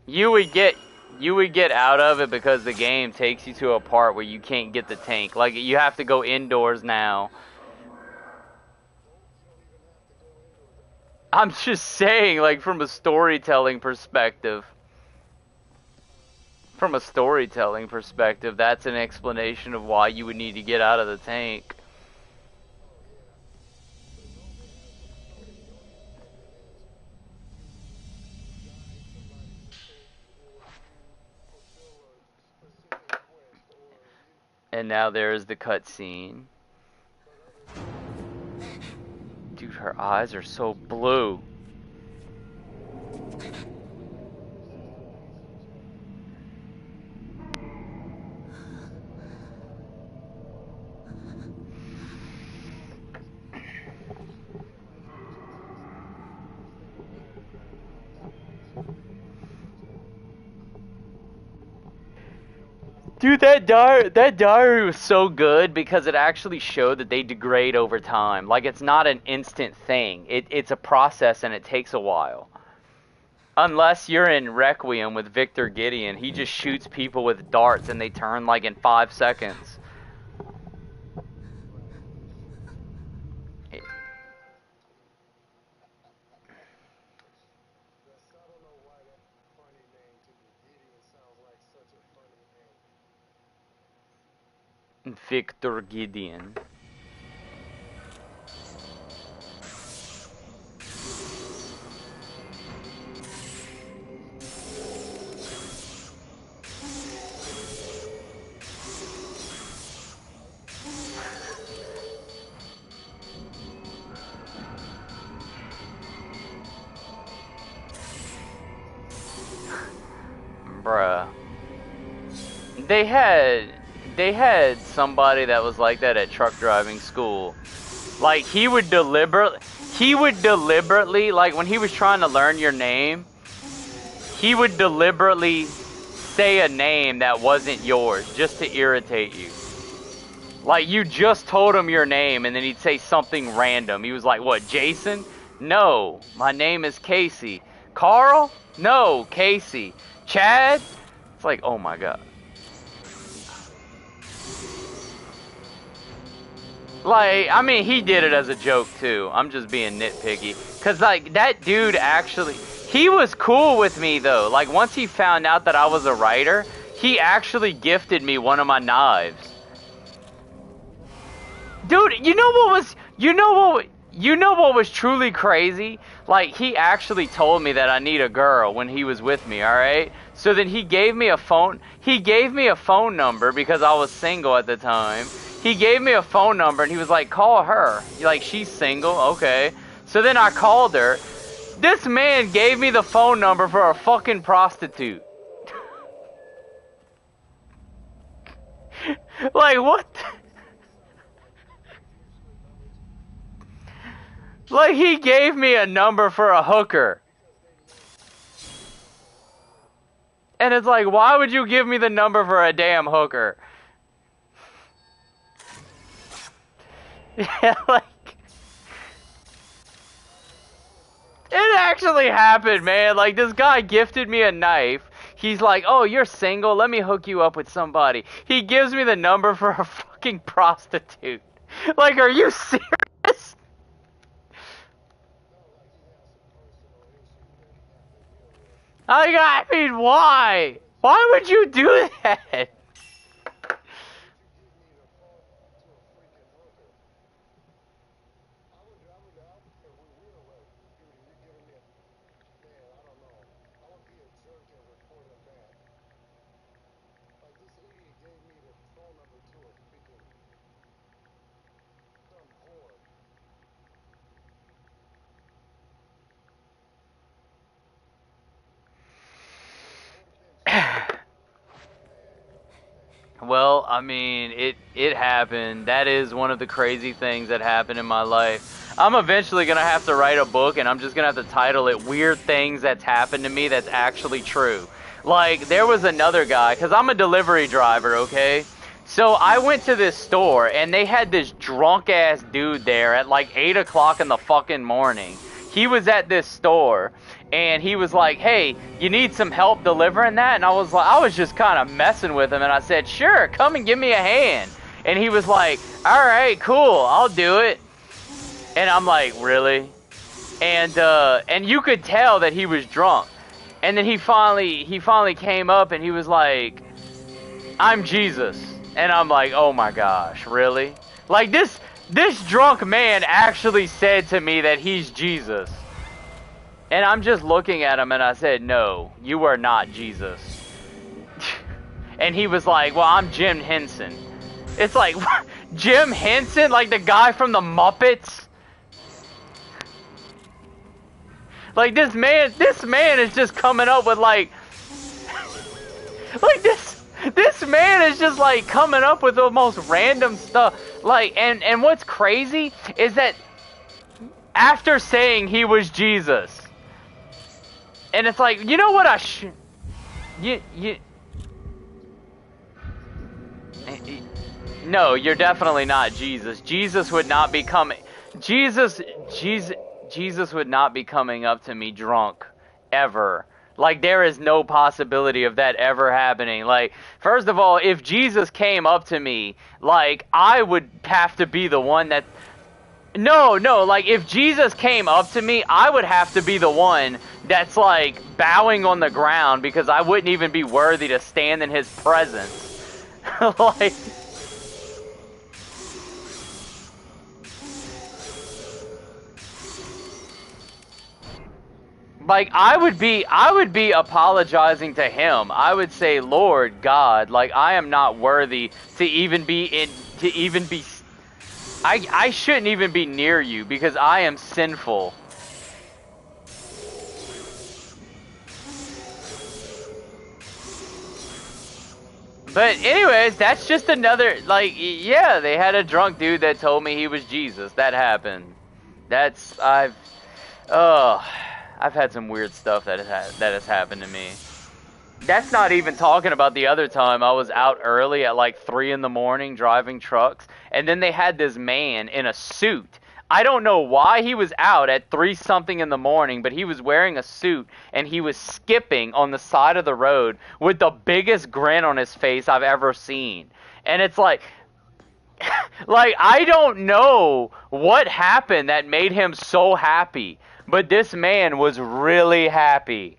You would get out of it because the game takes you to a part where you can't get the tank. Like, you have to go indoors now. I'm just saying, like, from a storytelling perspective. From a storytelling perspective, that's an explanation of why you would need to get out of the tank. And now there's the cutscene. Dude, her eyes are so blue. Dude, that diary was so good because it actually showed that they degrade over time. Like, it's not an instant thing. It's a process and it takes a while. Unless you're in Requiem with Victor Gideon, he just shoots people with darts and they turn like in 5 seconds. Victor Gideon. Bruh. They had somebody that was like that at truck driving school. Like, he would deliberately, like, when he was trying to learn your name, he would deliberately say a name that wasn't yours just to irritate you. Like, you just told him your name and then he'd say something random. He was like, what, Jason? No, my name is Casey. Carl? No, Casey. Chad? It's like, oh my god. Like, I mean, he did it as a joke too. I'm just being nitpicky. Cause like, that dude actually, he was cool with me though. Like, once he found out that I was a writer, he actually gifted me one of my knives. Dude, you know what was truly crazy? Like, he actually told me that I need a girl when he was with me, alright? So then he gave me a phone number because I was single at the time. He gave me a phone number and he was like, call her. Like, she's single, okay. So then I called her. This man gave me the phone number for a fucking prostitute. Like, what? Like, he gave me a number for a hooker. And it's like, why would you give me the number for a damn hooker? Yeah, like... It actually happened, man. Like, this guy gifted me a knife. He's like, oh, you're single? Let me hook you up with somebody. He gives me the number for a fucking prostitute. Like, are you serious? I mean, why? Why would you do that? Well, I mean, it happened. That is one of the crazy things that happened in my life. I'm eventually going to have to write a book, and I'm just going to have to title it Weird Things That's Happened to Me That's Actually True. Like, there was another guy, because I'm a delivery driver, okay? So I went to this store, and they had this drunk-ass dude there at like 8 o'clock in the fucking morning. He was at this store. And he was like, hey, you need some help delivering that? And I was just kind of messing with him. And I said, sure, come and give me a hand. And he was like, all right, cool, I'll do it. And I'm like, really? And you could tell that he was drunk. And then he finally came up and he was like, I'm Jesus. And I'm like, oh my gosh, really? Like, this drunk man actually said to me that he's Jesus. And I'm just looking at him and I said, no, you are not Jesus. And he was like, well, I'm Jim Henson. It's like, Jim Henson? Like the guy from the Muppets? Like, this man is just coming up with like this man is just like coming up with the most random stuff. Like, and what's crazy is that after saying he was Jesus, and it's like, you know what No, you're definitely not Jesus. Jesus would not be coming. Jesus would not be coming up to me drunk, ever. Like, there is no possibility of that ever happening. Like, first of all, if Jesus came up to me, like, I would have to be the one that... No, like, if Jesus came up to me, I would have to be the one that's, like, bowing on the ground because I wouldn't even be worthy to stand in his presence. Like... Like, I would be apologizing to him. I would say, Lord God, like, I am not worthy to even be I shouldn't even be near you because I am sinful. But anyways, that's just another, like, yeah, they had a drunk dude that told me he was Jesus. That happened. I've had some weird stuff that has happened to me. That's not even talking about the other time I was out early at like 3 in the morning driving trucks, and then they had this man in a suit. I don't know why he was out at 3 something in the morning, but he was wearing a suit and he was skipping on the side of the road with the biggest grin on his face I've ever seen. And it's like, like, I don't know what happened that made him so happy, but this man was really happy.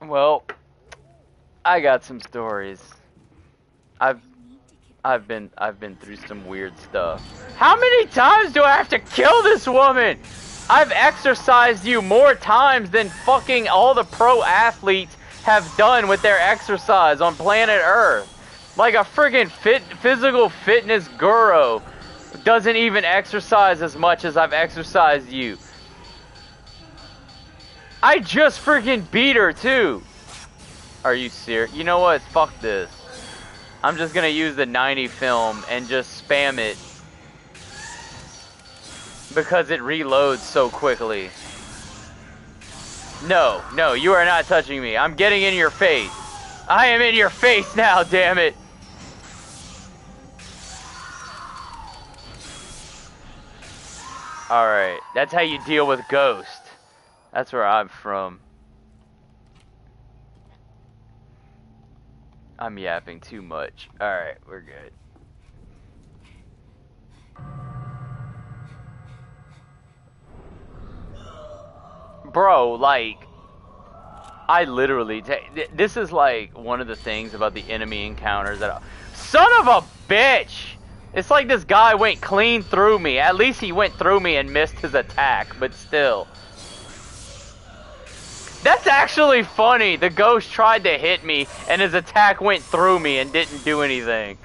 Well, I got some stories. I've been through some weird stuff. How many times do I have to kill this woman? I've exercised you more times than fucking all the pro athletes have done with their exercise on planet Earth. Like a friggin' physical fitness guru doesn't even exercise as much as I've exercised you. I just freaking beat her too. Are you serious? You know what? Fuck this. I'm just gonna use the 90 film and just spam it because it reloads so quickly. No, you are not touching me. I'm getting in your face. I am in your face now, damn it. Alright, that's how you deal with Ghost. That's where I'm from. I'm yapping too much. Alright, we're good. Bro, like, I literally... this is like one of the things about the enemy encounters that... Son of a bitch! It's like this guy went clean through me. At least he went through me and missed his attack, but still. That's actually funny. The ghost tried to hit me, and his attack went through me and didn't do anything.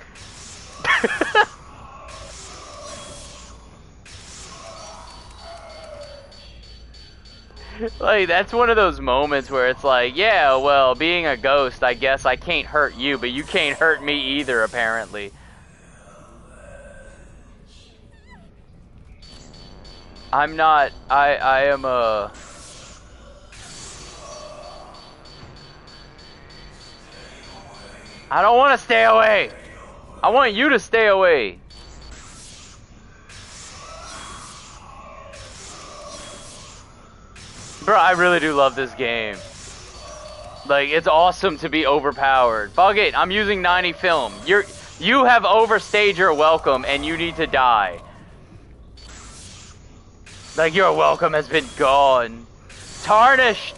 Like, that's one of those moments where it's like, yeah, well, being a ghost, I guess I can't hurt you, but you can't hurt me either, apparently. I'm not, I am a... I don't want to stay away. I want you to stay away. Bro, I really do love this game. Like, it's awesome to be overpowered. Fuck it, I'm using 90 film. You have overstayed your welcome and you need to die. Like, your welcome has been gone. Tarnished.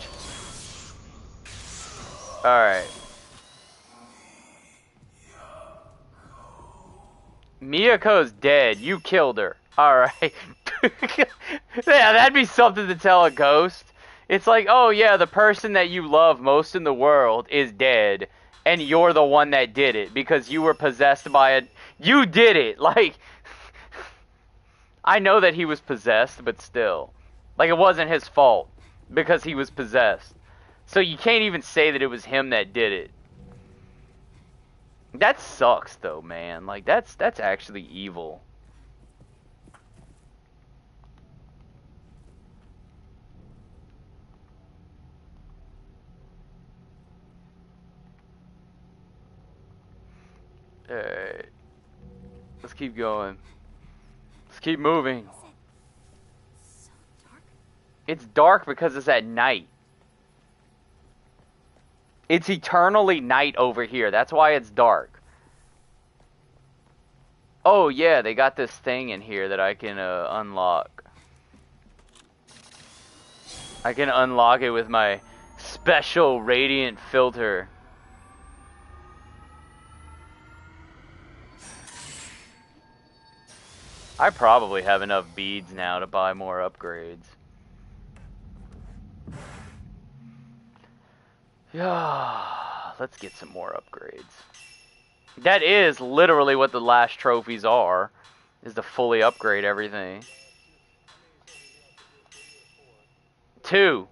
Alright. Miyako's dead. You killed her. Alright. Yeah, that'd be something to tell a ghost. It's like, oh yeah, the person that you love most in the world is dead, and you're the one that did it because you were possessed by a... You did it! Like, I know that he was possessed, but still. Like, it wasn't his fault because he was possessed. So you can't even say that it was him that did it. That sucks though, man. Like, that's actually evil. Alright. Let's keep going. Let's keep moving. So dark. It's dark because it's at night. It's eternally night over here. That's why it's dark. Oh yeah, they got this thing in here that I can unlock. I can unlock it with my special radiant filter. I probably have enough beads now to buy more upgrades. Yeah, let's get some more upgrades. That is literally what the last trophies are, is to fully upgrade everything. Two.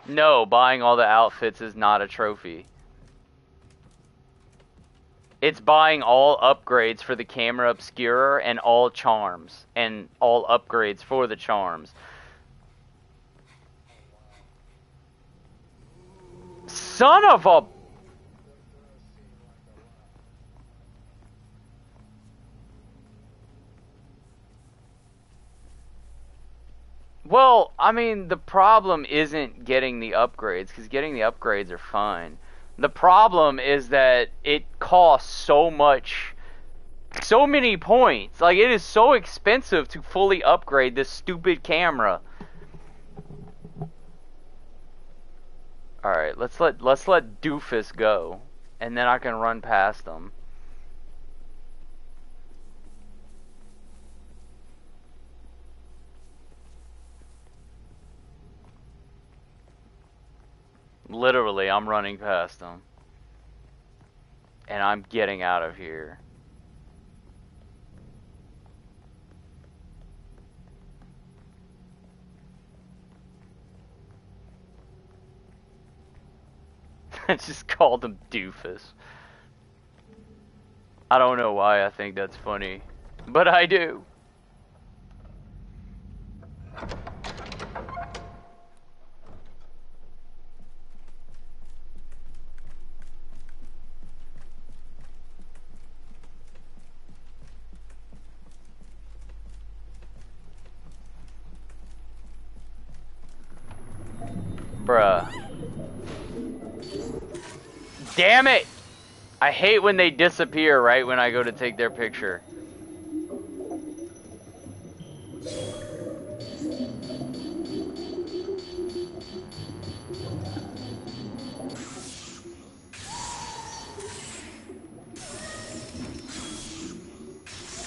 No, buying all the outfits is not a trophy. It's buying all upgrades for the camera obscurer and all charms. And all upgrades for the charms. Son of a... Well, I mean, the problem isn't getting the upgrades, because getting the upgrades are fine. The problem is that it costs so much, so many points. Like, it is so expensive to fully upgrade this stupid camera. Alright, let's let Doofus go, and then I can run past him. Literally, I'm running past him. And I'm getting out of here. I just called him Doofus. I don't know why I think that's funny, but I do. Bruh. Damn it! I hate when they disappear right when I go to take their picture.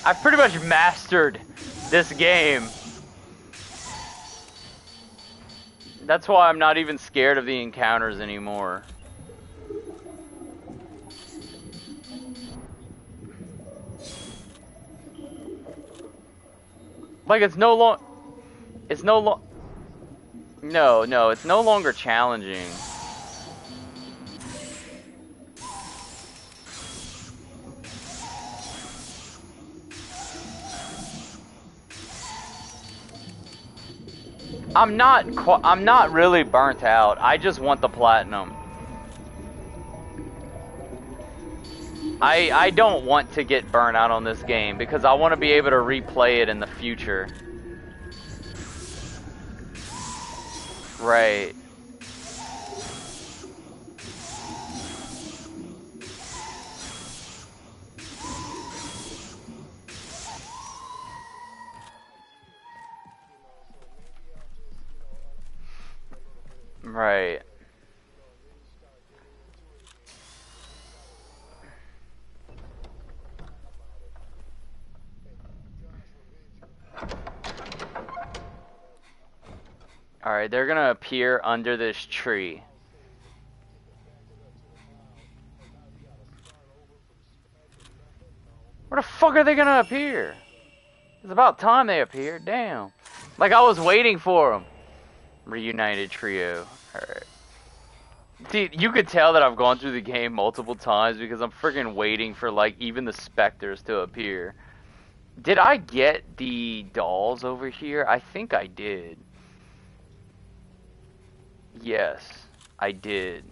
I've pretty much mastered this game. That's why I'm not even scared of the encounters anymore. Like, it's no longer challenging. I'm not really burnt out. I just want the platinum. I don't want to get burnt out on this game because I want to be able to replay it in the future. Right. Right. Alright, they're gonna appear under this tree. Where the fuck are they gonna appear? It's about time they appeared, damn. Like I was waiting for them. Reunited trio. Alright. See, you could tell that I've gone through the game multiple times because I'm freaking waiting for, like, even the specters to appear. Did I get the dolls over here? I think I did. Yes, I did.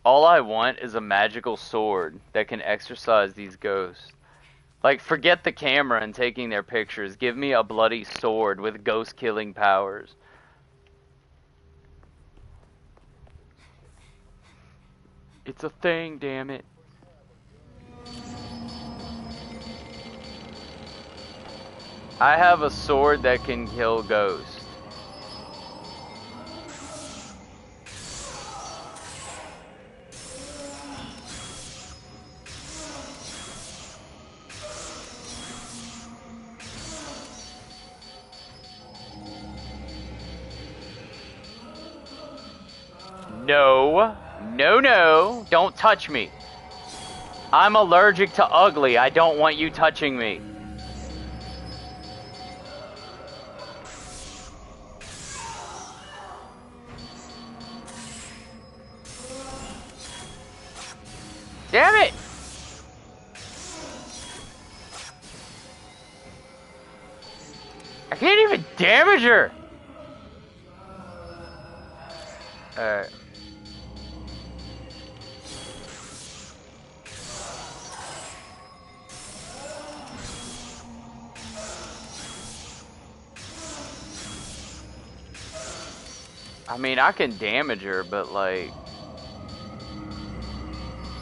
All I want is a magical sword that can exorcise these ghosts. Like, forget the camera and taking their pictures. Give me a bloody sword with ghost-killing powers. It's a thing, damn it. I have a sword that can kill ghosts. No. No, no. Don't touch me. I'm allergic to ugly. I don't want you touching me. Damn it! I can't even damage her! Alright. I mean, I can damage her, but like...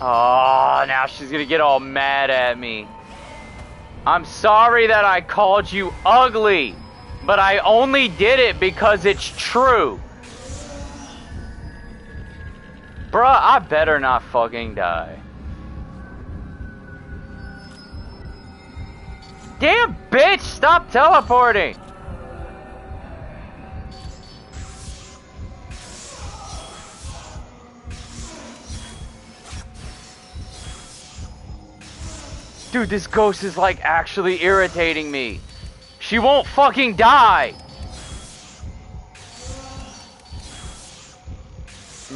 Oh, now she's gonna get all mad at me. I'm sorry that I called you ugly, but I only did it because it's true. Bruh, I better not fucking die. Damn bitch, stop teleporting! Dude, this ghost is like actually irritating me. She won't fucking die!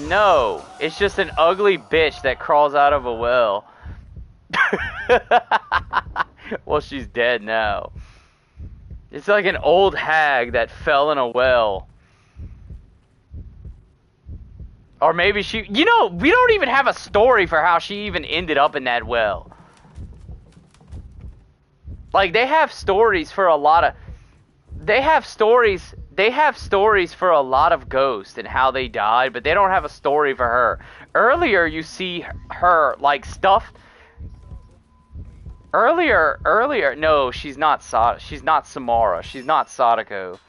No, it's just an ugly bitch that crawls out of a well. Well, she's dead now. It's like an old hag that fell in a well. Or maybe she... You know, we don't even have a story for how she even ended up in that well. Like, they have stories for a lot of... They have stories for a lot of ghosts and how they died, but they don't have a story for her. Earlier, you see her, like, stuffed... Earlier, no, she's not Samara. She's not Sadako.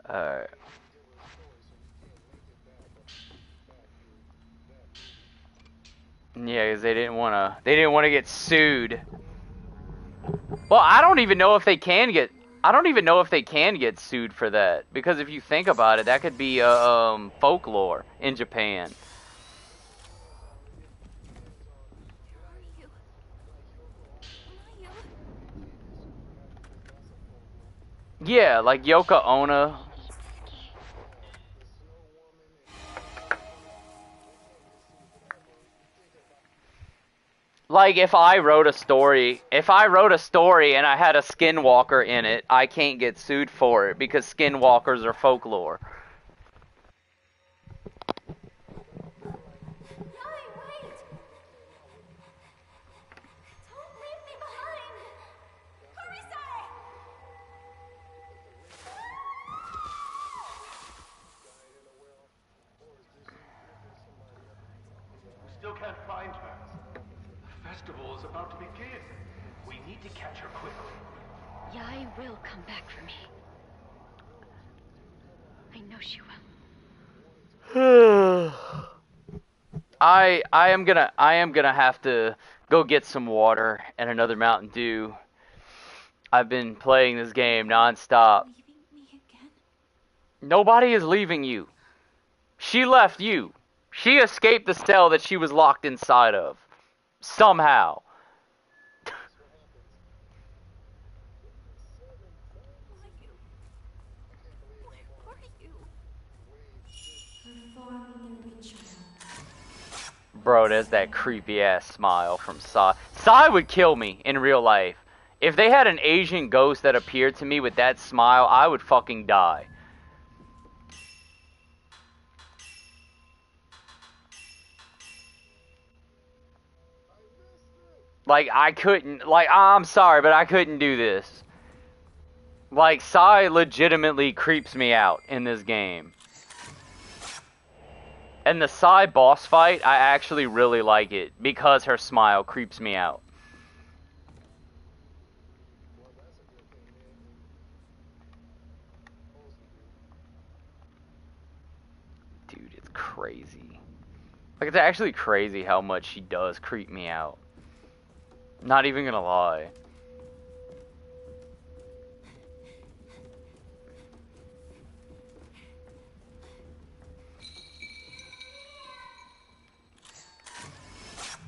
Alright. Yeah, because they didn't want to get sued. Well, I don't even know if they can get sued for that, because if you think about it, that could be folklore in Japan. Yeah, like Yoko Ono. Like, if I wrote a story and I had a skinwalker in it, I can't get sued for it because skinwalkers are folklore. Still can't find her. The festival is about to begin. We need to catch her quickly. Yai will come back for me. I know she will. I am gonna have to go get some water and another Mountain Dew. I've been playing this game nonstop. Leaving me again? Nobody is leaving you. She left you. She escaped the cell that she was locked inside of. Somehow. Where are you? Perform the ritual. Bro, there's that creepy ass smile from Sai. Sai would kill me in real life. If they had an Asian ghost that appeared to me with that smile, I would fucking die. Like, I couldn't, like, I'm sorry, but I couldn't do this. Like, Sai legitimately creeps me out in this game. And the Sai boss fight, I actually really like it because her smile creeps me out. Dude, it's crazy. Like, it's actually crazy how much she does creep me out. Not even gonna lie.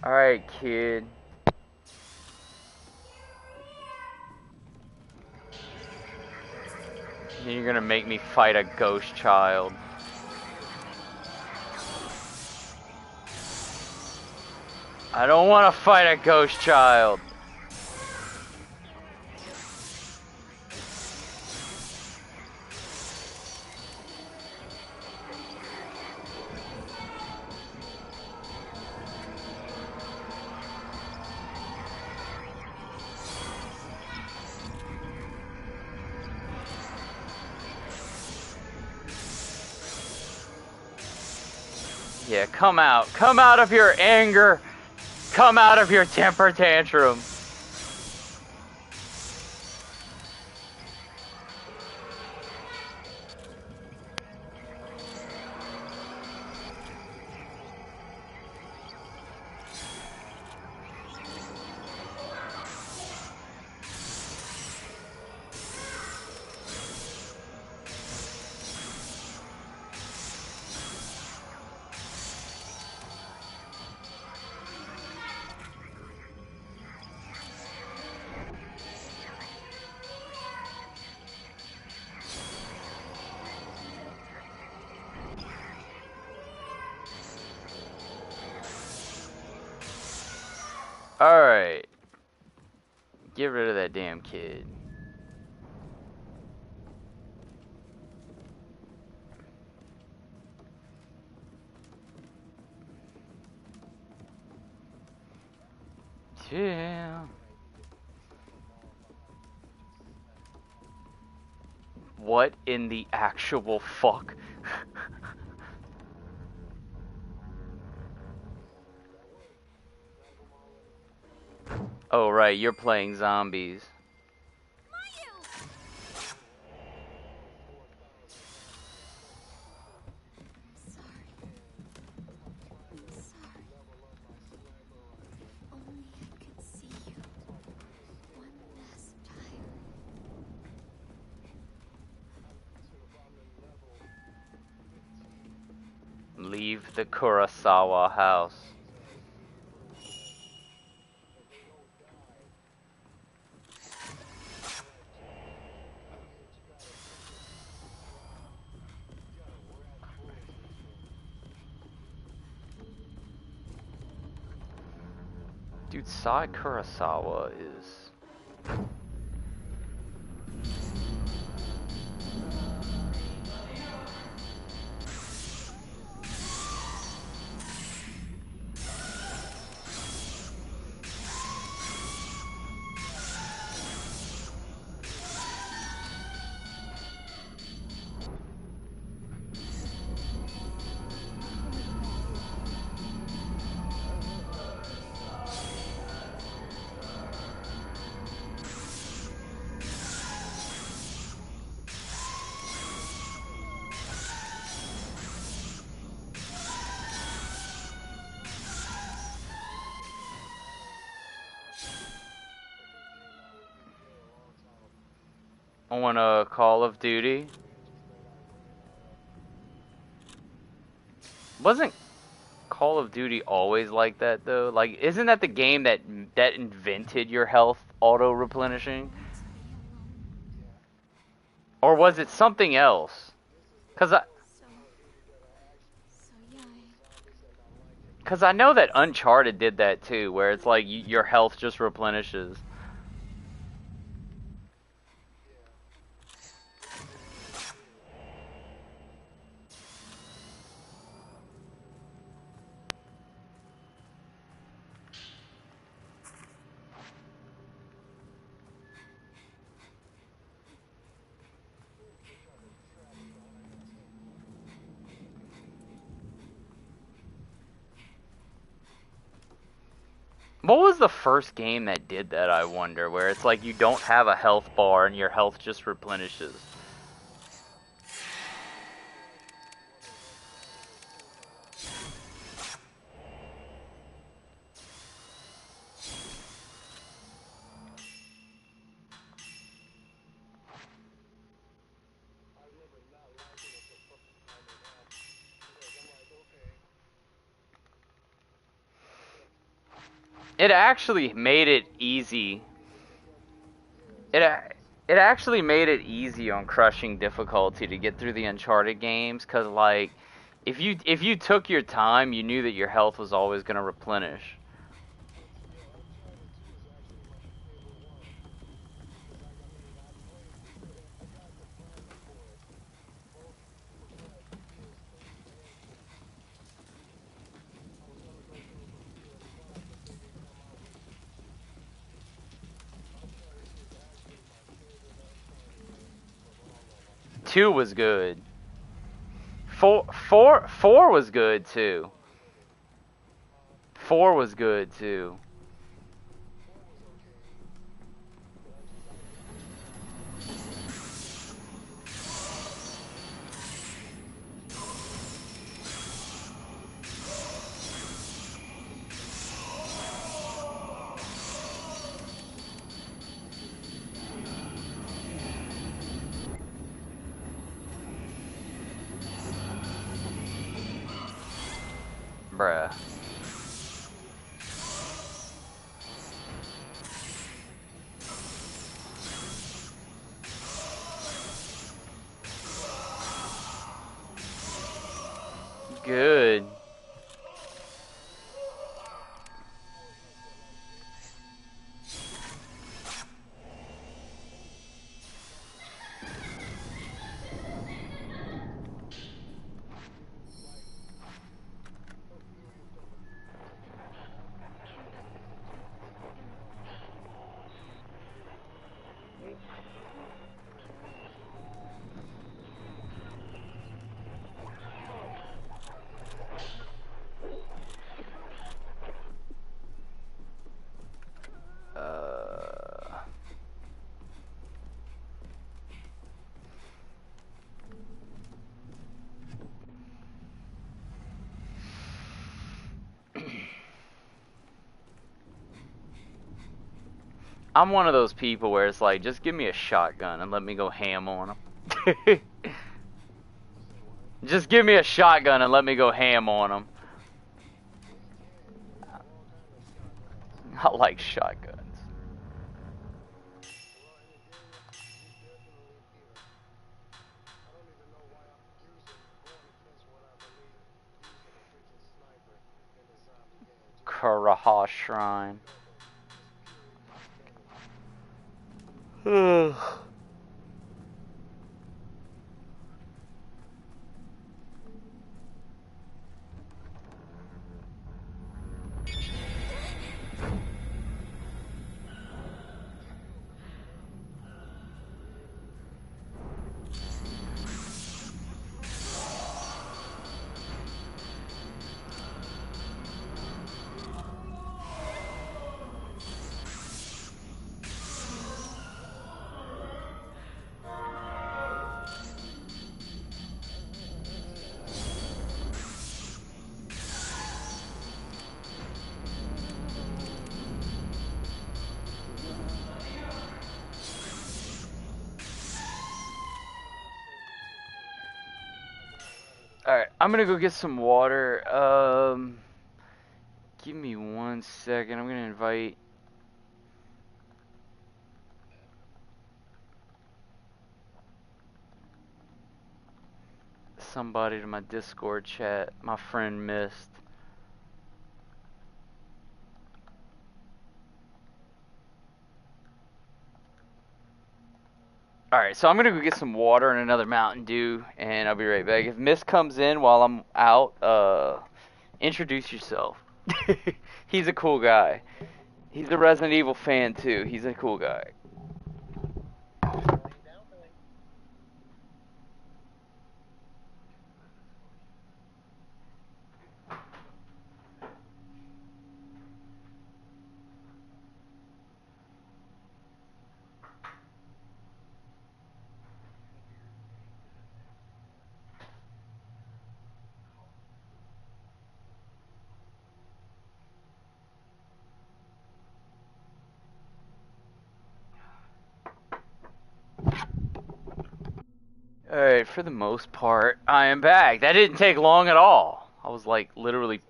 Alright, kid. You're gonna make me fight a ghost child. I don't want to fight a ghost child. Yeah, come out. Come out of your anger. Come out of your temper tantrum. Alright. Get rid of that damn kid. Yeah. What in the actual fuck? Oh right, you're playing zombies. Leave the Kurosawa house. Dude, Sai Kurosawa is... on a Call of Duty. Wasn't Call of Duty always like that though? Like, isn't that the game that invented your health auto replenishing? Or was it something else? Cause Because I know that Uncharted did that too, where it's like your health just replenishes. What was the first game that did that, I wonder, where it's like you don't have a health bar and your health just replenishes? It actually made it easy. It actually made it easy on crushing difficulty to get through the Uncharted games, cause like if you took your time, you knew that your health was always gonna replenish. 2 was good. Four was good too. 4 was good too. Bruh. Good. I'm one of those people where it's like, just give me a shotgun and let me go ham on them. Just give me a shotgun and let me go ham on them. I like shotguns. Karaha Shrine. Alright, I'm gonna go get some water. Give me 1 second. I'm gonna invite somebody to my Discord chat. My friend Mist. Alright, so I'm gonna go get some water and another Mountain Dew, and I'll be right back. If Miss comes in while I'm out, introduce yourself. He's a cool guy. He's a Resident Evil fan too. He's a cool guy. Alright, for the most part, I am back. That didn't take long at all. I was like, literally...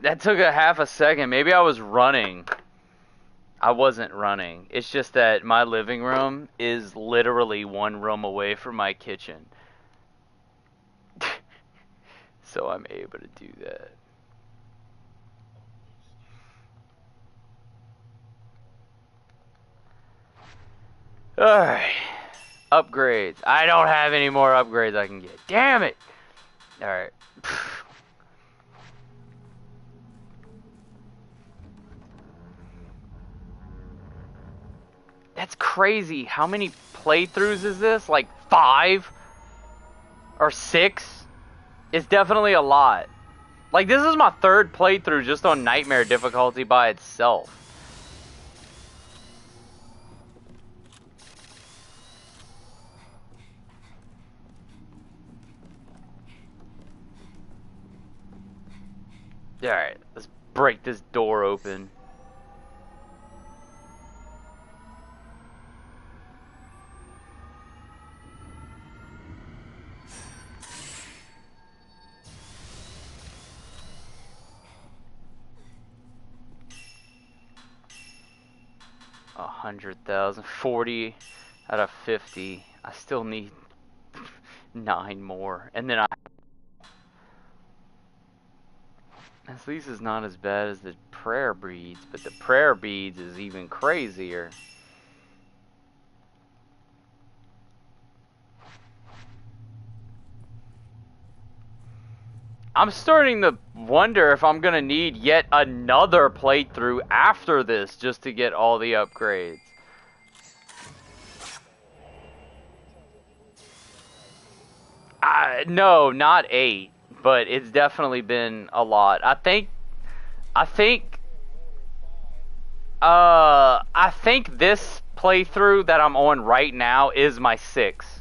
That took a half a second. Maybe I was running. I wasn't running. It's just that my living room is literally one room away from my kitchen. So I'm able to do that. Alright. Upgrades. I don't have any more upgrades I can get. Damn it! Alright. That's crazy. How many playthroughs is this? Like 5? Or 6? It's definitely a lot. Like, this is my 3rd playthrough just on Nightmare difficulty by itself. Alright, let's break this door open. $100,000, 40 out of 50. I still need 9 more, and then at least it's not as bad as the prayer beads, but the prayer beads is even crazier. I'm starting to wonder if I'm gonna need yet another playthrough after this just to get all the upgrades. No, not 8, but it's definitely been a lot. I think this playthrough that I'm on right now is my 6th.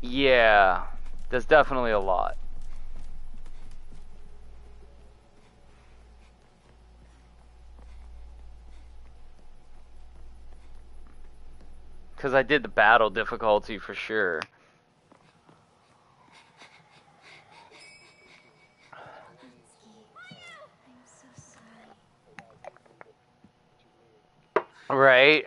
Yeah, that's definitely a lot. Because I did the battle difficulty for sure. Right.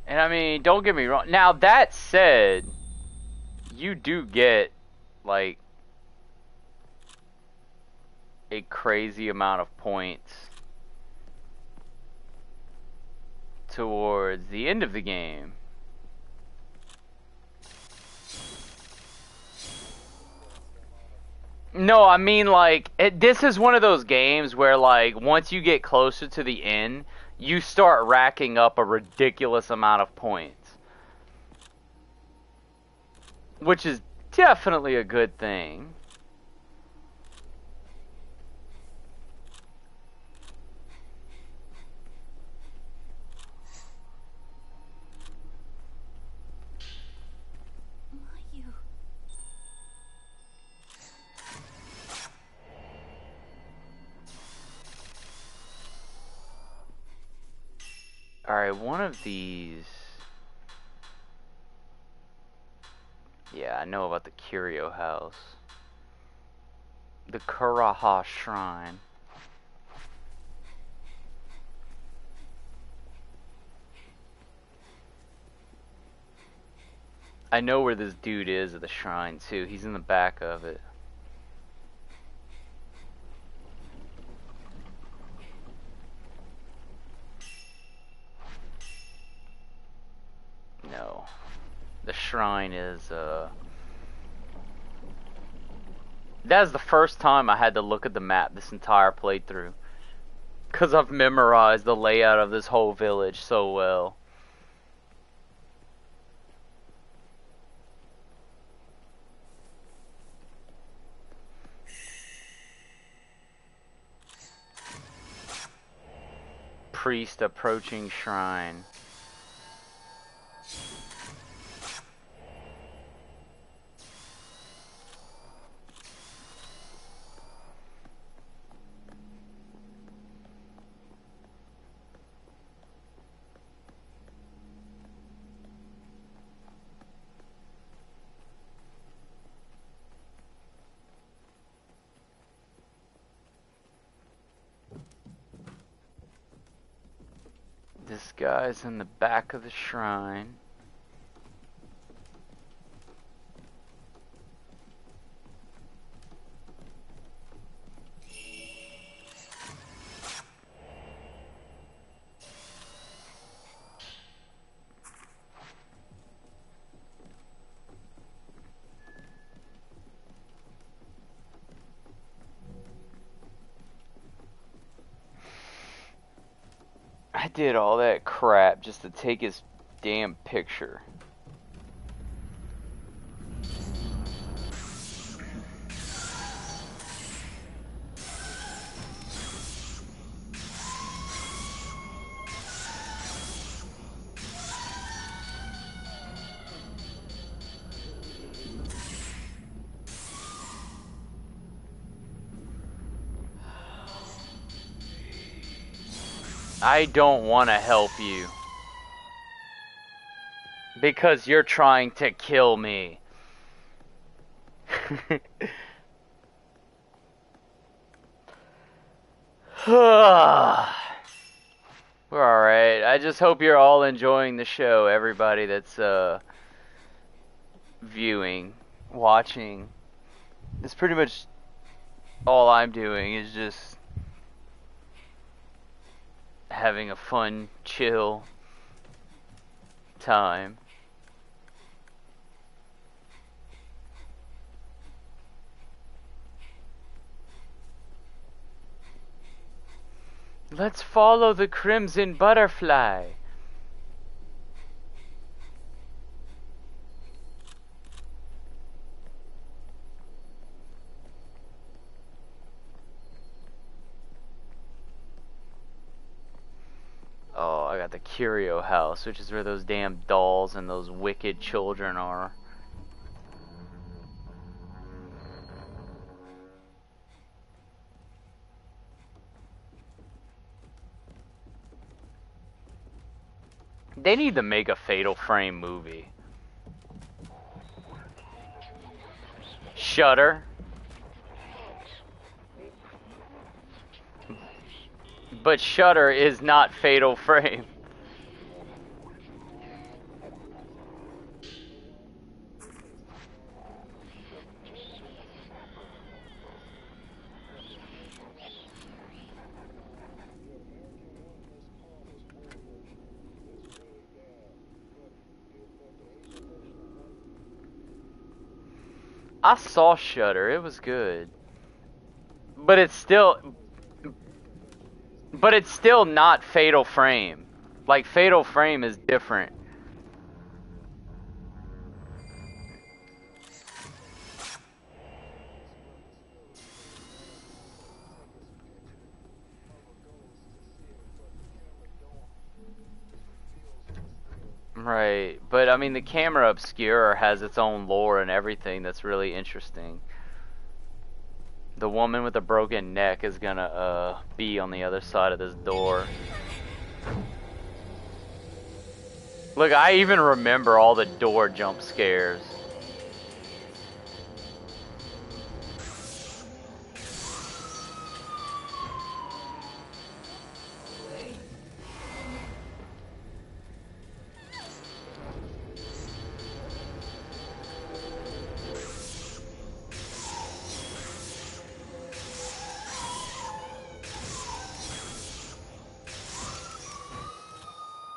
And I mean, don't get me wrong. Now, that said, you do get, like, a crazy amount of points towards the end of the game. No, I mean, like, this is one of those games where, like, once you get closer to the end, you start racking up a ridiculous amount of points. Which is definitely a good thing. Alright, one of these... Yeah, I know about the Curio House. The Kuraha Shrine. I know where this dude is at the shrine, too. He's in the back of it. No. The shrine is, That's the first time I had to look at the map this entire playthrough. 'Cause I've memorized the layout of this whole village so well. Priest approaching shrine. This guy's in the back of the shrine. I did all that crap just to take his damn picture. I don't want to help you. Because you're trying to kill me. We're alright. I just hope you're all enjoying the show, everybody that's viewing, watching. It's pretty much all I'm doing is just having a fun, chill time. Let's follow the crimson butterfly. Oh, I got the Curio House, which is where those damn dolls and those wicked children are. They need to make a Fatal Frame movie. Shudder. But Shudder is not Fatal Frame. I saw Shudder. It was good. But it's still not Fatal Frame. Like, Fatal Frame is different. Right, but I mean, the Camera Obscura has its own lore and everything that's really interesting. The woman with a broken neck is gonna be on the other side of this door. Look, I even remember all the door jump scares.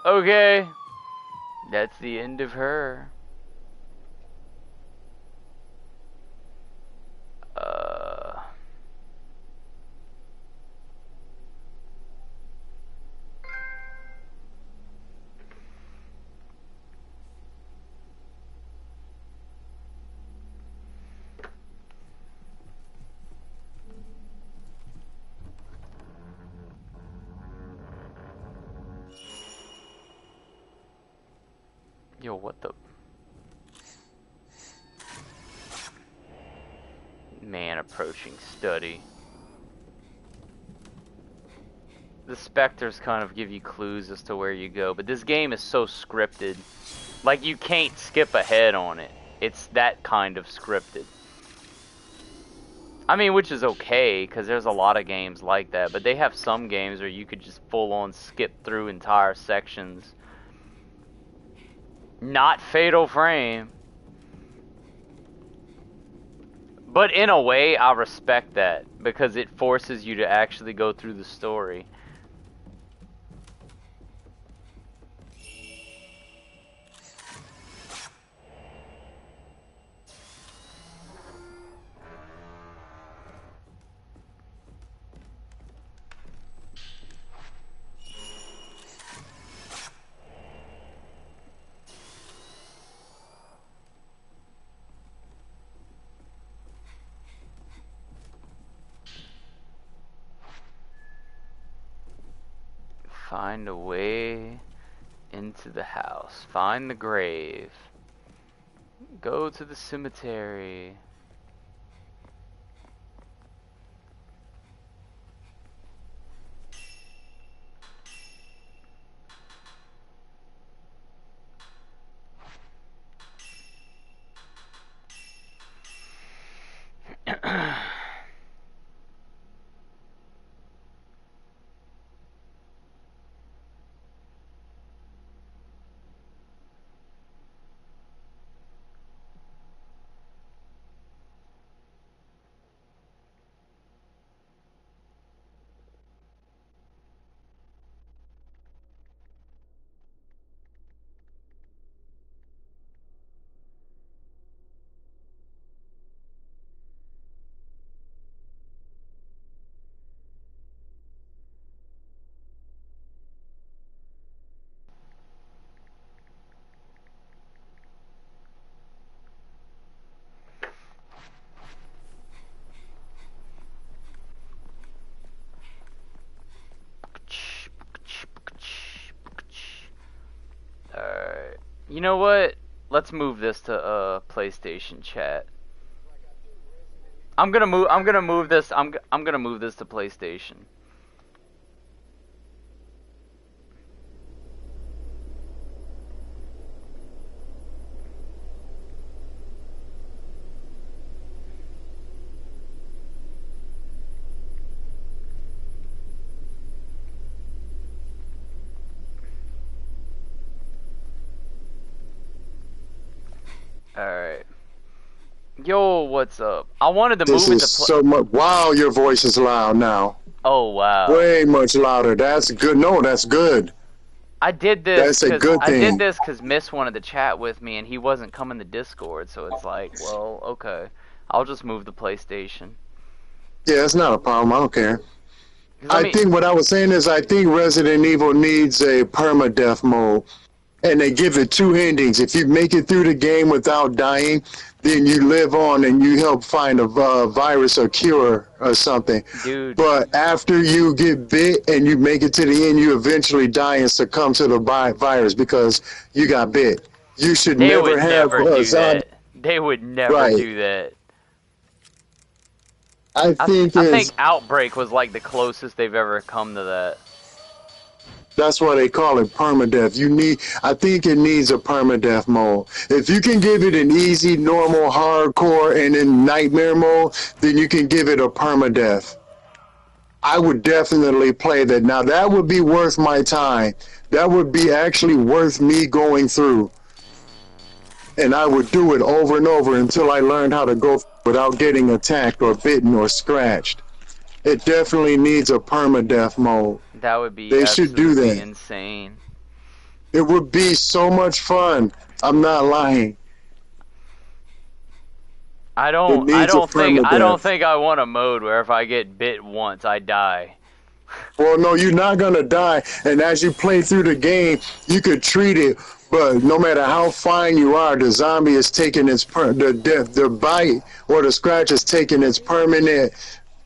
Okay, that's the end of her. Yo, what the... Man approaching study. The specters kind of give you clues as to where you go, but this game is so scripted. Like, you can't skip ahead on it. It's that kind of scripted. I mean, which is okay, because there's a lot of games like that, but they have some games where you could just full-on skip through entire sections. Not Fatal Frame. But in a way, I respect that, because it forces you to actually go through the story. Find a way into the house. Find the grave. Go to the cemetery. Alright. You know what? Let's move this to PlayStation chat. I'm gonna move this to PlayStation. Alright. Yo, what's up? I wanted to This move it is to so much. Wow, your voice is loud now. Oh, wow. Way much louder. That's good. No, that's good. I did this That's a good thing. because Miss wanted to chat with me and he wasn't coming to Discord, so it's like, well, okay. I'll just move the PlayStation. Yeah, it's not a problem. I don't care. I I mean, think what I was saying is I think Resident Evil needs a permadeath mode. And they give it two endings. If you make it through the game without dying, then you live on and you help find a virus or cure or something. dude, But after you get bit and you make it to the end, you eventually die and succumb to the virus because you got bit. You should they never would have never a do zombie. that. They would never Right. do that. I think I it's, think Outbreak was like the closest they've ever come to that. that's why they call it permadeath. I think it needs a permadeath mode. If you can give it an easy, normal, hardcore, and then nightmare mode, then you can give it a permadeath. I would definitely play that. Now that would be worth my time. That would be actually worth me going through. And I would do it over and over until I learned how to go without getting attacked or bitten or scratched. It definitely needs a permadeath mode. That would be They should do absolutely that. insane. It would be so much fun. I'm not lying. I don't needs a permadeath. think I want a mode where if I get bit once I die. Well, no, you're not gonna die. And as you play through the game, you could treat it. But no matter how fine you are, the zombie is taking its the bite or the scratch is taking its permanent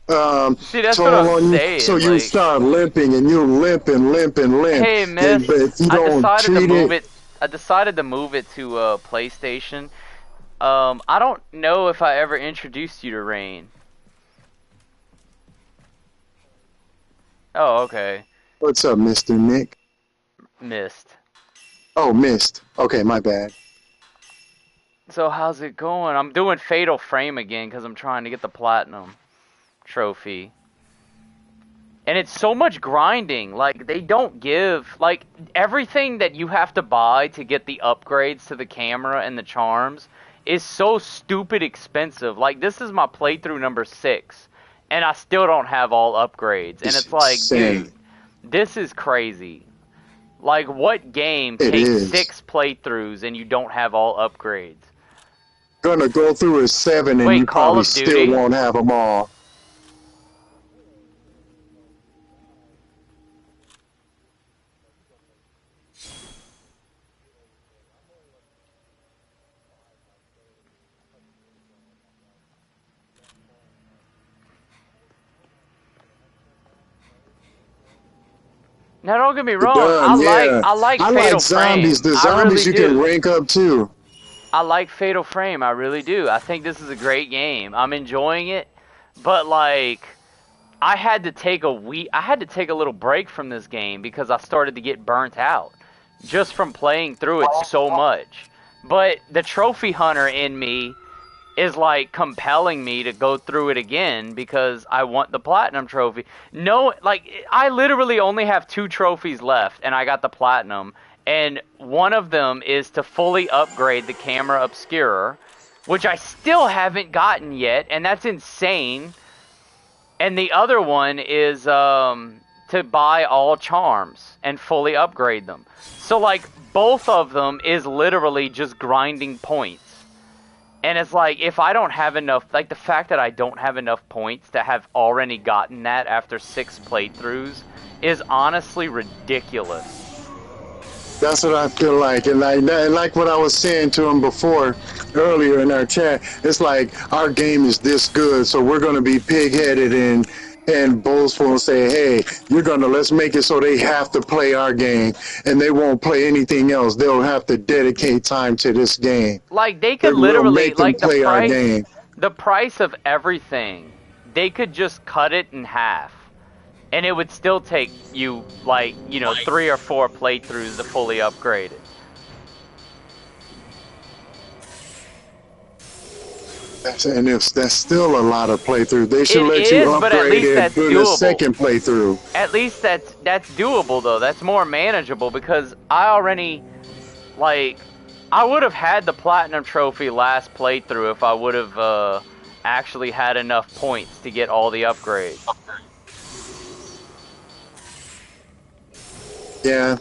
See, that's toll what I'm on you. saying, So you like- start limping and you limp and limp and limp. Hey, miss, But if you I don't decided to treat move it. I decided to move it to PlayStation. I don't know if I ever introduced you to Rain. Oh, okay. What's up, Mr. Nick? Missed. Oh, missed. Okay, my bad. So how's it going? I'm doing Fatal Frame again because I'm trying to get the Platinum trophy. And it's so much grinding. Like, they don't give... Like, everything that you have to buy to get the upgrades to the camera and the charms is so stupid expensive. Like, this is my playthrough number 6. And I still don't have all upgrades. And it's like, dude, this is crazy. Like, what game It takes is. 6 playthroughs and you don't have all upgrades? Gonna go through a 7 and Wait, you Call probably of still Duty? won't have them all. Now, don't get me wrong. Done, yeah. I like Fatal zombies. Frame. The I zombies really you do. can rank up too. I like Fatal Frame. I really do. I think this is a great game. I'm enjoying it, but like, I had to take a little break from this game because I started to get burnt out just from playing through it so much. But the trophy hunter in me is like compelling me to go through it again because I want the platinum trophy. No, like, I literally only have 2 trophies left and I got the platinum, and one of them is to fully upgrade the camera obscurer, which I still haven't gotten yet, and that's insane. And the other one is to buy all charms and fully upgrade them. So like, both of them is literally just grinding points. And it's like, if I don't have enough, like, the fact that I don't have enough points to have already gotten that after 6 playthroughs is honestly ridiculous. That's what I feel like, and like what I was saying to him before, earlier in our chat. It's like our game is this good, so we're gonna be pig-headed and boastful and say, "Hey, let's make it so they have to play our game, and they won't play anything else. They'll have to dedicate time to this game." Like, they could We'll literally, make them like, play our game. the price of everything, they could just cut it in half. And it would still take you, like, 3 or 4 playthroughs to fully upgrade it. And that's still a lot of playthroughs. They should It let is, you but at upgrade least and that's do the doable. second playthrough. At least that's doable, though. That's more manageable because I already, like, I would have had the Platinum Trophy last playthrough if I would have actually had enough points to get all the upgrades. Yeah,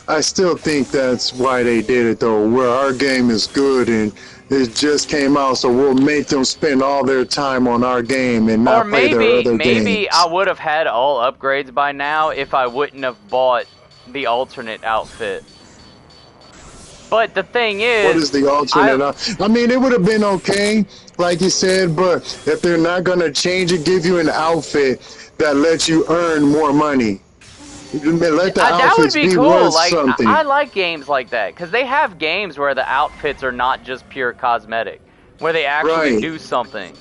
I still think that's why they did it though. Where our game is good and it just came out, so we'll make them spend all their time on our game and not Or play their other maybe games. I would have had all upgrades by now if I wouldn't have bought the alternate outfit. But the thing is, What is the alternate? I mean, it would have been okay, like you said, but if they're not going to change it, give you an outfit that lets you earn more money. Let the that would outfits be be cool. worth Like something. I like games like that because they have games where the outfits are not just pure cosmetic, where they actually Right. do something.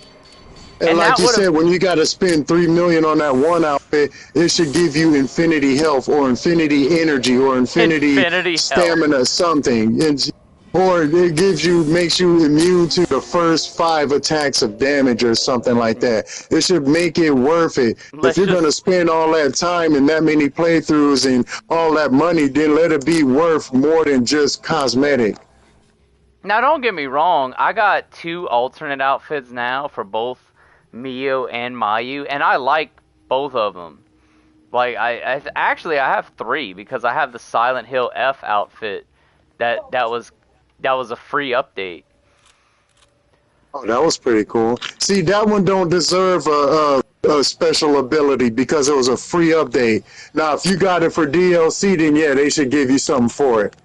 And like that you would've- said, when you got to spend $3 million on that one outfit, it should give you infinity health or infinity energy or infinity Infinity health. stamina, something. Or it makes you immune to the first 5 attacks of damage or something like that. It should make it worth it. Let's if you're just- going to spend all that time and that many playthroughs and all that money, then let it be worth more than just cosmetic. Now, don't get me wrong. I got 2 alternate outfits now for both Mio and Mayu, and I like both of them. Like, I actually have 3 because I have the Silent Hill F outfit that was a free update. Oh, that was pretty cool. See, that one don't deserve a special ability because it was a free update. Now, if you got it for DLC, then yeah, they should give you something for it.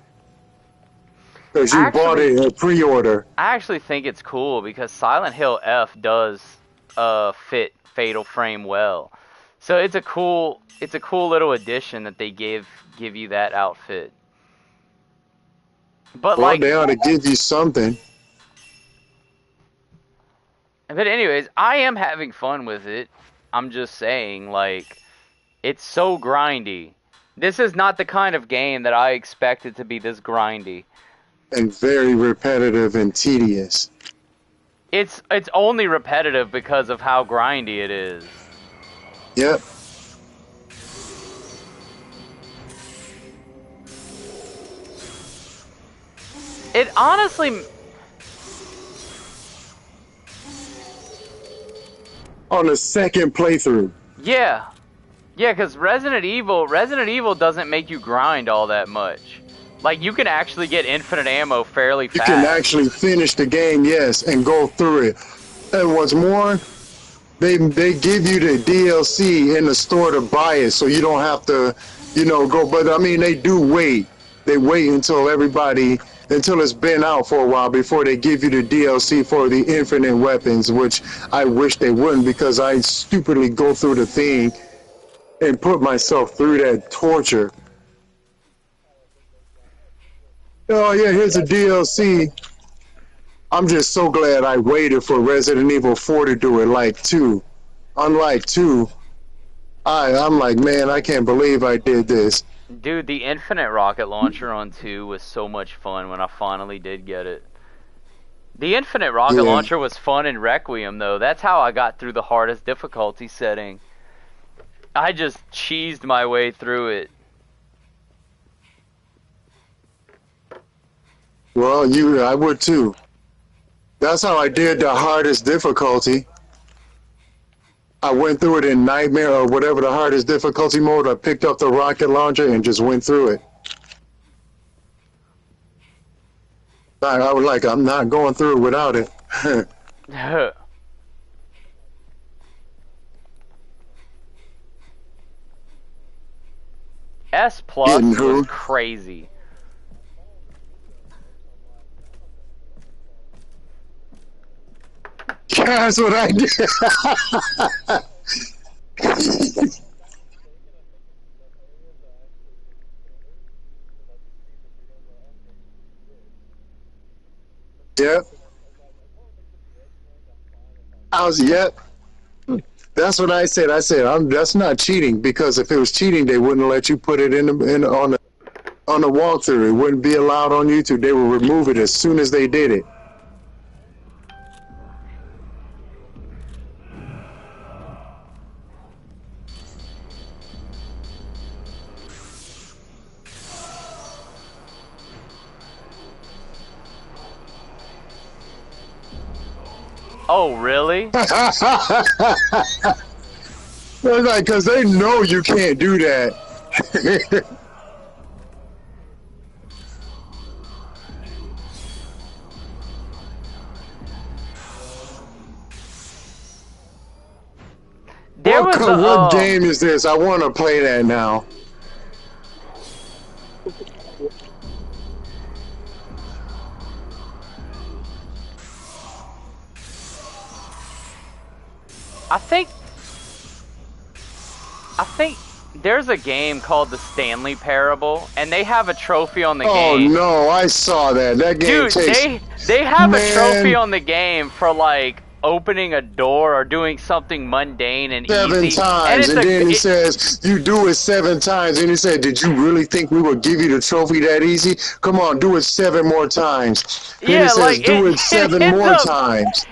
Because you bought it in pre-order. I actually think it's cool because Silent Hill F does fit Fatal Frame well. So it's a cool little addition that they give you that outfit. But Well, like, they ought to give you something. but anyways, I am having fun with it. I'm just saying, like, it's so grindy. This is not the kind of game that I expected to be this grindy. And very repetitive and tedious. It's only repetitive because of how grindy it is. Yep. It honestly, On the second playthrough. yeah, because Resident Evil doesn't make you grind all that much. Like, you can actually get infinite ammo fairly You fast. can actually finish the game, yes, and go through it. And what's more, they give you the DLC in the store to buy it, so you don't have to, go. But I mean, they do wait. They wait until it's been out for a while before they give you the DLC for the infinite weapons, which I wish they wouldn't, because I stupidly go through the thing and put myself through that torture. Oh yeah, here's a DLC. I'm just so glad I waited for Resident Evil 4 to do it, like 2. Unlike 2, I'm like, man, I can't believe I did this. Dude, the infinite rocket launcher on 2 was so much fun when I finally did get it. The infinite rocket launcher was fun in Requiem, though. That's how I got through the hardest difficulty setting. I just cheesed my way through it. Well, I would too. That's how I did the hardest difficulty. I went through it in Nightmare or whatever the hardest difficulty mode. I picked up the rocket launcher and just went through it. I was like, I'm not going through it without it. S Plus Getting was who? crazy. That's what I did. Yep. Yep. That's what I said. That's not cheating, because if it was cheating, they wouldn't let you put it on the walkthrough. It wouldn't be allowed on YouTube. They would remove it as soon as they did it. Oh, really? They're like, because they know you can't do that. There was What game is this? I want to play that now. I think there's a game called the Stanley Parable, and they have a trophy on the game. Oh no, I saw that. That game Dude, they have a trophy on the game for like opening a door or doing something mundane and seven easy. times, and then he says you do it 7 times, and he said, "Did you really think we would give you the trophy that easy? Come on, do it 7 more times." Then he says, "Do it 7 more times."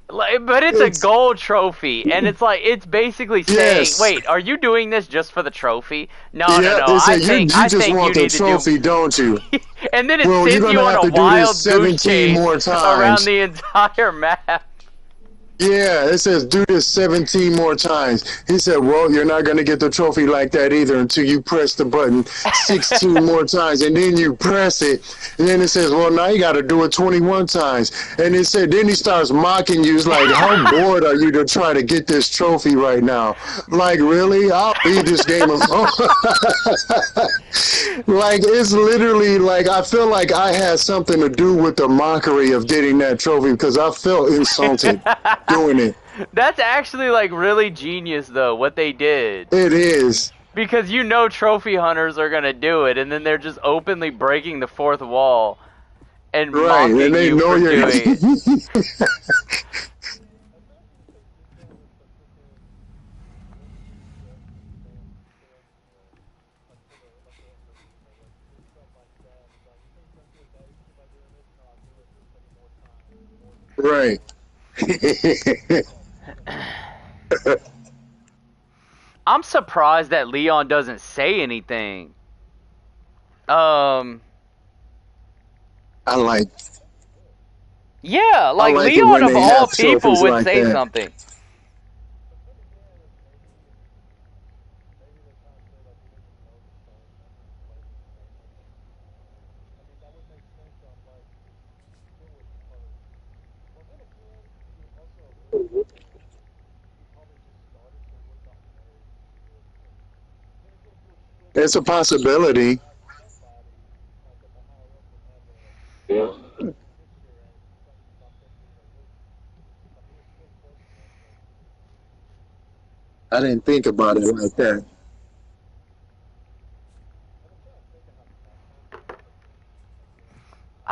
But it's a gold trophy, and it's like it's basically saying, "Wait, are you doing this just for the trophy?" No. I think you just want the trophy, don't you? And then it sends you on a wild goose chase more times around the entire map. Yeah, it says do this 17 more times. He said, well, you're not going to get the trophy like that either until you press the button 16 more times. And then you press it. And then it says, well, now you got to do it 21 times. And it said, then he starts mocking you. He's like, how bored are you to try to get this trophy right now? Like, really? I'll leave this game alone. Like, it's literally like, I feel like I had something to do with the mockery of getting that trophy because I felt insulted doing it. That's actually like really genius though, what they did. It is. Because you know trophy hunters are gonna do it, and then they're just openly breaking the fourth wall and mocking and they you know for you're doing it. Right. I'm surprised that Leon doesn't say anything. I like. Yeah, like Leon of all people would say something. It's a possibility. I didn't think about it like that.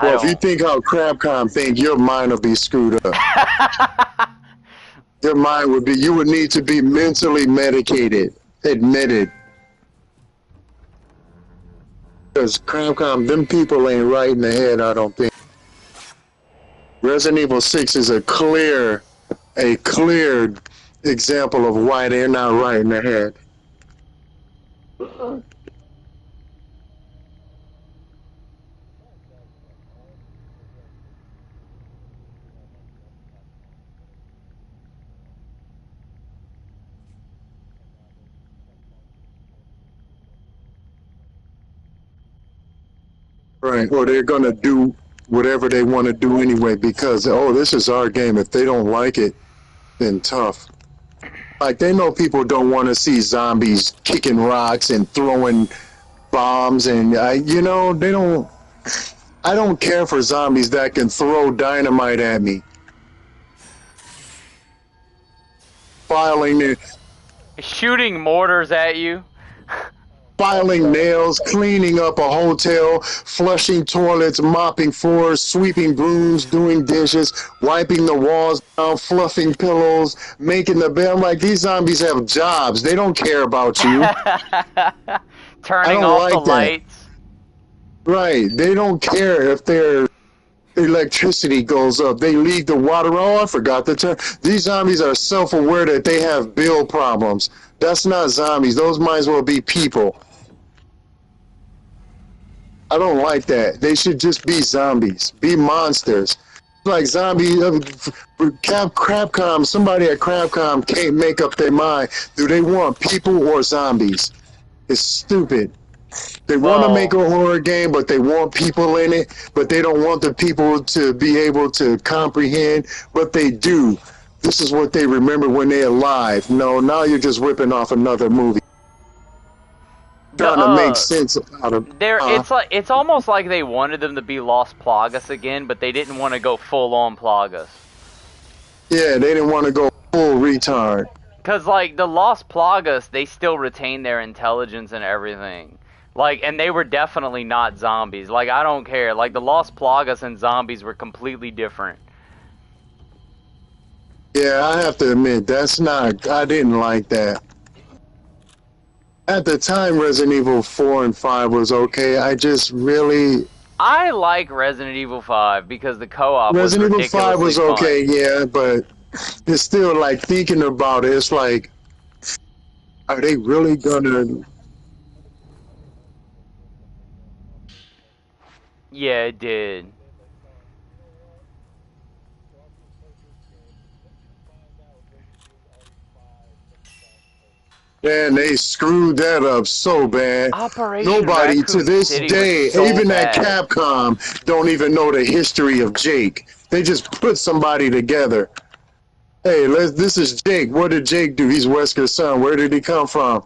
Well, if you think how Crabcom think, your mind will be screwed up. Your mind would be, you would need to be mentally medicated, admitted. Because Crabcom, them people ain't right in the head, I don't think. Resident Evil 6 is a clear example of why they're not right in the head. Right, or they're gonna do whatever they want to do anyway because, oh, this is our game. If they don't like it, then tough. Like, they know people don't want to see zombies kicking rocks and throwing bombs, and you know, they don't. I don't care for zombies that can throw dynamite at me. Shooting mortars at you. Filing nails, cleaning up a hotel, flushing toilets, mopping floors, sweeping brooms, doing dishes, wiping the walls down, fluffing pillows, making the bed. I'm like, these zombies have jobs. They don't care about you. Turning off the lights. Right. They don't care if their electricity goes up. They leave the water on. I forgot the term. These zombies are self-aware that they have bill problems. That's not zombies. Those might as well be people. I don't like that. They should just be zombies. Be monsters. Like Crabcom, somebody at Crabcom can't make up their mind. Do they want people or zombies? It's stupid. They want to make a horror game, but they want people in it, but they don't want the people to be able to comprehend what they do. this is what they remember when they're alive. No, now you're just ripping off another movie. Trying to make sense out of it's almost like they wanted them to be Los Plagas again, but they didn't want to go full on Plagas. Yeah, they didn't want to go full retard. Cause like the Los Plagas, they still retain their intelligence and everything. Like, and they were definitely not zombies. Like, I don't care. Like, the Los Plagas and zombies were completely different. Yeah, I have to admit, I didn't like that. At the time, Resident Evil 4 and 5 was okay. I like Resident Evil 5 because the co-op was Resident Evil 5 was fun. okay, yeah, but it's still, like, thinking about it, it's like, are they really gonna... Yeah, it did. Man, they screwed that up so bad. Operation Nobody Raccoon to this City day, was so even bad. at Capcom, don't even know the history of Jake. They just put somebody together. Hey, this is Jake. What did Jake do? He's Wesker's son. Where did he come from?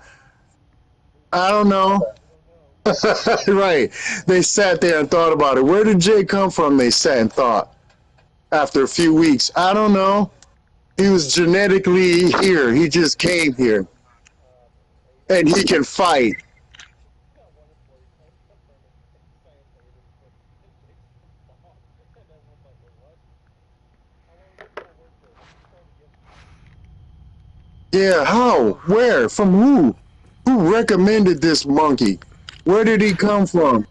I don't know. Right. They sat there and thought about it. Where did Jake come from? They sat and thought. After a few weeks, I don't know. He was genetically here. He just came here. And he can fight. Yeah, how? Where? From who? Who recommended this monkey? Where did he come from?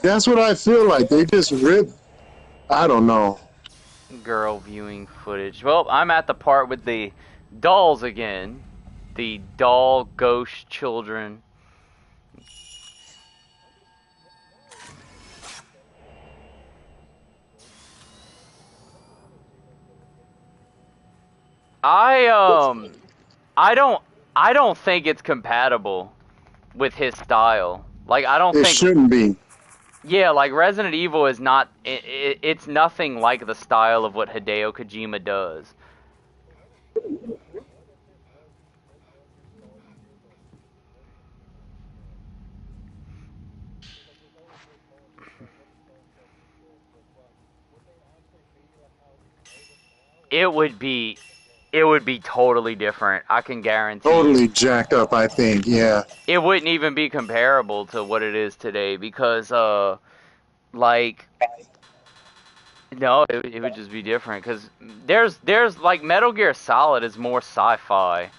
That's what I feel like. They just ripped. I don't know. Girl viewing footage. Well, I'm at the part with the dolls again. The doll ghost children. I don't think it's compatible with his style. Like, I don't think it shouldn't be. Yeah, like Resident Evil is not. It's nothing like the style of what Hideo Kojima does. It would be totally different. I can guarantee. Totally jacked up, I think. Yeah. It wouldn't even be comparable to what it is today because, like, no, it would just be different because there's like Metal Gear Solid is more sci-fi.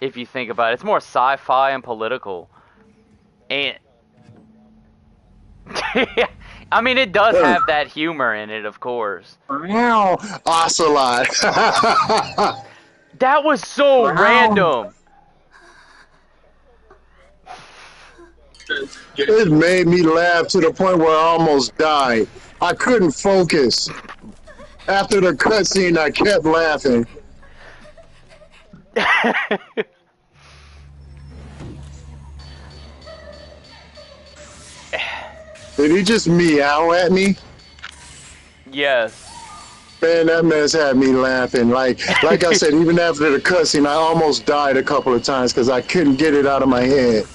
If you think about it, it's more sci-fi and political, and I mean it does have that humor in it, of course. Wow, Ocelot. That was so random. It made me laugh to the point where I almost died. I couldn't focus. After the cutscene, I kept laughing. Did he just meow at me? Yes. Man, that mess had me laughing. Like I said, even after the cutscene, I almost died a couple of times because I couldn't get it out of my head.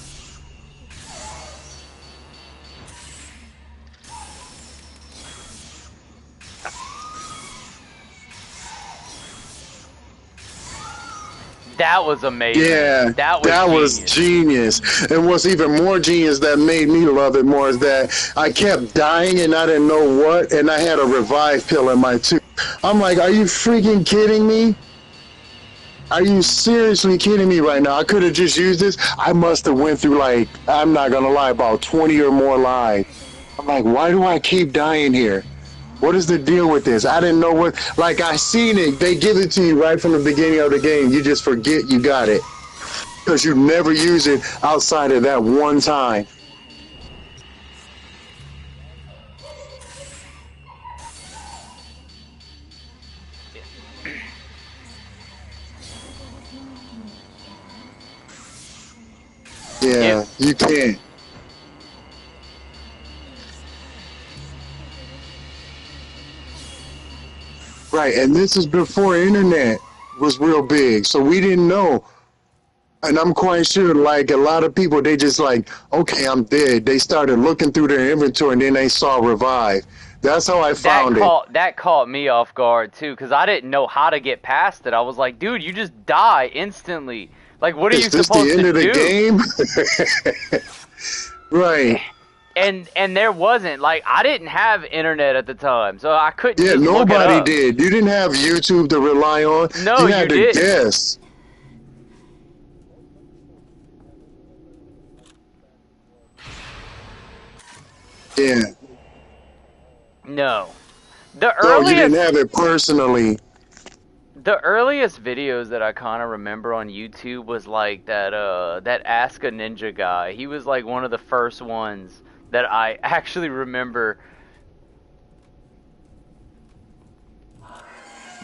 That was amazing. Yeah, that was genius. And what's even more genius that made me love it more is that I kept dying and I didn't know what, and I had a revive pill in my tooth. I'm like, are you freaking kidding me? Are you seriously kidding me right now? I could have just used this. I must have went through, like, I'm not gonna lie, about 20 or more lives. I'm like, why do I keep dying here? What is the deal with this? I didn't know what, like, I seen it. They give it to you right from the beginning of the game. You just forget you got it. Because you never use it outside of that one time. Yeah, you can't. Right, and this is before internet was real big, so we didn't know. And I'm quite sure, like a lot of people, they just like, okay, I'm dead. They started looking through their inventory, and then they saw revive. That's how I found it. That caught me off guard too, because I didn't know how to get past it. I was like, dude, you just die instantly. Like, what are you Is this the supposed end to of the do? game? Right. And there wasn't, like, I didn't have internet at the time, so I couldn't Yeah, just look it nobody up. did. You didn't have YouTube to rely on. No, you you had to didn't. guess. Yeah. No. The No, you didn't earliest have it personally. the earliest videos that I kind of remember on YouTube was like that Ask a Ninja guy. He was like one of the first ones that I actually remember.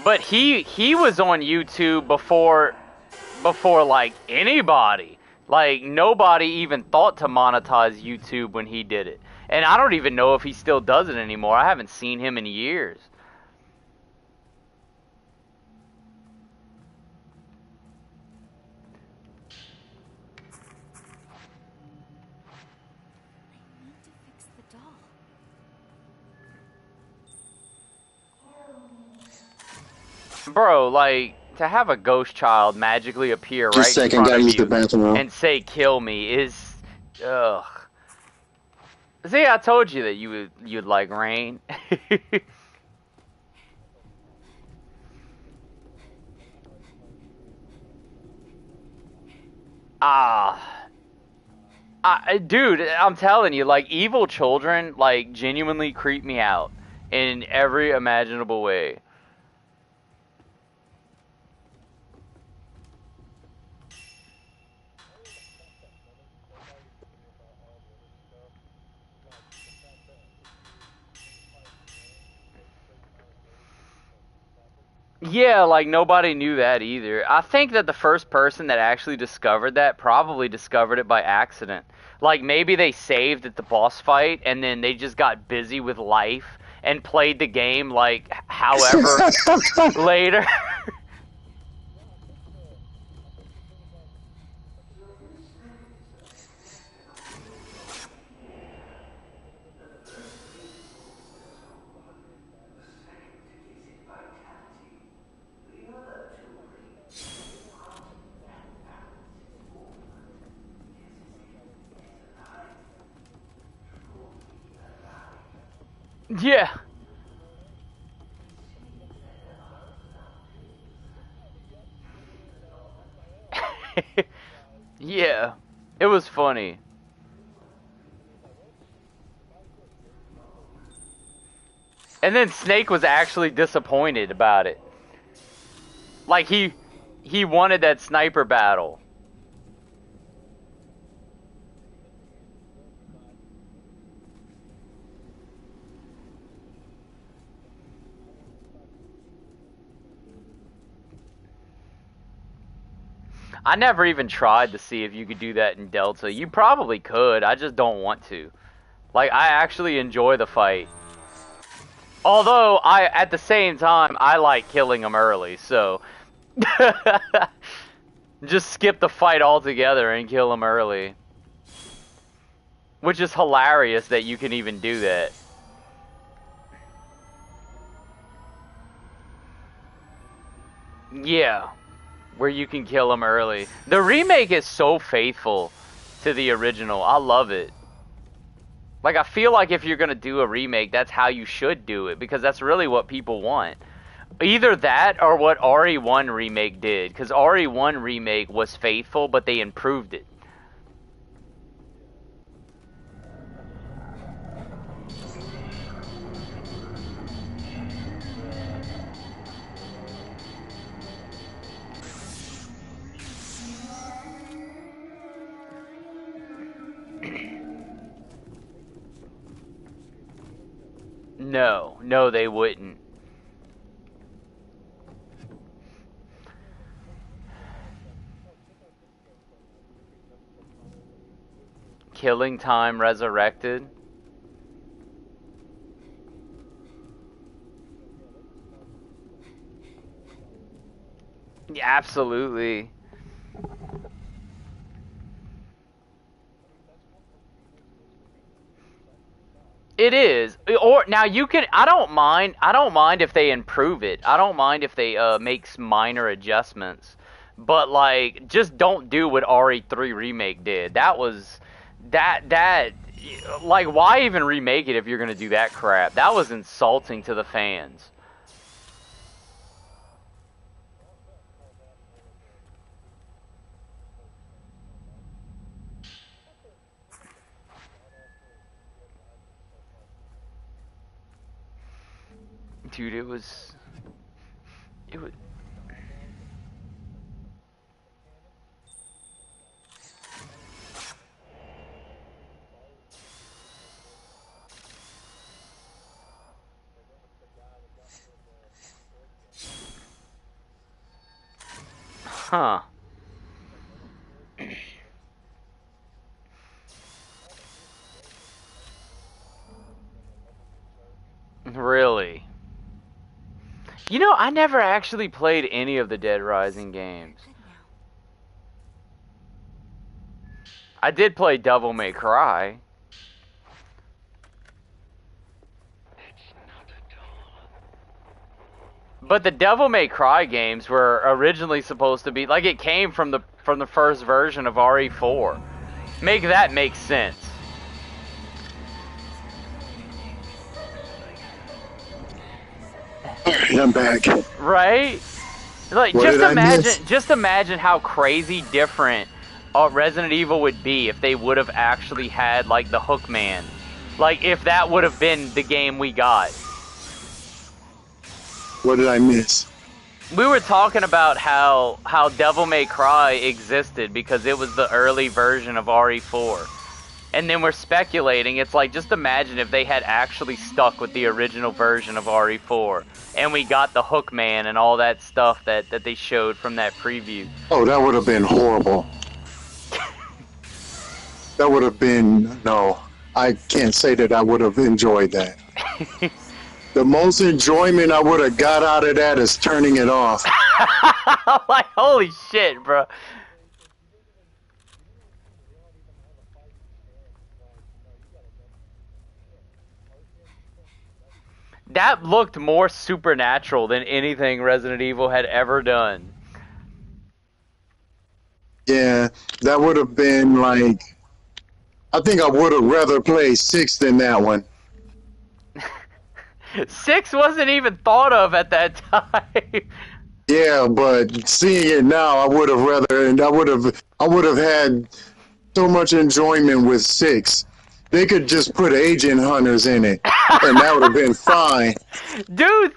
But he was on YouTube before like anybody. Like nobody even thought to monetize YouTube when he did it. And I don't even know if he still does it anymore. I haven't seen him in years. I need to fix the doll. Bro, like, to have a ghost child magically appear Just a right in second, front gotta of use the you bathroom. and say kill me is ugh. See, I told you that you'd like Rain. Ah. Dude, I'm telling you, like, evil children, like, genuinely creep me out in every imaginable way. Yeah, like nobody knew that either. I think that the first person that actually discovered that probably discovered it by accident. Like maybe they saved at the boss fight and then they just got busy with life and played the game like however later. Yeah. Yeah. It was funny. And then Snake was actually disappointed about it. Like he wanted that sniper battle. I never even tried to see if you could do that in Delta. You probably could. I just don't want to. Like I actually enjoy the fight. Although at the same time I like killing them early, so just skip the fight altogether and kill them early. Which is hilarious that you can even do that. Yeah, where you can kill them early. The remake is so faithful to the original. I love it. Like, I feel like if you're gonna do a remake, that's how you should do it, because that's really what people want. Either that or what RE1 Remake did, because RE1 Remake was faithful, but they improved it. No, no, they wouldn't. Killing Time Resurrected. Yeah, absolutely. It is. Or now you can. I don't mind. I don't mind if they improve it. I don't mind if they makes minor adjustments. But like, just don't do what RE3 remake did. That was that. Like, why even remake it if you're gonna do that crap? That was insulting to the fans. Dude, it was. It was. Huh. Really? You know, I never actually played any of the Dead Rising games. I did play Devil May Cry. But the Devil May Cry games were originally supposed to be like it came from the first version of RE4. Make that make sense. I'm back. Right? Like What did I miss? just imagine how crazy different Resident Evil would be if they would have actually had like the Hookman. Like if that would have been the game we got. What did I miss? We were talking about how Devil May Cry existed because it was the early version of RE4. And then we're speculating, it's like, just imagine if they had actually stuck with the original version of RE4. And we got the Hookman and all that stuff that they showed from that preview. Oh, that would have been horrible. That would have been, no, I can't say that I would have enjoyed that. The most enjoyment I would have got out of that is turning it off. Like, holy shit, bro. That looked more supernatural than anything Resident Evil had ever done. Yeah, that would have been like, I think I would have rather played 6 than that one. 6 wasn't even thought of at that time. Yeah, but seeing it now, I would have rather, and I would have had so much enjoyment with 6. They could just put agent hunters in it, and that would have been fine. Dude,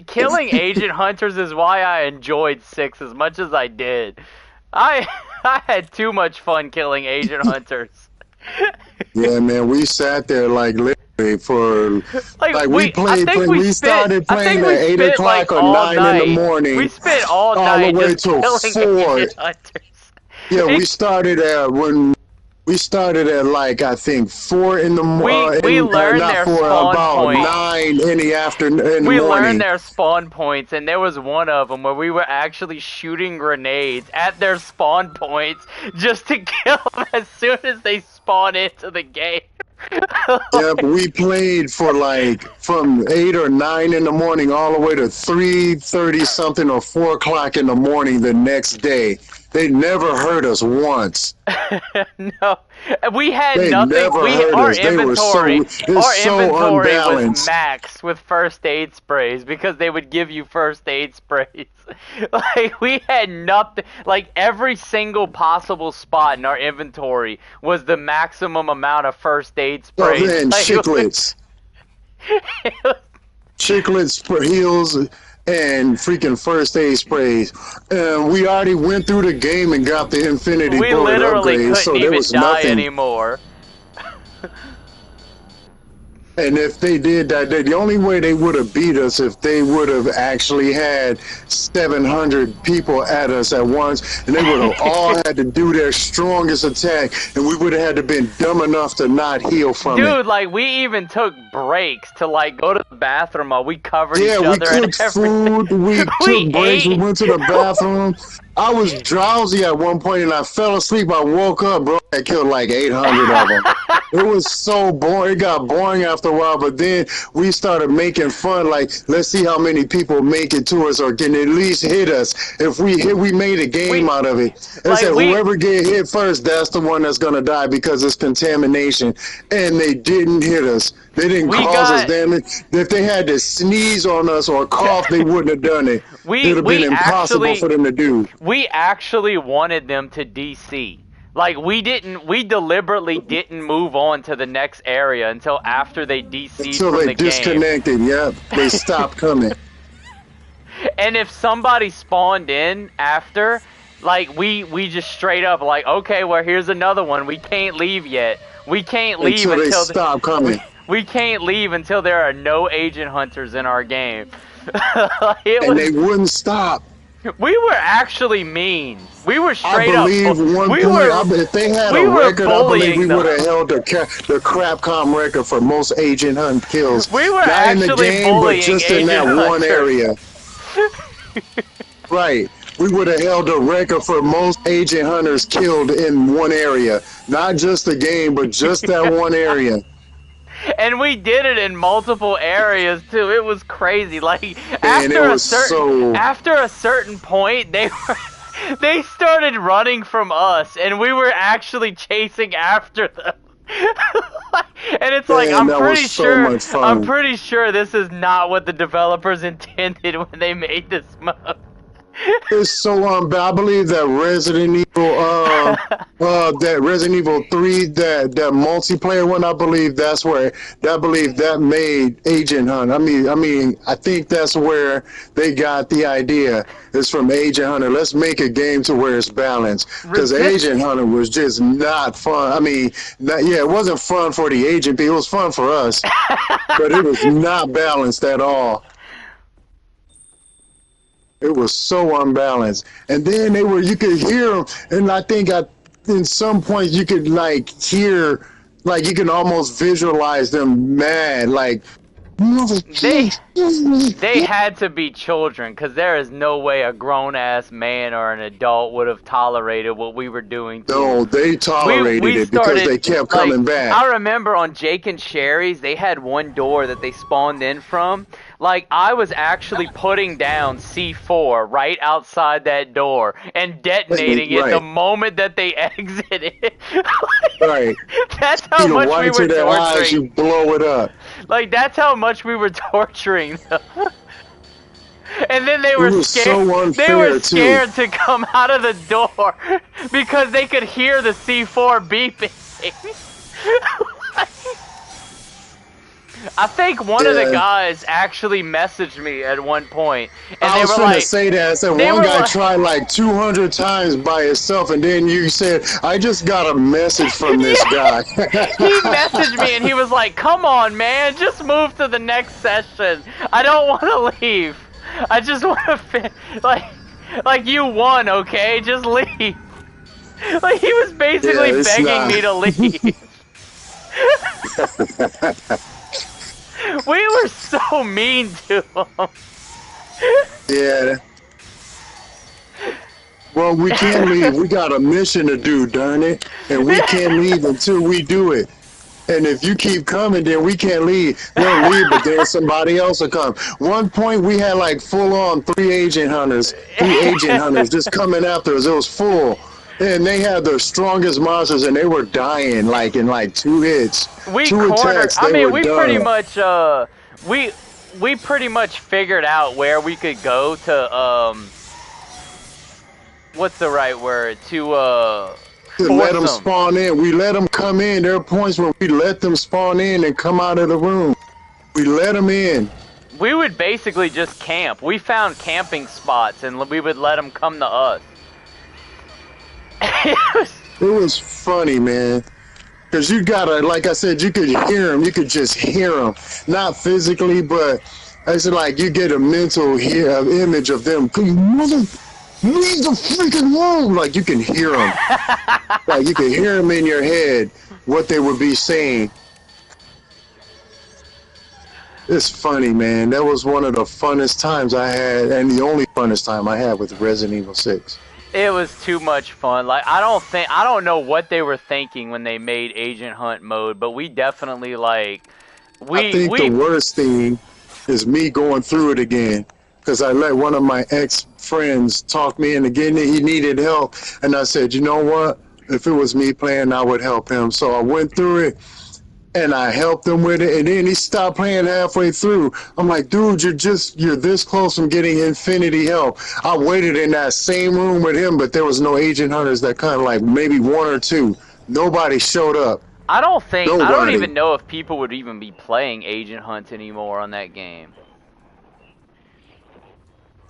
killing agent hunters is why I enjoyed 6 as much as I did. I had too much fun killing agent hunters. Yeah, man, we sat there like literally for we started playing at 8 o'clock or 9 in the morning. We spent all night the way just till killing 4. agent hunters. Yeah, we started at like I think 4 in the morning. We learned their spawn about points. 9 in the afternoon. We learned their spawn points, and there was one of them where we were actually shooting grenades at their spawn points just to kill them as soon as they spawn into the game. Yeah, but we played for like from 8 or 9 in the morning all the way to 3:30 something or 4 o'clock in the morning the next day. They never hurt us once. No, we had They nothing. never heard Our us. They were inventory, so was unbalanced. max with first aid sprays because they would give you first aid sprays. Like we had nothing. Like every single possible spot in our inventory was the maximum amount of first aid sprays. Oh man, Like, chiclets. Chiclets for heals and freaking first aid sprays. And we already went through the game and got the infinity we bullet literally upgrade, couldn't so there even was die nothing. anymore. And if they did that, the only way they would have beat us if they would have actually had 700 people at us at once, and they would have all had to do their strongest attack, and we would have had to been dumb enough to not heal from it. Dude, like, we even took breaks to, like, go to the bathroom while we covered each Yeah, we other and cooked everything. food, we took breaks, we ate. went to the bathroom. I was drowsy at one point and I fell asleep. I woke up, bro. I killed like 800 of them. It was so boring. It got boring after a while, but then we started making fun. Like, let's see how many people make it to us or can at least hit us. If we hit, we made a game out of it. I said, whoever get hit first, that's the one that's going to die because it's contamination. And they didn't hit us. They didn't cause us damage. If they had to sneeze on us or cough, they wouldn't have done it. It would have been impossible for them to do. We actually wanted them to DC. Like, we deliberately didn't move on to the next area until after they DC'd until from they the game. disconnected, yep. They stopped coming. And if somebody spawned in after, like, we just straight up, like, okay, well, here's another one. We can't leave yet. We can't leave until they until stop coming. We can't leave until there are no agent hunters in our game. They wouldn't stop. We were actually mean. We were straight up. I believe one point, if they had a record, I believe we would have held the Crapcom record for most agent hunt kills. We were not actually in the game, bullying but just in that one area. Right. We would have held the record for most agent hunters killed in one area. Not just the game, but just that one area. And we did it in multiple areas too. It was crazy. Like, after a certain point, they started running from us, and we were actually chasing after them. And it's like, I'm pretty sure this is not what the developers intended when they made this mode. It's so I believe that Resident Evil that Resident Evil 3 that multiplayer one, I believe that made Agent Hunt. I mean I think that's where they got the idea. It's from Agent Hunter. Let's make a game to where it's balanced, because Agent Hunter was just not fun. I mean, it wasn't fun for the agent, it was fun for us. But it was not balanced at all. It was so unbalanced. And then you could hear them, and I think in some points you could like hear, like you can almost visualize them mad, like, they had to be children, because there is no way a grown-ass man or an adult would have tolerated what we were doing. No, they tolerated it because they kept coming back. I remember on Jake and Sherry's, they had one door that they spawned in from. Like, I was actually putting down C4 right outside that door and detonating it the moment that they exited. Right. That's how much we were torturing. Eyes, you blow it up. Like, that's how much we were torturing them. And then they were scared. They were scared to come out of the door because they could hear the C4 beeping. I think one of the guys actually messaged me at one point, and I was going to say that. I said one guy tried like 200 times by himself, and then you said, "I just got a message from this guy." He messaged me, and he was like, "Come on, man, just move to the next session. I don't want to leave. I just want to like you won, okay? Just leave." Like, he was basically begging me to leave. We were so mean to him. Yeah. Well, we can't leave. We got a mission to do, darn it. And we can't leave until we do it. And if you keep coming, then we can't leave. We'll leave, but then somebody else will come. One point, we had like full-on three agent hunters just coming after us. It was full. And they had the strongest monsters, and they were dying like in like 2 hits. We cornered. I mean, we pretty much we pretty much figured out where we could go to what's the right word, to let them spawn in. We let them come in. There are points where we let them spawn in and come out of the room. We let them in. We would basically just camp. We found camping spots, and we would let them come to us. It was funny, man. Because you gotta, like I said, you could hear him. You could just hear him, not physically, but it's like you get a mental image of them. Mother, leave the freaking room! Like you can hear them. Like you can hear them in your head what they would be saying. It's funny, man. That was one of the funnest times I had, and the only funnest time I had with Resident Evil 6. It was too much fun. Like I don't know what they were thinking when they made Agent Hunt mode, but we definitely I think the worst thing is me going through it again, because I let one of my ex-friends talk me into getting it. He needed help, and I said, you know what? If it was me playing, I would help him. So I went through it, and I helped him with it, and then he stopped playing halfway through. I'm like, dude, you're this close from getting Infinity help. I waited in that same room with him, but there was no Agent Hunters that kind of like maybe one or two. Nobody showed up. I don't Nobody. even know if people would even be playing Agent Hunt anymore on that game.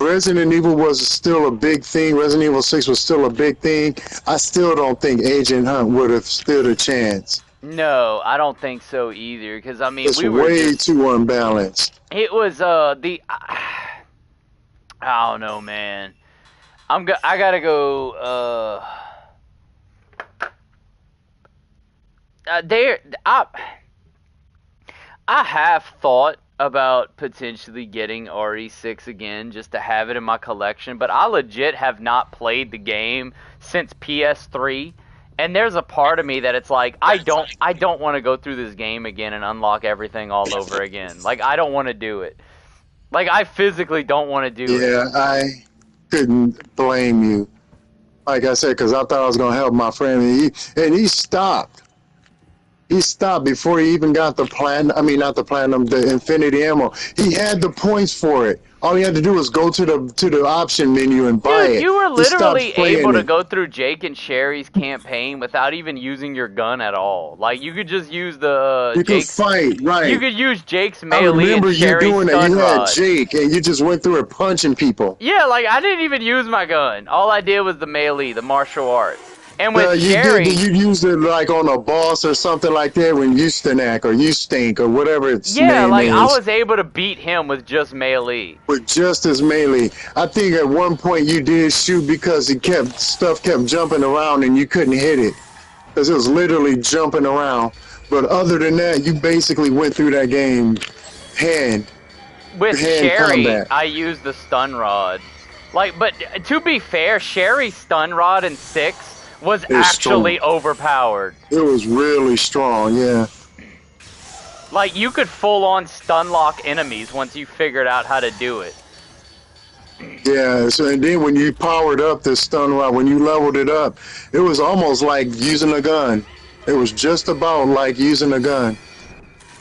Resident Evil was still a big thing. Resident Evil 6 was still a big thing. I still don't think Agent Hunt would have stood a chance. No, I don't think so either. Because I mean, It's way too unbalanced. It was I don't know, man. I gotta go. I have thought about potentially getting RE6 again just to have it in my collection, but I legit have not played the game since PS3. And there's a part of me that it's like I don't want to go through this game again and unlock everything all over again. Like I don't want to do it. Like I physically don't want to do it. Yeah, I couldn't blame you. Like I said, because I thought I was gonna help my friend, and he stopped. He stopped before he even got the platinum. I mean, not the platinum, the Infinity Ammo. He had the points for it. All he had to do was go to the option menu and buy it. You were literally able to it. go through Jake and Sherry's campaign without even using your gun at all. Like you could just use the. You could fight, right? You could use Jake's I melee remember and you Sherry's doing stun it. You rod. had Jake, and you just went through it punching people. Yeah, like I didn't even use my gun. All I did was the melee, the martial arts. And with Sherry, you used it like on a boss or something like that when you Stanak or you Stink or whatever its yeah, name like is. I was able to beat him with just melee. With just as melee. I think at one point you did shoot because stuff kept jumping around and you couldn't hit it. Because it was literally jumping around. But other than that, you basically went through that game With hand Sherry, combat. I used the stun rod. Like, but to be fair, Sherry's stun rod in 6 was actually overpowered. It was really strong, yeah. Like, you could full-on stun lock enemies once you figured out how to do it. Yeah, so and then when you powered up this stun rod, when you leveled it up, it was almost like using a gun. It was just about like using a gun.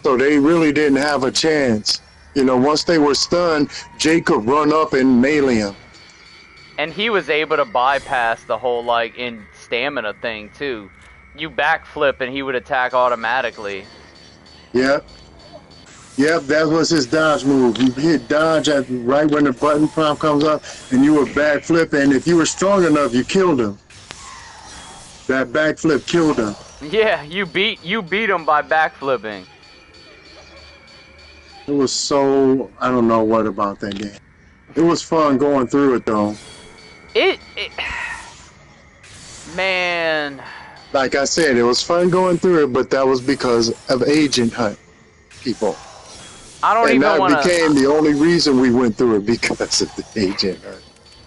So they really didn't have a chance. You know, once they were stunned, Jake could run up and melee him. And he was able to bypass the whole, like, in stamina thing, too. You backflip and he would attack automatically. Yep. Yep, that was his dodge move. You hit dodge at right when the button prompt comes up, and you would backflip, and if you were strong enough, you killed him. That backflip killed him. Yeah, you beat him by backflipping. It was so, I don't know what about that game. It was fun going through it, though. Man. Like I said, it was fun going through it, but that was because of Agent Hunt people. I don't even want to. And that became the only reason we went through it, because of the Agent Hunt.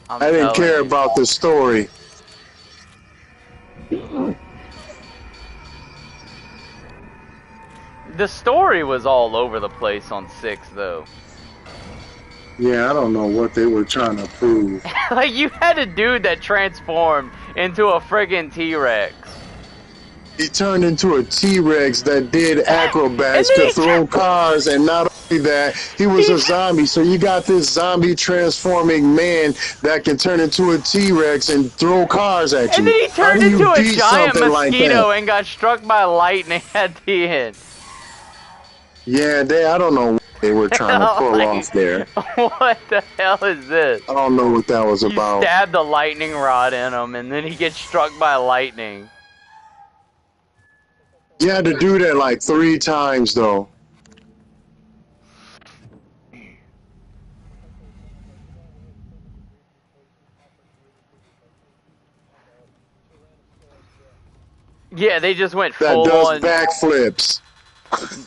I didn't care about the story. The story was all over the place on 6, though. Yeah, I don't know what they were trying to prove. Like, you had a dude that transformed into a friggin' T-Rex. He turned into a T-Rex that did acrobats, could throw cars, and not only that, he was a zombie. So you got this zombie transforming man that can turn into a T-Rex and throw cars at you. And then he turned into a giant mosquito like and got struck by lightning at the end. Yeah, I don't know what they were trying to pull off there. What the hell is this? I don't know what that was about. You stabbed a lightning rod in him, and then he gets struck by lightning. You had to do that like 3 times though. Yeah, they just went That full does on. backflips.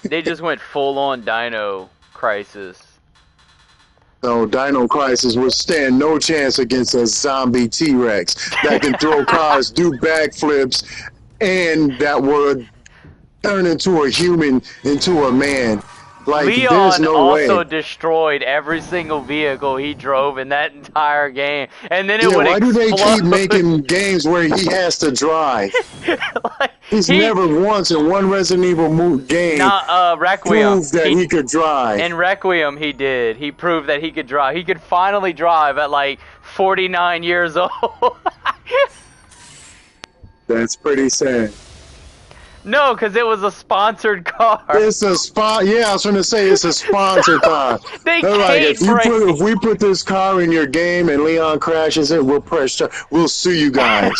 They just went full on Dino Crisis. So Dino Crisis would stand no chance against a zombie T-Rex that can throw cars, do backflips, and that would turn into a human, into a man. Like, there's Leon no also way. destroyed every single vehicle he drove in that entire game, and then it Yeah, would why do they explode. keep making games where he has to drive? Like, He's never once in one Resident Evil game Requiem. proved that he could drive. In Requiem, he did. He proved that he could drive. He could finally drive at like 49 years old. That's pretty sad. No, because it was a sponsored car. It's a spot. Yeah, I was going to say it's a sponsored car. They They're like, paid if we put this car in your game and Leon crashes it, we'll sue you guys.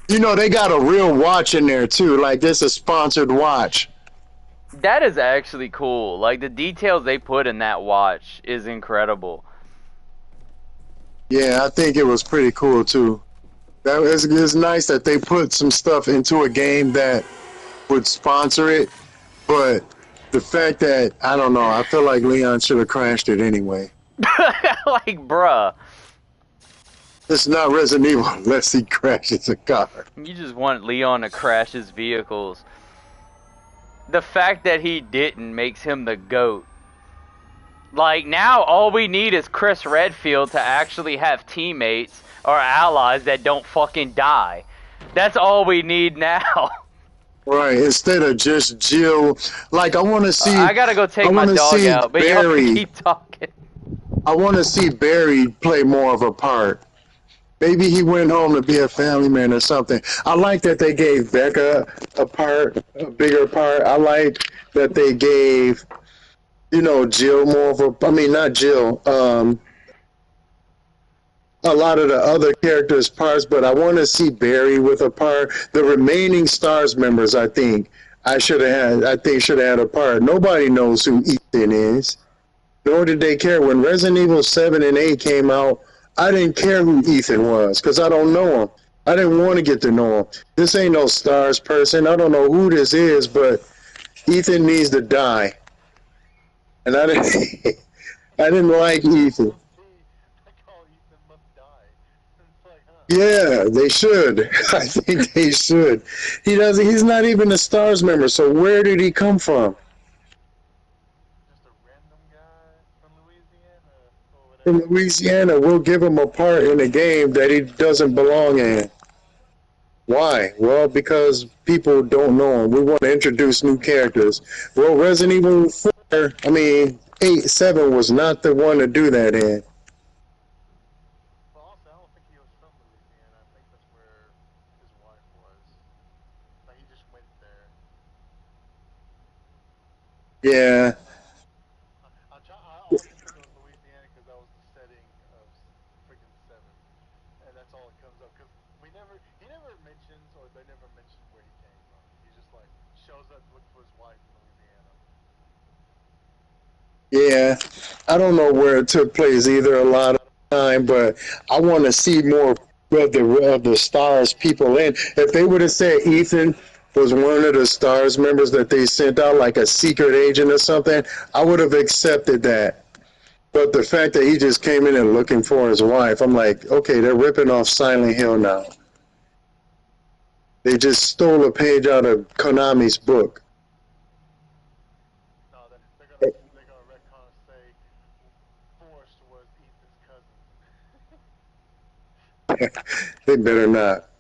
You know, they got a real watch in there too. Like, this is a sponsored watch. That is actually cool. Like, the details they put in that watch is incredible. Yeah, I think it was pretty cool too. It's nice that they put some stuff into a game that would sponsor it, but the fact that, I don't know, I feel like Leon should have crashed it anyway. Like, bruh. It's not Resident Evil unless he crashes a car. You just want Leon to crash his vehicles. The fact that he didn't makes him the GOAT. Like, now all we need is Chris Redfield to actually have teammates or allies that don't fucking die. That's all we need now. Right, instead of just Jill. Like, I want to see... I gotta go take my dog out, but Barry, y'all keep talking. I want to see Barry play more of a part. Maybe he went home to be a family man or something. I like that they gave Becca a bigger part. I like that they gave, you know, Jill more of a... I mean, not Jill. A lot of the other characters' parts, but I want to see Barry with a part. The remaining STARS members, I think should have had a part. Nobody knows who Ethan is, nor did they care. When Resident Evil 7 and 8 came out, I didn't care who Ethan was, because I don't know him. I didn't want to get to know him. This ain't no STARS person. I don't know who this is, but Ethan needs to die. And I didn't like Ethan. Yeah, they should. I think they should. He's not even a STARS member, so where did he come from? Just a random guy from Louisiana or whatever. From Louisiana. We'll give him a part in a game that he doesn't belong in. Why? Well, because people don't know him. We want to introduce new characters. Well, Resident Evil 4, 7 was not the one to do that in. Yeah. I always think it was Louisiana because that was the setting of freaking 7, and that's all it comes up. Because he never mentions, or they never mention where he came from. He just like shows up looking for his wife in Louisiana. Yeah. I don't know where it took place either a lot of the time, but I want to see more of the STARS people in. If they would have said Ethan was one of the STARS members that they sent out, like a secret agent or something, I would have accepted that. But the fact that he just came in and looking for his wife, I'm like, okay, they're ripping off Silent Hill now. They just stole a page out of Konami's book. No, they're gonna retcon and say Forrest was Ethan's cousin. They better not.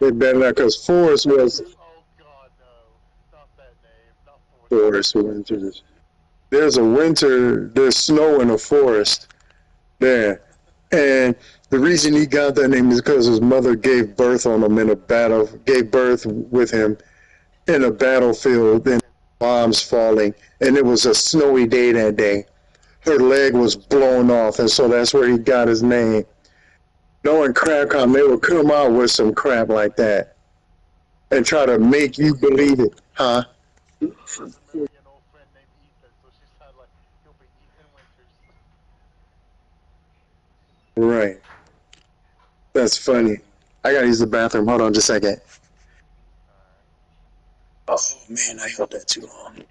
They better not, because Forrest was... Oh God, no! Not that name. Not Forest Winters. There's snow in a forest there. And the reason he got that name is because his mother gave birth with him in a battlefield, and bombs falling, and it was a snowy day that day. Her leg was blown off, and so that's where he got his name. Knowing Capcom, they would come out with some crap like that. and try to make you believe it, huh? Doesn't marry an old friend named Ethan, so she sounded like he'll be Ethan Winters. Right. That's funny. I gotta use the bathroom. Hold on just a second. Alright. Oh man, I held that too long.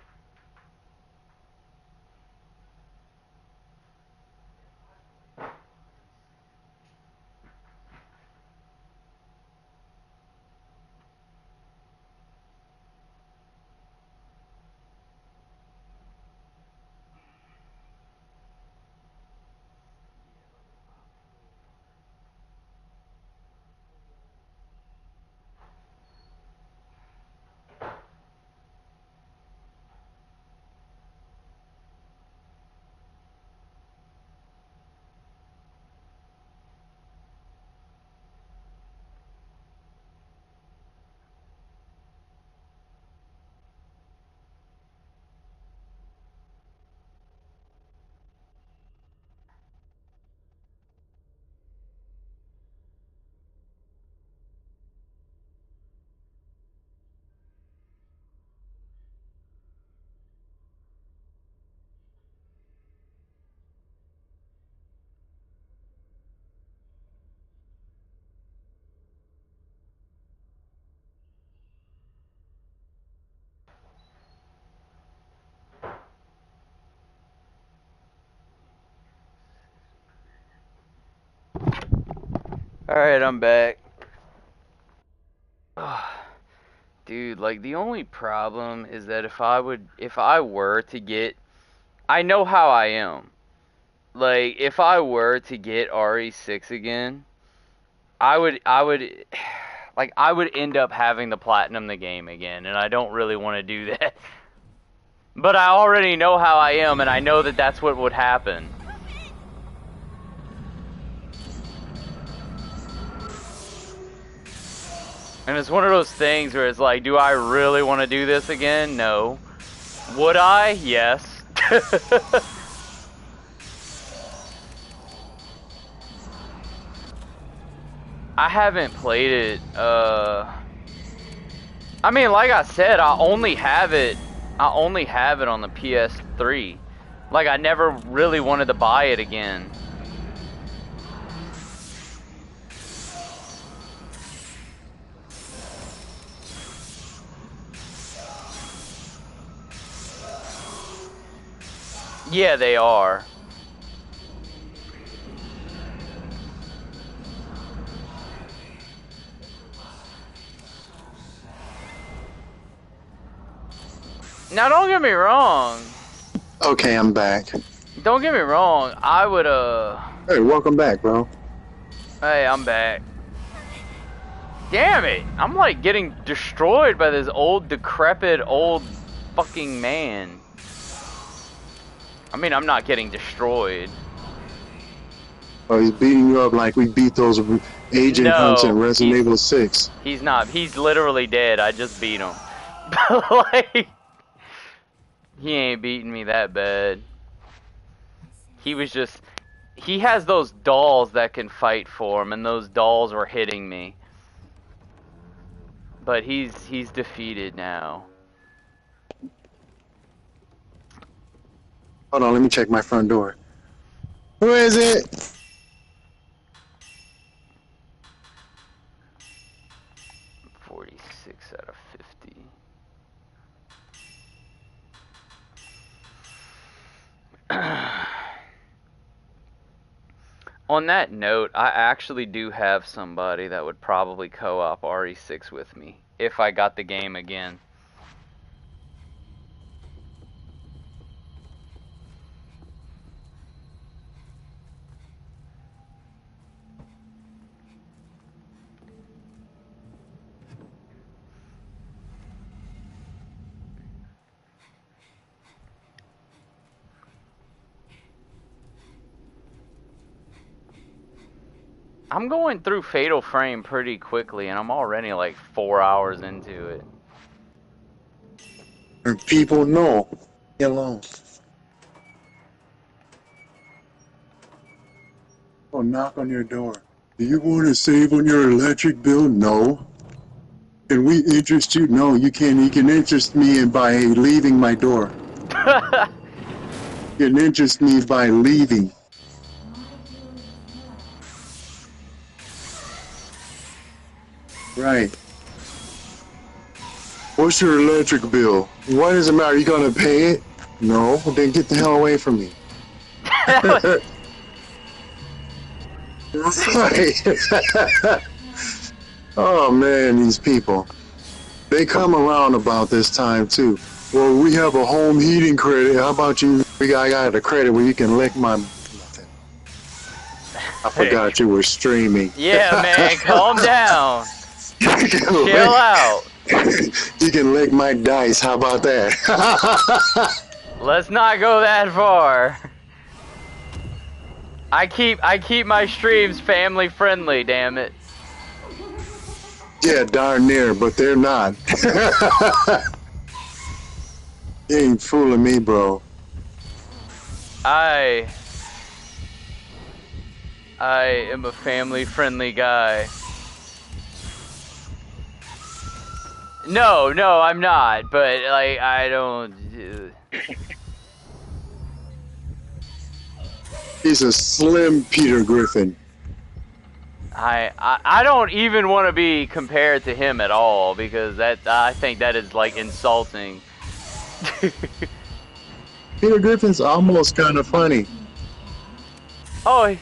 Alright, I'm back. Dude, like the only problem is that if I were to get, I know how I am. Like if I were to get RE6 again, I would like I would end up having to platinum the game again, and I don't really want to do that. But I already know how I am, and I know that that's what would happen. And it's one of those things where it's like, do I really want to do this again? No. Would I? Yes. I haven't played it, I mean, like I said, I only have it on the PS3. Like, I never really wanted to buy it again. Yeah, they are. Now, don't get me wrong. Okay, I'm back. Don't get me wrong. I would, Hey, welcome back, bro. Hey, I'm back. Damn it! I'm like getting destroyed by this old, decrepit, old fucking man. I mean, I'm not getting destroyed. Oh, he's beating you up like we beat those agent hunts in Resident Evil 6. He's not. He's literally dead. I just beat him. Like, he ain't beating me that bad. He was just... He has those dolls that can fight for him, and those dolls were hitting me. But he's defeated now. Hold on, let me check my front door. Who is it? Out of 50. On that note, I actually do have somebody that would probably co-op RE6 with me if I got the game again. I'm going through Fatal Frame pretty quickly, and I'm already like 4 hours into it. And people know. Leave me alone. I'll knock on your door. Do you want to save on your electric bill? No. Can we interest you? No, you can't. You can interest me by leaving my door. You can interest me by leaving. Right. What's your electric bill? What does it matter? You gonna pay it? No. Then get the hell away from me. Right. Oh man, these people. They come around about this time too. Well, we have a home heating credit. How about you? I got a credit where you can lick my... I forgot you were streaming. Yeah, man, calm down. Chill out. You can lick my dice. How about that? Let's not go that far. I keep my streams family friendly, damn it. Yeah, darn near, but they're not. You ain't fooling me, bro. I am a family friendly guy. No, I'm not, but like I don't He's a slim Peter Griffin. I don't even want to be compared to him at all because I think that is like insulting. Peter Griffin's almost kind of funny. Oh.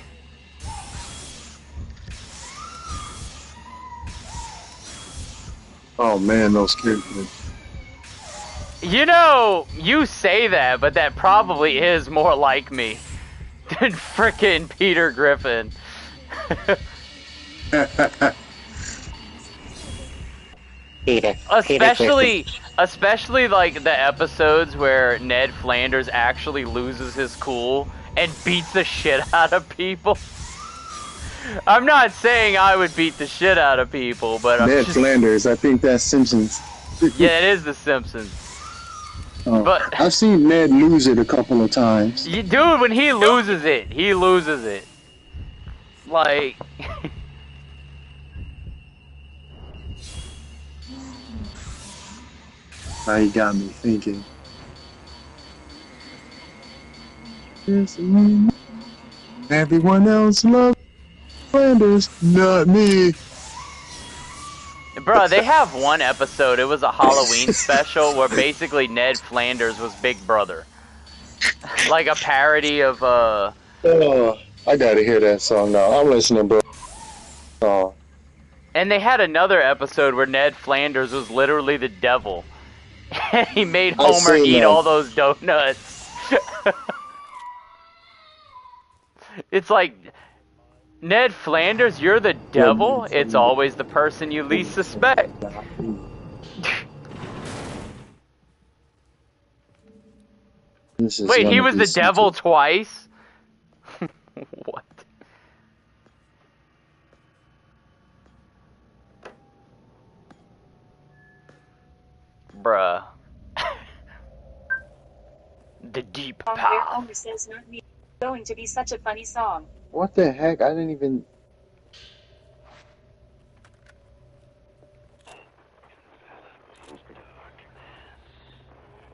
Oh man, those kids. You know, you say that, but that probably is more like me than frickin' Peter Griffin. Especially like the episodes where Ned Flanders actually loses his cool and beats the shit out of people. I'm not saying I would beat the shit out of people, but Ned Flanders, I think that's Simpsons. Yeah, it is The Simpsons. But I've seen Ned lose it a couple of times. Dude, when he loses it, he loses it. Like... Now you got me thinking. Everyone else loves Flanders, not me. Bro, they have one episode, it was a Halloween special, where basically Ned Flanders was Big Brother. Like a parody of, Oh, I gotta hear that song now. I'm listening, bro. Oh. And they had another episode where Ned Flanders was literally the devil. And he made Homer eat all those donuts. It's like, Ned Flanders, you're the devil? It's always the person you least suspect. Wait, he was the devil twice? What? Bruh. The deep power. Homer says not me. Going to be such a funny song. What the heck? I didn't even...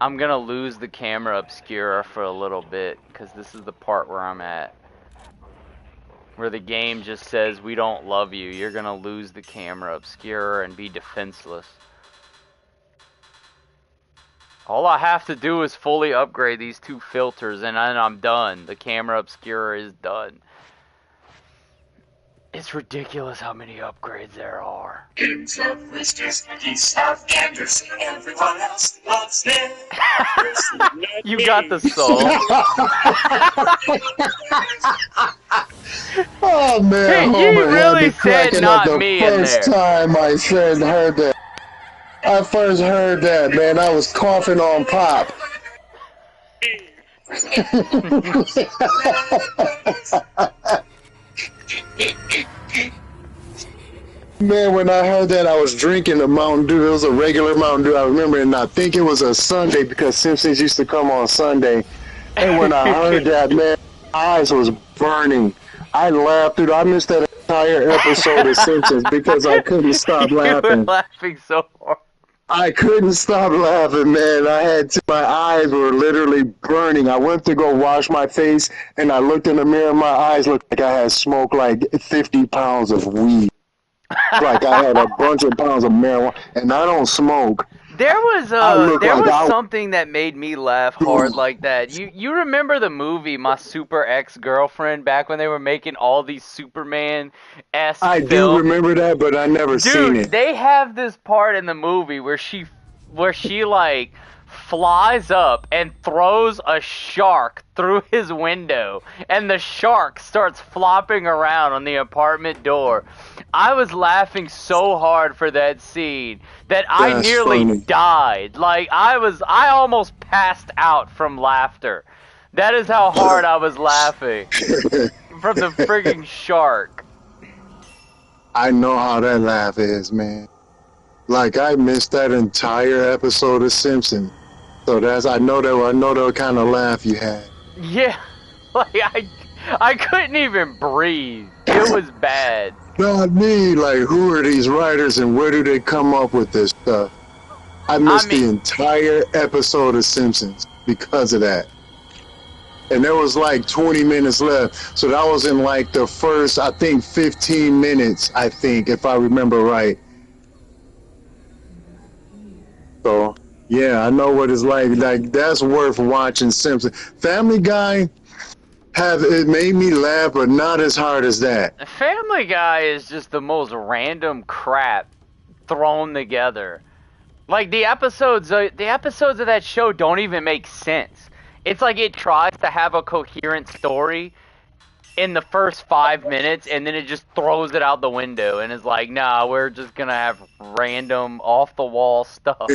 I'm gonna lose the camera obscura for a little bit, because this is the part where I'm at. Where the game just says, we don't love you. You're gonna lose the camera obscura and be defenseless. All I have to do is fully upgrade these two filters and then I'm done. The camera obscura is done. It's ridiculous how many upgrades there are. Kids love Whiskers, geese have Anders, everyone else loves them. You got the soul. Oh man, hey, you Homer really had me said cracking not up me the in first there. time I said heard that. I first heard that, man. I was coughing on pop. Man, when I heard that, I was drinking a Mountain Dew. It was a regular Mountain Dew. I remember, and I think it was a Sunday because Simpsons used to come on Sunday. And when I heard that, man, my eyes was burning. I laughed through. I missed that entire episode of Simpsons because I couldn't stop You were laughing. laughing so hard. I couldn't stop laughing, man. My eyes were literally burning. I went to go wash my face, and I looked in the mirror. My eyes looked like I had smoked like 50 pounds of weed. Like I had a bunch of pounds of marijuana, and I don't smoke. There was something that made me laugh hard like that. You remember the movie My Super Ex-Girlfriend back when they were making all these Superman-esque I films? do remember that, but I never seen it. They have this part in the movie where she like flies up and throws a shark through his window, and the shark starts flopping around on the apartment door. I was laughing so hard for that scene that I nearly died. Like I almost passed out from laughter. That is how hard I was laughing from the frigging shark. I know how that laugh is, man. Like I missed that entire episode of Simpsons. So I know the kind of laugh you had. Yeah, like I couldn't even breathe. It was bad. Not me. Like, who are these writers and where do they come up with this stuff? I missed the entire episode of Simpsons because of that. And there was like 20 minutes left. So that was in like the first, I think, 15 minutes, I think, if I remember right. So, yeah, I know what it's like. Like, that's worth watching Simpsons. Family Guy, it made me laugh, but not as hard as that. Family Guy is just the most random crap thrown together. Like, the episodes of that show don't even make sense. It's like it tries to have a coherent story in the first 5 minutes, and then it just throws it out the window and is like, nah, we're just gonna have random, off-the-wall stuff.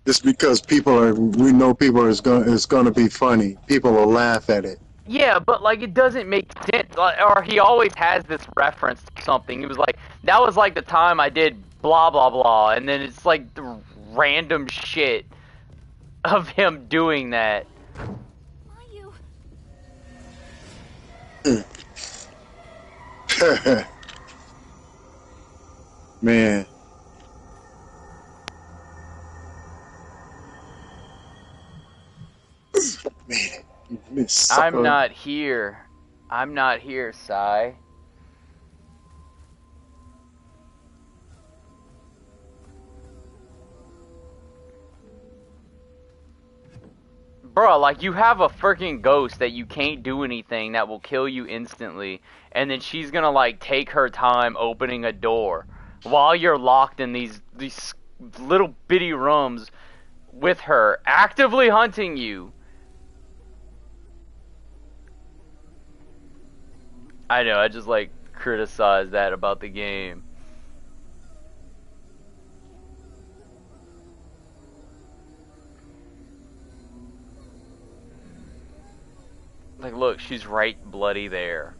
Just because we know it's gonna be funny. People will laugh at it. Yeah, but like it doesn't make sense. Or he always has this reference to something. He was like, that was like the time I did blah blah blah, and then it's like the random shit of him doing that. Man. Man, you missed sucker. I'm not here. I'm not here, Sai. Bro, like, you have a freaking ghost that you can't do anything that will kill you instantly, and then she's gonna, like, take her time opening a door while you're locked in these little bitty rooms with her, actively hunting you. I know, I just, like, criticized that about the game. Like, look, she's right bloody there.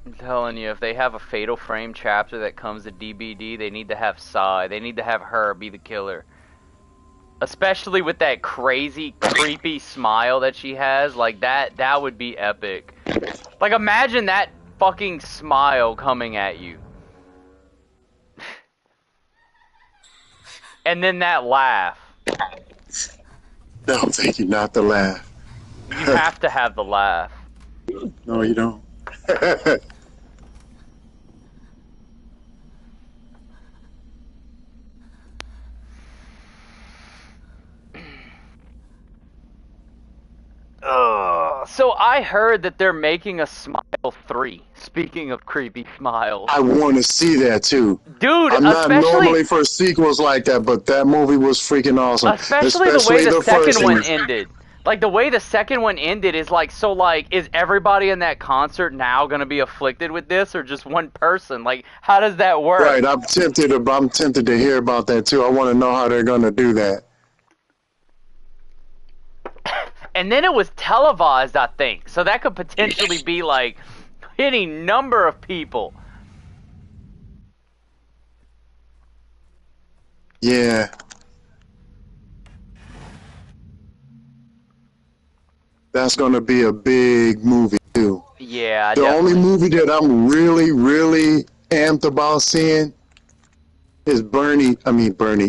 I'm telling you, if they have a Fatal Frame chapter that comes to DBD, they need to have Sai. They need to have her be the killer. Especially with that crazy, creepy smile that she has. Like, that would be epic. Like, imagine that fucking smile coming at you. And then that laugh. No, thank you, not the laugh. You have to have the laugh. No, you don't. So I heard that they're making a Smile 3. Speaking of creepy smiles. I want to see that too. Dude, I'm not normally for sequels like that, but that movie was freaking awesome. Especially the way the second one ended. Like, the way the second one ended is like, so like, is everybody in that concert now gonna be afflicted with this, or just one person? Like, how does that work? Right, I'm tempted to hear about that too. I want to know how they're gonna do that. And then it was televised, I think. So that could potentially be like any number of people. Yeah. That's gonna be a big movie too. Yeah, The only definitely. movie that I'm really, really amped about seeing is Bernie,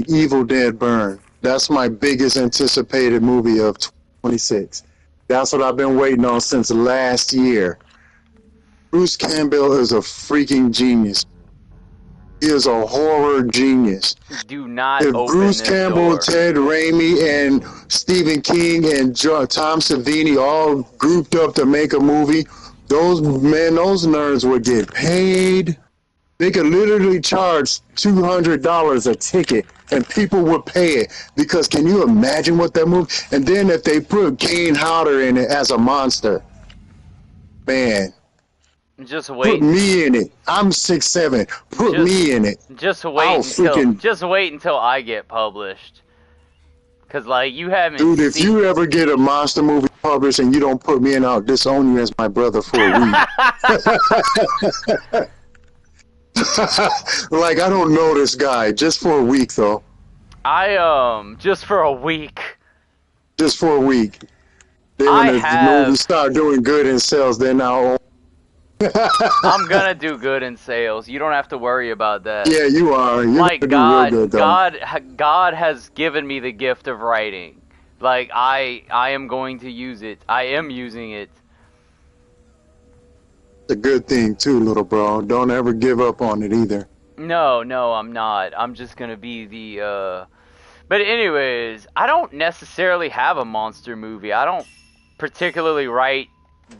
Evil Dead Burn. That's my biggest anticipated movie of 26. That's what I've been waiting on since last year. Bruce Campbell is a freaking genius. He is a horror genius. Do not If open Bruce this Campbell, door. Ted Raimi, and Stephen King and Tom Savini all grouped up to make a movie, those nerds would get paid. They could literally charge $200 a ticket, and people would pay it. Because can you imagine what that movie? And then if they put Kane Hodder in it as a monster, man, Just put wait. me in it. I'm 6'7". Put me in it. Just wait I'll until freaking- just wait until I get published. Cause like you haven't Dude, if seen. you ever get a monster movie published and you don't put me in, I'll disown you as my brother for a week. Like, I don't know this guy. Just for a week, though. I just for a week. Just for a week. Then I when the have- movies start doing good in sales, then now. I'm gonna do good in sales. You don't have to worry about that. Yeah, you are. You're Like gonna do real good, though. God has given me the gift of writing. Like I am going to use it. I am using it. It's a good thing, too, little bro. Don't ever give up on it either. No, I'm not. I'm just gonna be the But anyways, I don't necessarily have a monster movie. I don't particularly write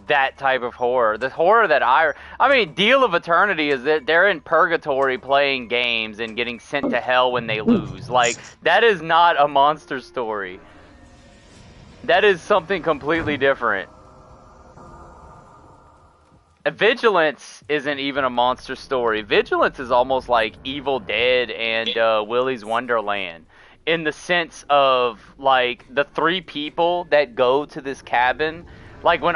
that type of horror. The horror that I mean, Deal of Eternity is that they're in purgatory playing games and getting sent to hell when they lose. Like, that is not a monster story. That is something completely different. Vigilance isn't even a monster story. Vigilance is almost like Evil Dead and Willy's Wonderland, in the sense of like the three people that go to this cabin. Like when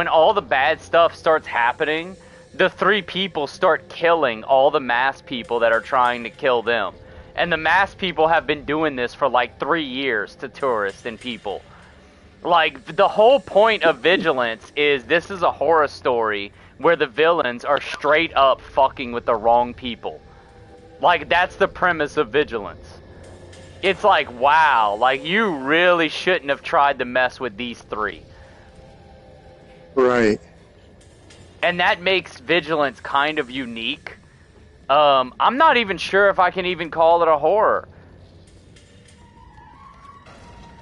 all the bad stuff starts happening, the three people start killing all the masked people that are trying to kill them. And the masked people have been doing this for like 3 years to tourists and people. Like, the whole point of Vigilance is this is a horror story where the villains are straight up fucking with the wrong people. Like, that's the premise of Vigilance. It's like, wow, like, you really shouldn't have tried to mess with these three. Right. And that makes Vigilance kind of unique. I'm not even sure if I can even call it a horror.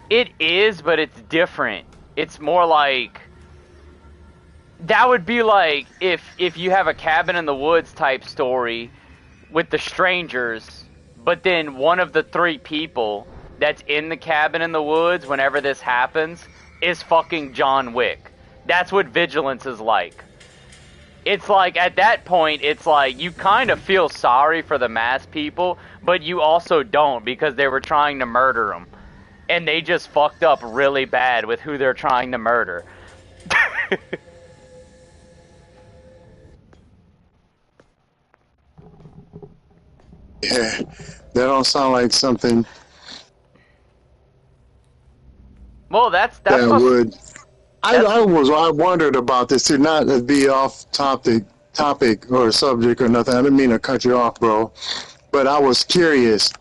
It is, but it's different. It's more like... That would be like if you have a cabin in the woods type story with the strangers, but then one of the three people that's in the cabin in the woods whenever this happens is fucking John Wick. That's what Vigilance is like. It's like, at that point, it's like, you kind of feel sorry for the masked people, but you also don't, because they were trying to murder them. And they just fucked up really bad with who they're trying to murder. Yeah, that don't sound like something Well, that's that what, would. I wondered about this to not be off topic or subject or nothing. I didn't mean to cut you off, bro, but I was curious.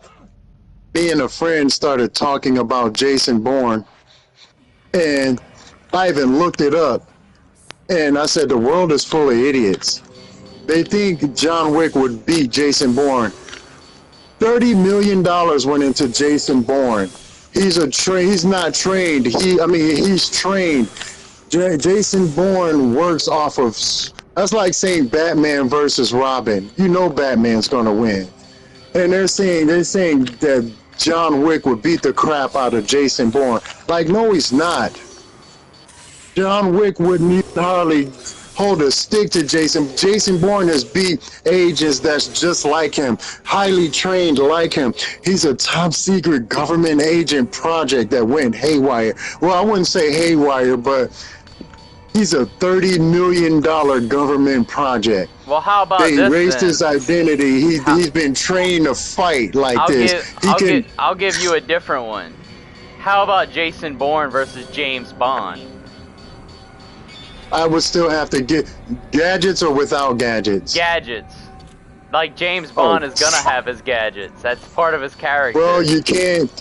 Me and a friend started talking about Jason Bourne, and I even looked it up, and I said the world is full of idiots. They think John Wick would beat Jason Bourne. $30 million went into Jason Bourne. He's not trained. He's trained. Jason Bourne works off of. That's like saying Batman versus Robin. You know Batman's gonna win, and they're saying that John Wick would beat the crap out of Jason Bourne. Like, no, he's not. John Wick wouldn't even hardly hold a stick to Jason. Jason Bourne has beat agents that's just like him, highly trained like him. He's a top secret government agent project that went haywire. Well, I wouldn't say haywire, but He's a $30 million government project. Well, how about They this erased then? his identity. He's been trained to fight like this. I'll give you a different one. How about Jason Bourne versus James Bond? I would still have to get gadgets or without gadgets. Gadgets. Like James Bond is gonna have his gadgets. That's part of his character. Well, you can't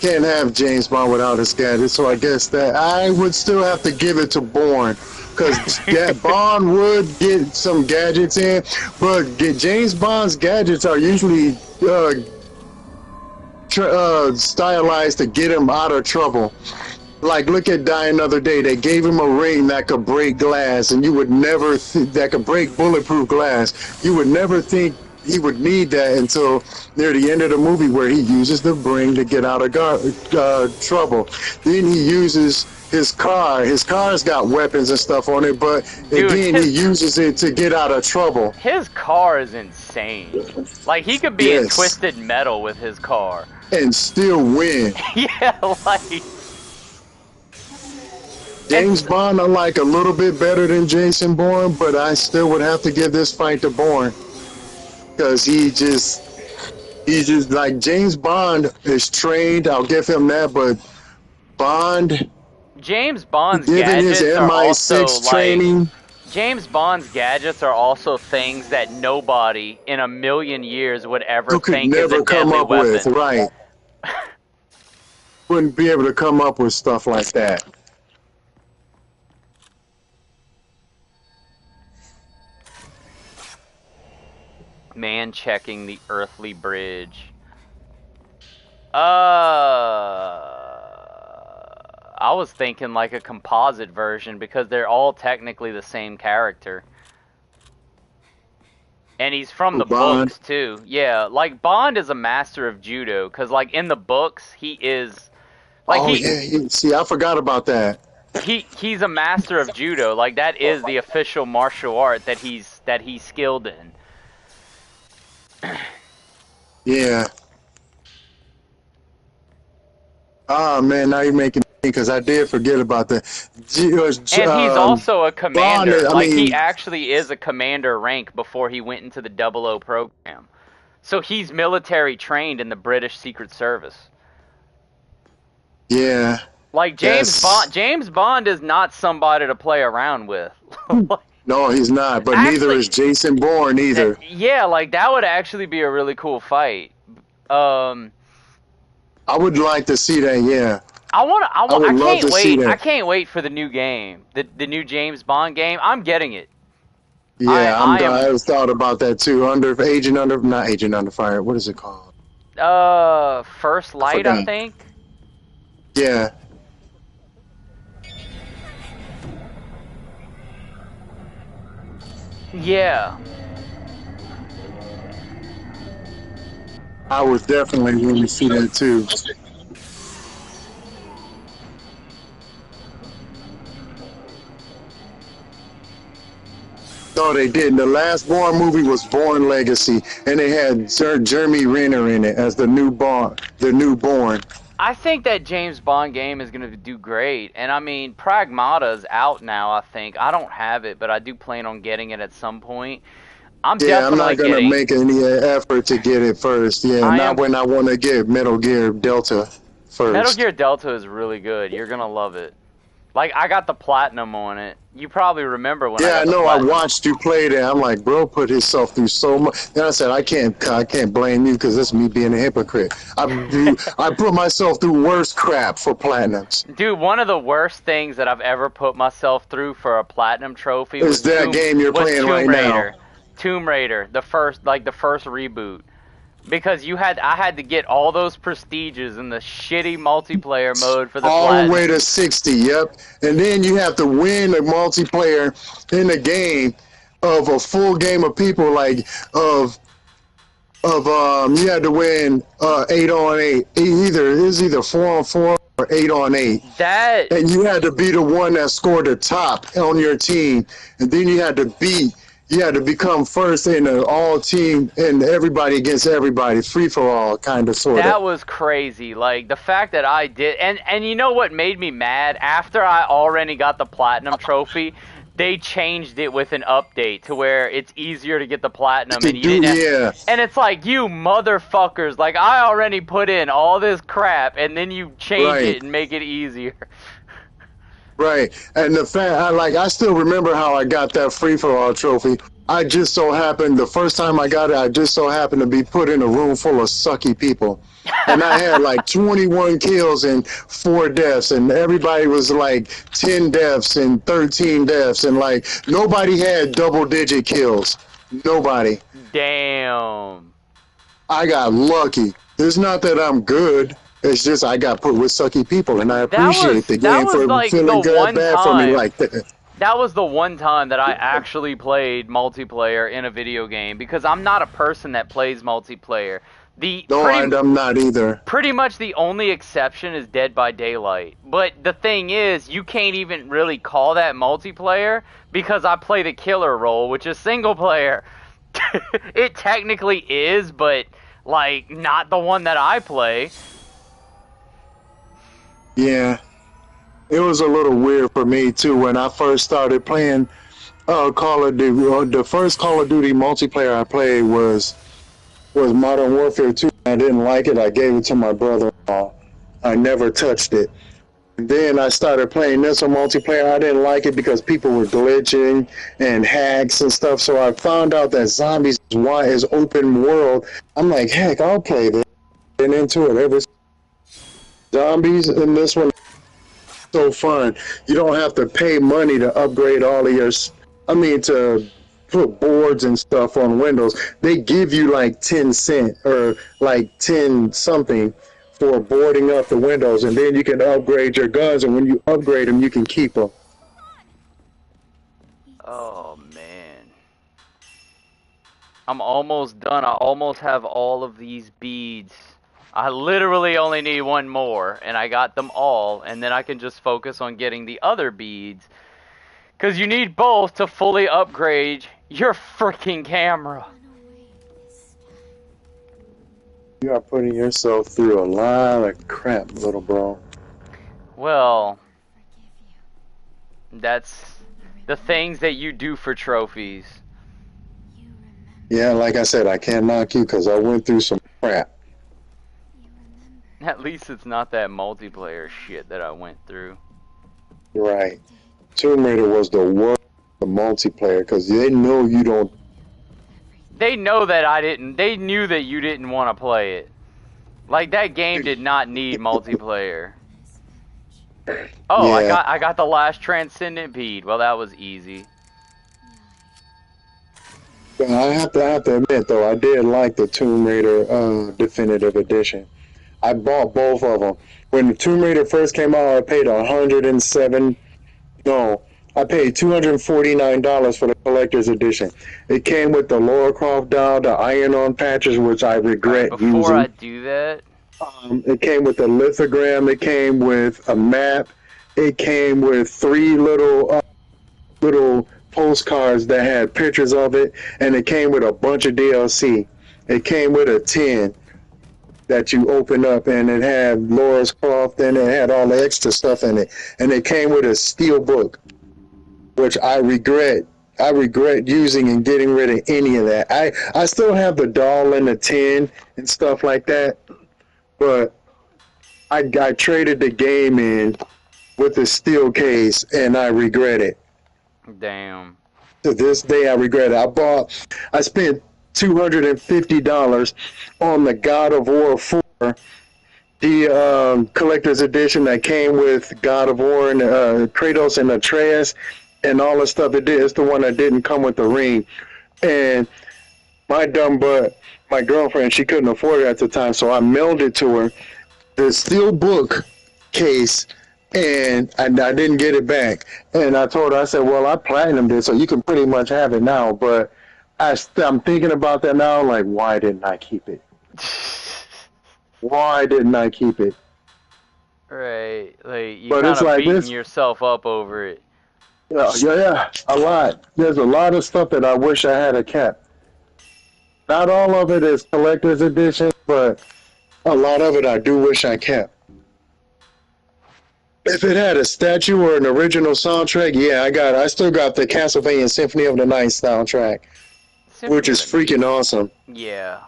have James Bond without his gadgets. So I guess that I would still have to give it to Bourne, because Bond would get some gadgets in, but James Bond's gadgets are usually stylized to get him out of trouble. Like, look at Die Another Day. They gave him a ring that could break glass, and you would never that could break bulletproof glass. You would never think he would need that until near the end of the movie, where he uses the ring to get out of trouble. Then he uses his car. His car's got weapons and stuff on it, but Dude, again, he uses it to get out of trouble. His car is insane. Like, he could be in Twisted Metal with his car. And still win. Yeah, like... James Bond, I like a little bit better than Jason Bourne, but I still would have to give this fight to Bourne, because he's just like, James Bond is trained. I'll give him that, but James Bond's given his gadgets are also MI6 training. like, James Bond's gadgets are also things that nobody in a million years would ever think is a deadly weapon. With, right? Wouldn't be able to come up with stuff like that. Man checking the earthly bridge. I was thinking like a composite version, because they're all technically the same character. And he's from the books too. Yeah, like Bond is a master of judo, because like in the books he is like see, I forgot about that. He's a master of judo. Like, that is the official martial art that he's skilled in. Yeah. Oh man, now you're making me, because I did forget about that. And he's also a commander. He actually is a commander rank before he went into the 00 program. So he's military trained in the British Secret Service. Yeah. Like, James Bond is not somebody to play around with. No, he's not, but neither is Jason Bourne either. Yeah, like, that would actually be a really cool fight. I would like to see that, yeah. I can't wait. I can't wait for the new game. The new James Bond game. I'm getting it. Yeah, I was thought about that too. Not Agent Under Fire. What is it called? First Light, I think. Yeah. Yeah. I would definitely want to see that too. No, they didn't. The last Bourne movie was Bourne Legacy, and they had Jeremy Renner in it as the new Bourne. I think that James Bond game is going to do great. And I mean, Pragmata's out now, I think. I don't have it, but I do plan on getting it at some point. I'm not going to make any effort to get it first. Yeah, not when I want to get Metal Gear Delta first. Metal Gear Delta is really good. You're going to love it. Like, I got the platinum on it. You probably remember when I got the platinum. I watched you play that. I'm like, bro, put himself through so much. Then I said, I can't blame you, because that's me being a hypocrite. I put myself through worse crap for platinums. Dude, one of the worst things that I've ever put myself through for a platinum trophy was that game you're playing right now. Tomb Raider, the first reboot. Because I had to get all those prestiges in the shitty multiplayer mode for the all platinum. the way to 60, yep. And then you have to win a multiplayer in the game of a full game of people, like you had to win 8-on-8. Either 4-on-4 or 8-on-8. And you had to be the one that scored the top on your team, and then you had to beat Yeah, to become first in an all team and everybody against everybody, free for all, kind of sort That of. was crazy. Like the fact that I did, and you know what made me mad? After I already got the platinum trophy, they changed it with an update to where it's easier to get the platinum, To and you do, didn't have. yeah, And it's like, you motherfuckers! Like I already put in all this crap, and then you change right. it and make it easier. Right, and the fact, I still remember how I got that free for all trophy. I just so happened the first time I got it, I just so happened to be put in a room full of sucky people, and I had like 21 kills and 4 deaths, and everybody was like 10 deaths and 13 deaths, and like nobody had double-digit kills. Nobody. Damn. I got lucky. It's not that I'm good. It's just I got put with sucky people, and I appreciate the That game was for like the feeling one bad for me time. like that. That was the one time that I actually played multiplayer in a video game, because I'm not a person that plays multiplayer. No, I'm not either. Pretty much the only exception is Dead by Daylight. But the thing is, you can't even really call that multiplayer because I play the killer role, which is single player. It technically is, but like not the one that I play. Yeah, it was a little weird for me too when I first started playing Call of Duty. The first Call of Duty multiplayer I played was Modern Warfare 2. I didn't like it. I gave it to my brother-in-law. I never touched it. Then I started playing this one multiplayer. I didn't like it because people were glitching and hacks and stuff. So I found out that Zombies is open world. I'm like, heck, I'll play this. And into it ever. Zombies in this one so fun. You don't have to pay money to upgrade all of your. To put boards and stuff on windows. They give you like 10 cent or like 10 something for boarding up the windows, and then you can upgrade your guns, and when you upgrade them, you can keep them. Oh man. I'm almost done. I almost have all of these beads. I literally only need one more, and I got them all, and then I can just focus on getting the other beads. Because you need both to fully upgrade your freaking camera. You are putting yourself through a lot of crap, little bro. Well, that's the things that you do for trophies. Yeah, like I said, I can't knock you because I went through some crap. At least it's not that multiplayer shit that I went through. Right. Tomb Raider was the worst of multiplayer because they know you don't. They know that I didn't. They knew that you didn't want to play it. Like that game did not need multiplayer. Oh, Yeah. I got the last Transcendent bead. Well, that was easy. I have to admit though, I did like the Tomb Raider Definitive Edition. I bought both of them. When the Tomb Raider first came out, I paid $107. No, I paid $249 for the collector's edition. It came with the Lara Croft doll, the iron-on patches, which I regret using. Before I do that, It came with a lithogram. It came with a map. It came with 3 little postcards that had pictures of it, and it came with a bunch of DLC. It came with a tin that you open up, and it had Lara Croft in it. It had all the extra stuff in it, and it came with a steel book, which I regret. I regret using and getting rid of any of that. I still have the doll in the tin and stuff like that, but I traded the game in with the steel case, and I regret it. damn. To this day, I regret it. I spent $250 on the God of War 4, the collector's edition that came with God of War and Kratos and Atreus and all the stuff it did. It's the one that didn't come with the ring. And my dumb butt, my girlfriend, she couldn't afford it at the time, so I mailed it to her, the steel book case, and I didn't get it back. And I told her, I said, well, I platinumed it, so you can pretty much have it now, but I'm thinking about that now, like, why didn't I keep it? Why didn't I keep it? Right, like you But kind it's of like beating this. yourself up over it. Yeah, a lot. There's a lot of stuff that I wish I had a kept. Not all of it is collector's edition, but a lot of it I do wish I kept. If it had a statue or an original soundtrack, yeah, I still got the Castlevania Symphony of the Night soundtrack, which Symphony is of the freaking awesome. Yeah.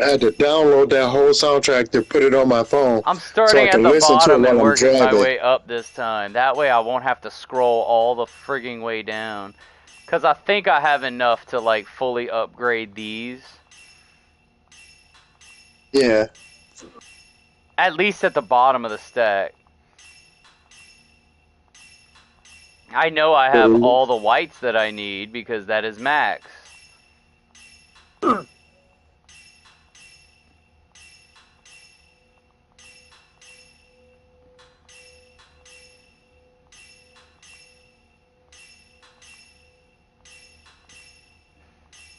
I had to download that whole soundtrack to put it on my phone I'm so starting I at can the listen to it bottom and while I'm working my driving. way up this time. That way I won't have to scroll all the frigging way down. Because I think I have enough to, like, fully upgrade these. Yeah. At least at the bottom of the stack. I know I have all the whites that I need because that is max.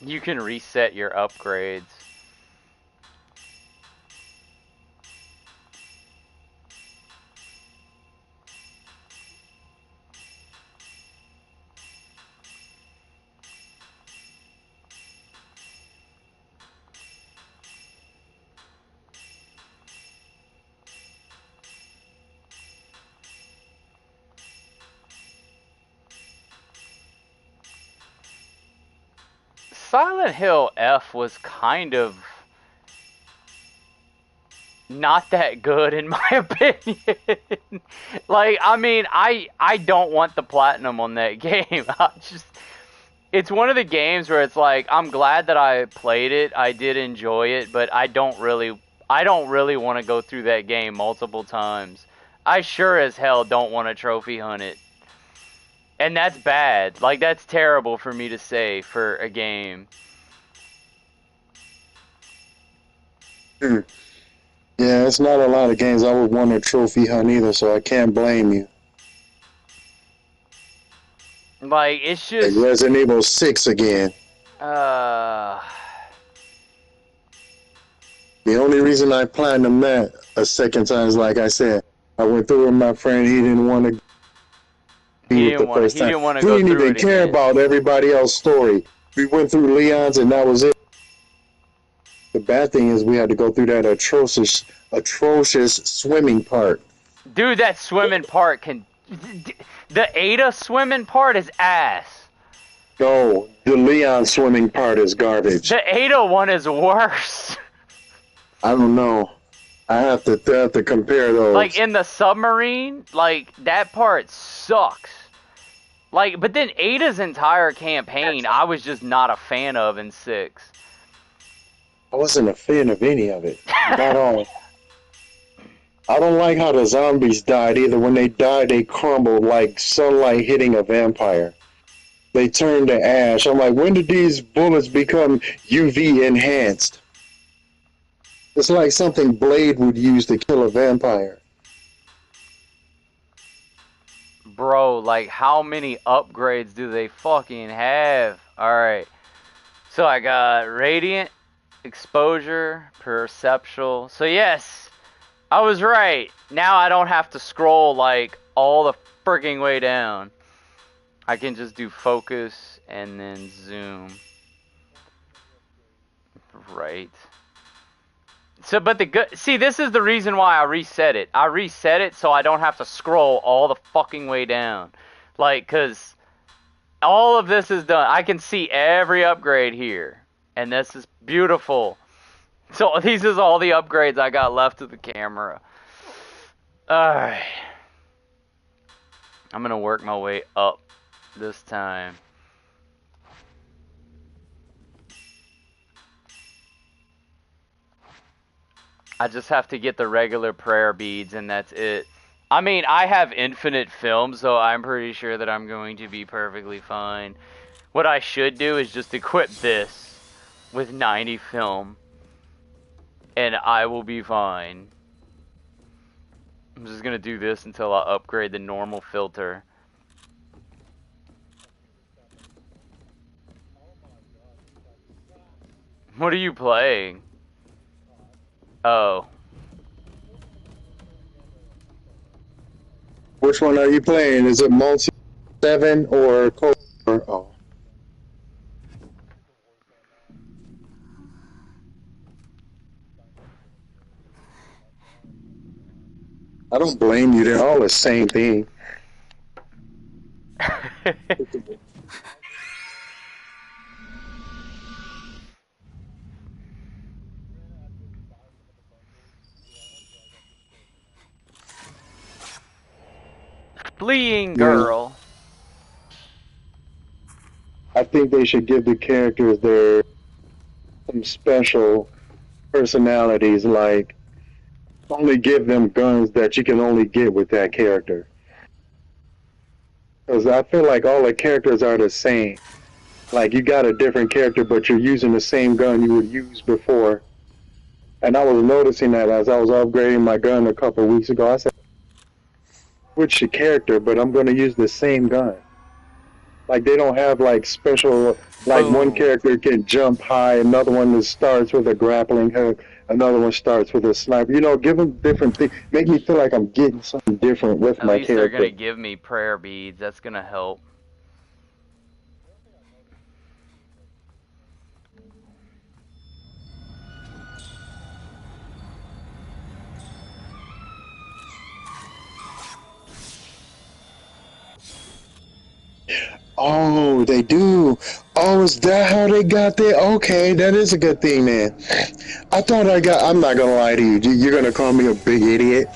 You can reset your upgrades. Silent Hill F was kind of not that good in my opinion. Like, I mean, I don't want the platinum on that game. It's one of the games where it's like, I'm glad that I played it. I did enjoy it, but I don't really want to go through that game multiple times. I sure as hell don't want to trophy hunt it. And that's bad. Like, that's terrible for me to say for a game. Yeah, it's not a lot of games I would want to trophy hunt either, so I can't blame you. Like, it's just... Like Resident Evil 6 again. The only reason I platinumed that a second time is, like I said, I went through with my friend, he didn't want to He didn't want to we go didn't through even it care again. about everybody else's story. We went through Leon's and that was it. The bad thing is we had to go through that atrocious swimming part. Dude, that swimming part can... The Ada swimming part is ass. No, the Leon swimming part is garbage. The Ada one is worse. I don't know. I have to compare those. Like, in the submarine, like, that part sucks. Like, but then Ada's entire campaign, I was just not a fan of in 6. I wasn't a fan of any of it. Not all. I don't like how the zombies died either. When they died, they crumbled like sunlight hitting a vampire. They turned to ash. I'm like, when did these bullets become UV enhanced? It's like something Blade would use to kill a vampire. Bro, like, how many upgrades do they fucking have? Alright. So I got Radiant, Exposure, Perceptual. So yes, I was right. Now I don't have to scroll, like, all the freaking way down. I can just do Focus and then Zoom. Right. So, but see, this is the reason why I reset it. I reset it so I don't have to scroll all the fucking way down. Like, cause all of this is done. I can see every upgrade here. And this is beautiful. So, these is all the upgrades I got left of the camera. Alright. I'm gonna work my way up this time. I just have to get the regular prayer beads and that's it. I mean, I have infinite film, so I'm pretty sure that I'm going to be perfectly fine. What I should do is just equip this with 90 film. And I will be fine. I'm just gonna do this until I upgrade the normal filter. What are you playing? Oh. Which one are you playing? Is it Multi 7 or Cold War? Oh. I don't blame you. They're all the same thing. Fleeing Yeah. girl. I think they should give the characters their some special personalities, like only give them guns that you can only get with that character. Because I feel like all the characters are the same. Like you got a different character, but you're using the same gun you would use before. And I was noticing that as I was upgrading my gun a couple of weeks ago. I said, switch the character, but I'm going to use the same gun. Like they don't have like special, like one Boom. character can jump high, another one that starts with a grappling hook, another one starts with a sniper. You know, give them different things. Make me feel like I'm getting something different with At my least they're character. gonna give me prayer beads. That's gonna help. Oh, they do. Oh, is that how they got there? Okay, that is a good thing, man. I thought I got. I'm not gonna lie to you. You're gonna call me a big idiot,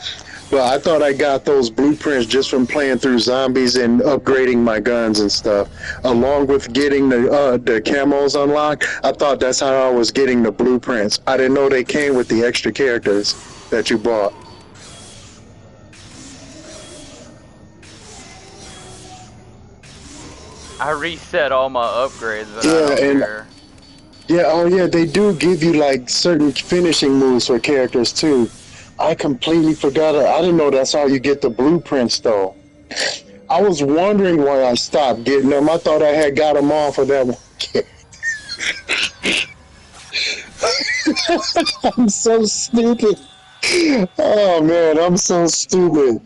but I thought I got those blueprints just from playing through zombies and upgrading my guns and stuff, along with getting the camos unlocked. I thought that's how I was getting the blueprints. I didn't know they came with the extra characters that you bought. I reset all my upgrades, but I Yeah, don't and care. yeah, oh yeah, they do give you like certain finishing moves for characters too. I completely forgot. I didn't know that's how you get the blueprints though. I was wondering why I stopped getting them. I thought I had got them all for that one. I'm so stupid. Oh man, I'm so stupid.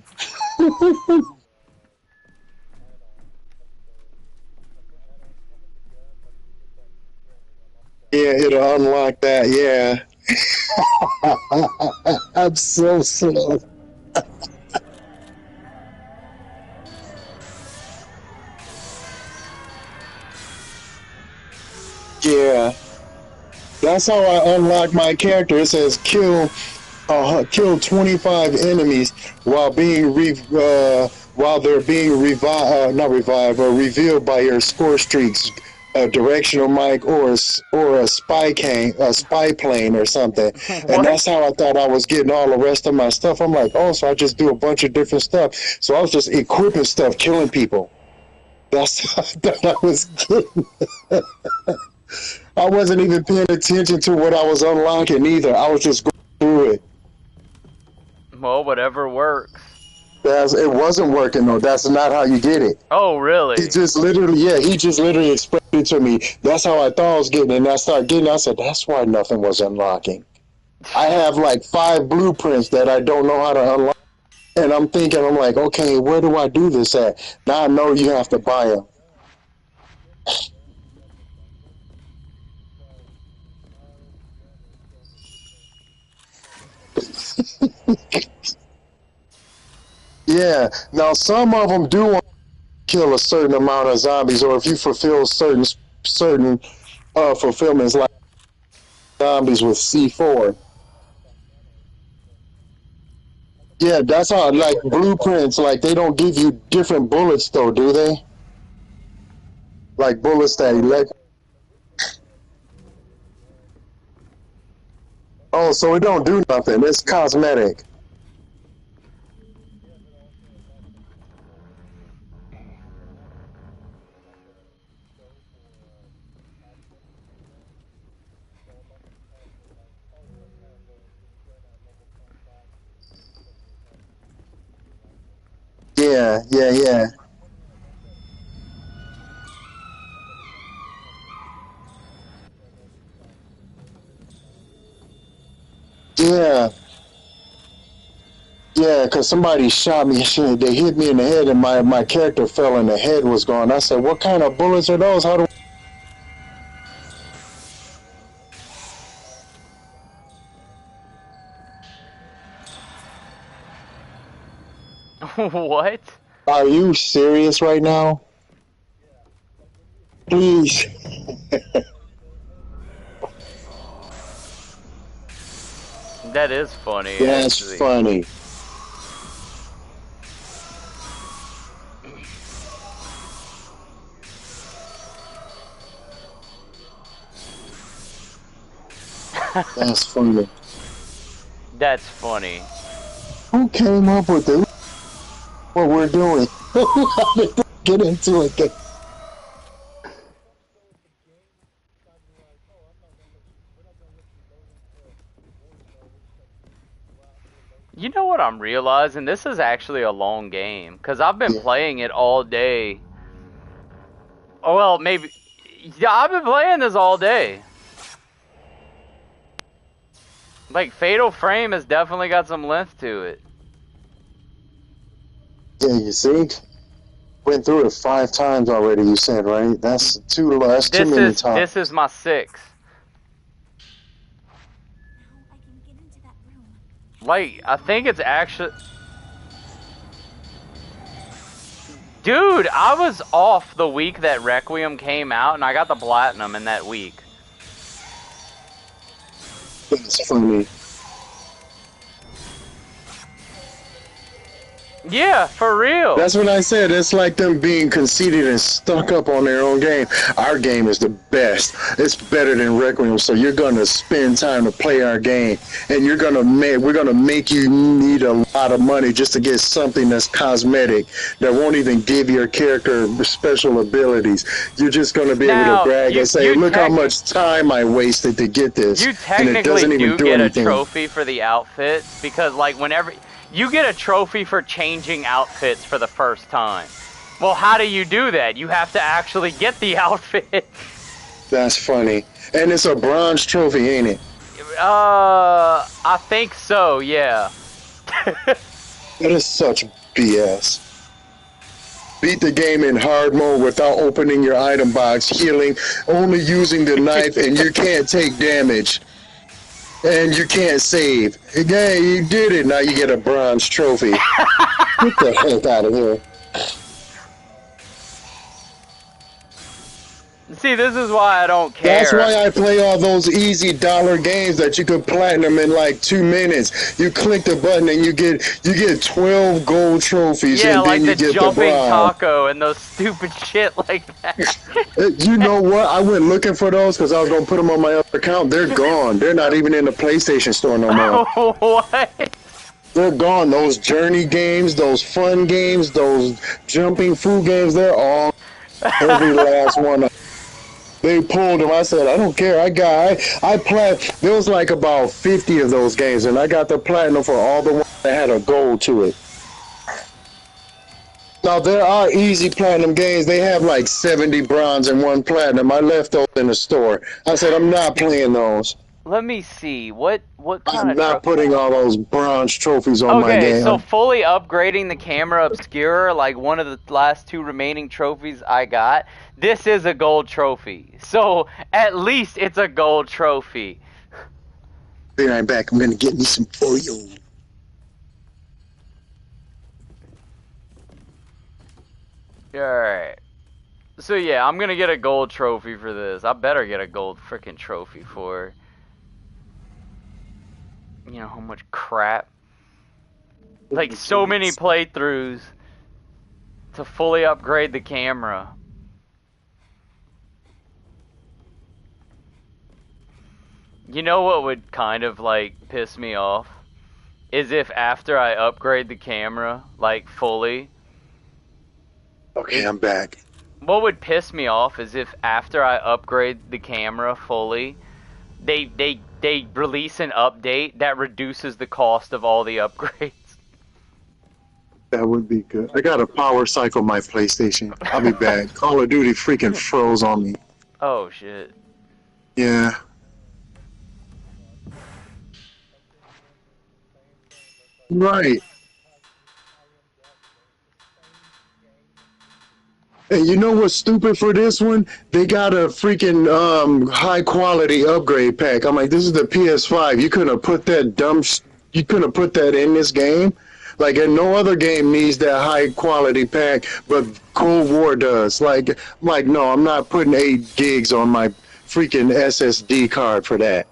Yeah, it'll unlock that. Yeah. I'm so slow. Yeah. That's how I unlock my character. It says kill 25 enemies while being while they're being not revived or revealed by your score streaks, a directional mic or a spy plane or something. And What? that's how I thought I was getting all the rest of my stuff. I'm like, oh, so I just do a bunch of different stuff. So I was just equipping stuff, killing people. That's how I thought I was getting. I wasn't even paying attention to what I was unlocking either. I was just going through it. Well, whatever works. It wasn't working though. That's not how you get it. Oh, really? He just literally explained it to me. That's how I thought I was getting it. And I started getting it. I said, that's why nothing was unlocking. I have like 5 blueprints that I don't know how to unlock. And I'm thinking, I'm like, okay, where do I do this at? Now I know you have to buy them. Yeah. Now some of them do want to kill a certain amount of zombies, or if you fulfill certain fulfillments like zombies with C4. Yeah, that's how like blueprints. Like they don't give you different bullets though, do they? Like bullets that elect. Oh, so it don't do nothing. It's cosmetic. Yeah, yeah, yeah, yeah, Yeah, because somebody shot me. Shit, they hit me in the head, and my character fell, and the head was gone. I said, "What kind of bullets are those? How do?" What? Are you serious right now? Please. That is funny, That's actually. funny. That's funny. That's funny. Who came up with it? What we're doing? How did they get into it? You know what I'm realizing? This is actually a long game, because I've been playing it all day. Oh, well, maybe... Yeah, I've been playing this all day. Like, Fatal Frame has definitely got some length to it. Yeah, you see? Went through it 5 times already, you said, right? That's too many times. This is my 6th. Like, I think it's actually... Dude, I was off the week that Requiem came out, and I got the Platinum in that week. That's funny. Yeah, for real. That's what I said. It's like them being conceited and stuck up on their own game. Our game is the best. It's better than Requiem, so you're gonna spend time to play our game, and we're gonna make you need a lot of money just to get something that's cosmetic that won't even give your character special abilities. You're just gonna be able to brag and say, "Look how much time I wasted to get this." You and it doesn't technically even do get anything. a trophy for the outfits, because like whenever you get a trophy for changing outfits for the first time. Well, how do you do that? You have to actually get the outfit. That's funny. And it's a bronze trophy, ain't it? I think so, yeah. That is such BS. Beat the game in hard mode without opening your item box, healing, only using the knife, and you can't take damage. And you can't save. Yeah, you did it. Now you get a bronze trophy. Get the heck out of here. See, this is why I don't care. That's why I play all those easy dollar games that you could platinum in like 2 minutes. You click the button and you get 12 gold trophies, yeah, and like then you the get jumping the bronze. taco and those stupid shit like that. You know what? I went looking for those because I was gonna put them on my other account. They're gone. They're not even in the PlayStation Store no more. What? They're gone. Those journey games, those fun games, those jumping food games, they're all, every last one. They pulled them. I said, I don't care. There was like about 50 of those games, and I got the platinum for all the ones that had a gold to it. Now, there are easy platinum games. They have like 70 bronze and 1 platinum. I left those in the store. I said, I'm not playing those. Let me see. What kind I'm not putting all those bronze trophies on my game. Okay, so fully upgrading the camera obscura, like one of the last 2 remaining trophies I got, this is a gold trophy. So at least it's a gold trophy. Be right back. I'm gonna get me some oil. Alright. So yeah, I'm gonna get a gold trophy for this. I better get a gold freaking trophy for... You know how much crap? Like so many playthroughs to fully upgrade the camera. You know what would kind of like piss me off? Is if after I upgrade the camera, like fully. Okay, I'm back. What would piss me off is if after I upgrade the camera fully, they release an update that reduces the cost of all the upgrades. That would be good. I gotta power cycle my PlayStation. I'll be back. Call of Duty freaking froze on me. Oh shit. Yeah. Right. And you know what's stupid for this one? They got a freaking high quality upgrade pack. I'm like, this is the PS5. You couldn't have put that you couldn't have put that in this game. Like, and no other game needs that high quality pack, but Cold War does. Like, no, I'm not putting 8 gigs on my freaking SSD card for that.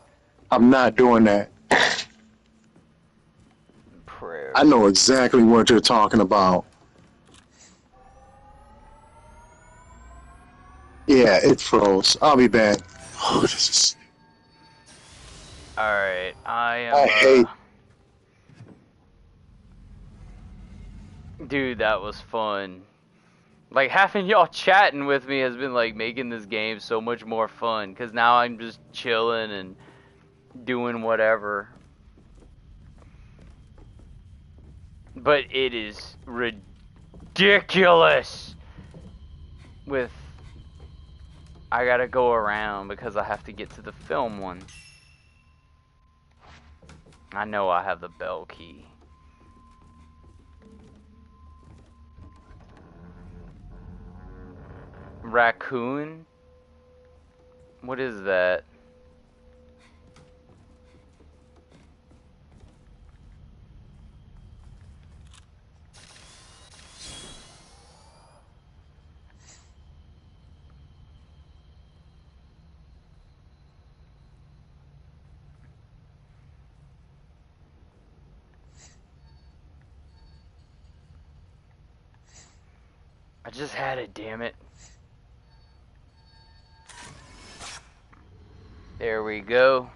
I'm not doing that. Prayer. I know exactly what you're talking about. Yeah, it froze. I'll be back. Oh, this is. Alright, I hate. Dude, that was fun. Like, having y'all chatting with me has been, like, making this game so much more fun. Because now I'm just chilling and doing whatever. But it is ridiculous with... I gotta go around because I have to get to the film one. I know I have the bell key. Raccoon? What is that? I just had it, damn it. There we go.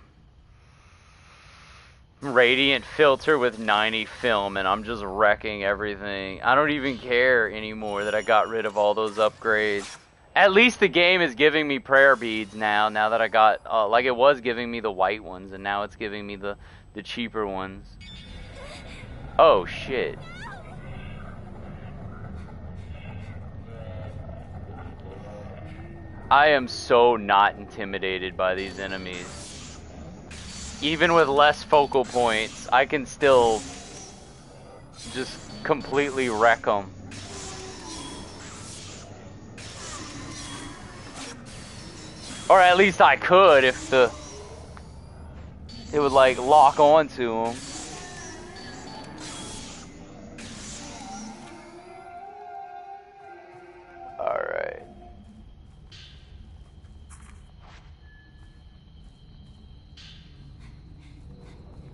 Radiant filter with 90 film, and I'm just wrecking everything. I don't even care anymore that I got rid of all those upgrades. At least the game is giving me prayer beads now that I got, like it was giving me the white ones, and now it's giving me the cheaper ones. Oh, shit. I am so not intimidated by these enemies. Even with less focal points, I can still just completely wreck them. Or at least I could if it would like lock onto them. Alright.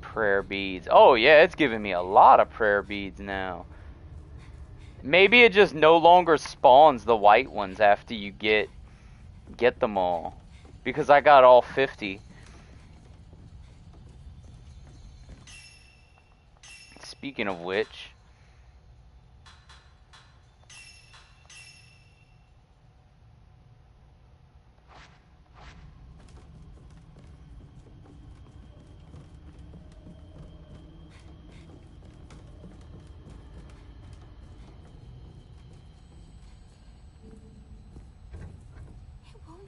Prayer beads. Oh yeah, it's giving me a lot of prayer beads now. Maybe it just no longer spawns the white ones after you get them all. Because I got all 50. Speaking of which...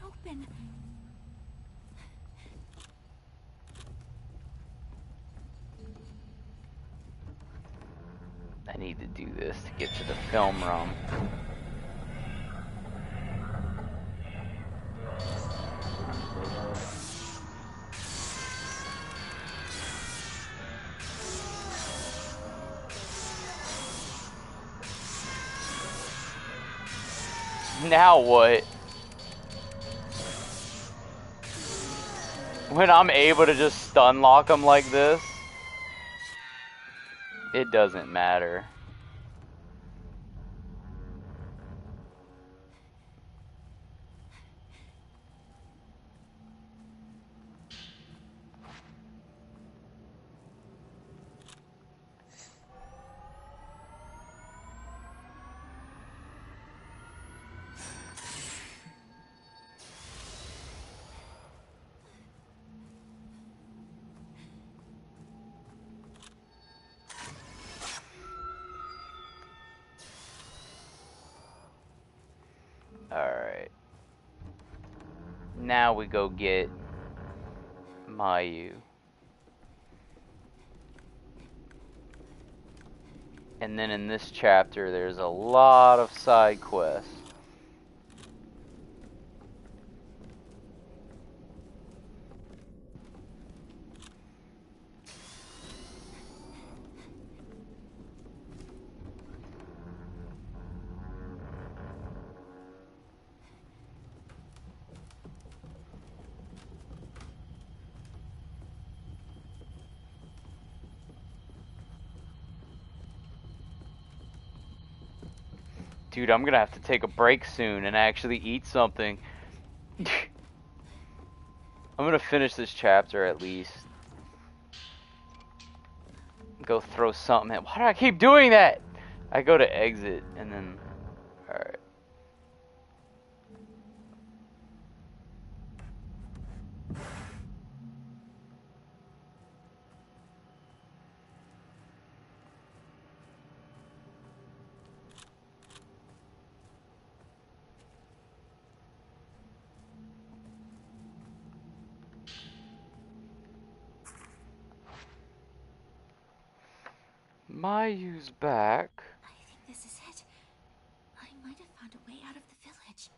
Open. I need to do this to get to the film room. Now what? When I'm able to just stun lock them like this, it doesn't matter. Alright. Now we go get Mayu. And then in this chapter, there's a lot of side quests. Dude, I'm gonna have to take a break soon and actually eat something. I'm gonna finish this chapter at least. Go throw something in. Why do I keep doing that? I go to exit and then... Alright. Mayu's back. I think this is it. I might have found a way out of the village.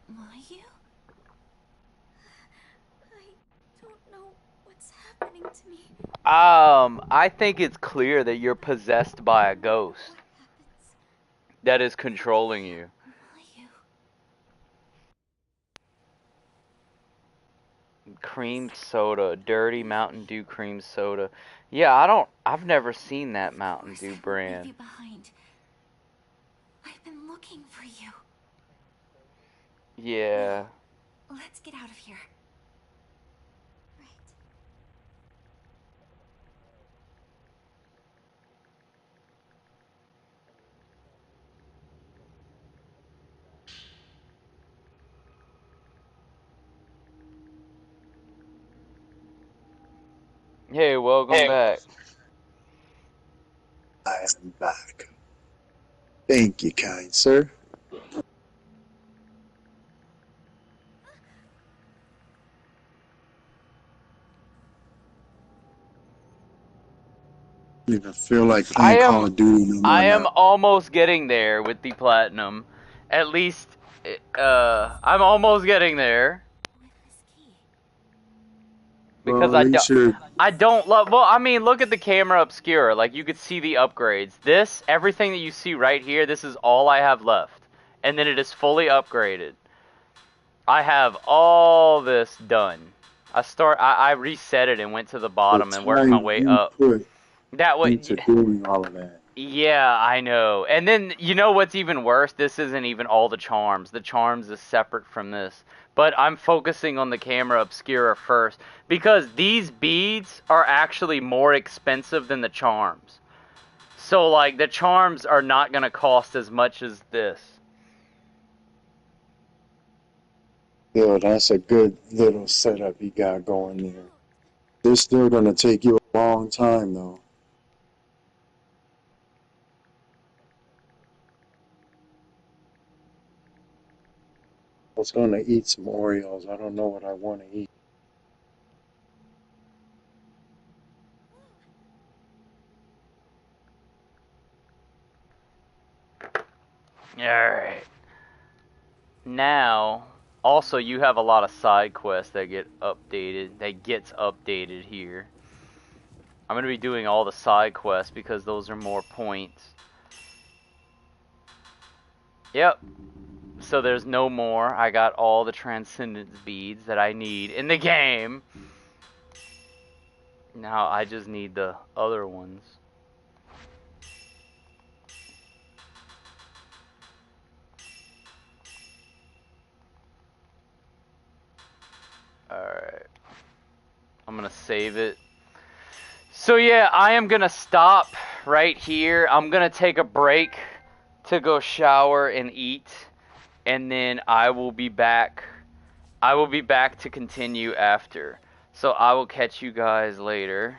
Mayu? I don't know what's happening to me. I think it's clear that you're possessed by a ghost What happens? that is controlling you. Mayu. Cream soda, dirty Mountain Dew cream soda. Yeah, I've never seen that Mountain Of course Dew I won't brand. leave you behind. I've been looking for you. Yeah. Let's get out of here. Right. Hey, welcome back. I am back. Thank you, kind sir. I don't even feel like playing Call of Duty no more I am now. almost getting there with the platinum. At least, I'm almost getting there. With this key. Because Well, at least you're... I don't love, well, I mean, look at the camera obscura. Like, you could see the upgrades. This, everything that you see right here, this is all I have left. And then it is fully upgraded. I have all this done. I reset it and went to the bottom and worked my way up. That way, into doing all of that. yeah, I know. And then, you know what's even worse? This isn't even all the charms. The charms is separate from this. But I'm focusing on the camera obscura first. Because these beads are actually more expensive than the charms. So, like, the charms are not going to cost as much as this. Yeah, that's a good little setup you got going there. They're still going to take you a long time, though. I was going to eat some Oreos. I don't know what I want to eat. Alright. Now, also you have a lot of side quests that gets updated here. I'm going to be doing all the side quests because those are more points. Yep. So there's no more. I got all the Transcendence beads that I need in the game. Now I just need the other ones. Alright. I'm gonna save it. So yeah, I am gonna stop right here. I'm gonna take a break to go shower and eat. And then I will be back. I will be back to continue after. So I will catch you guys later.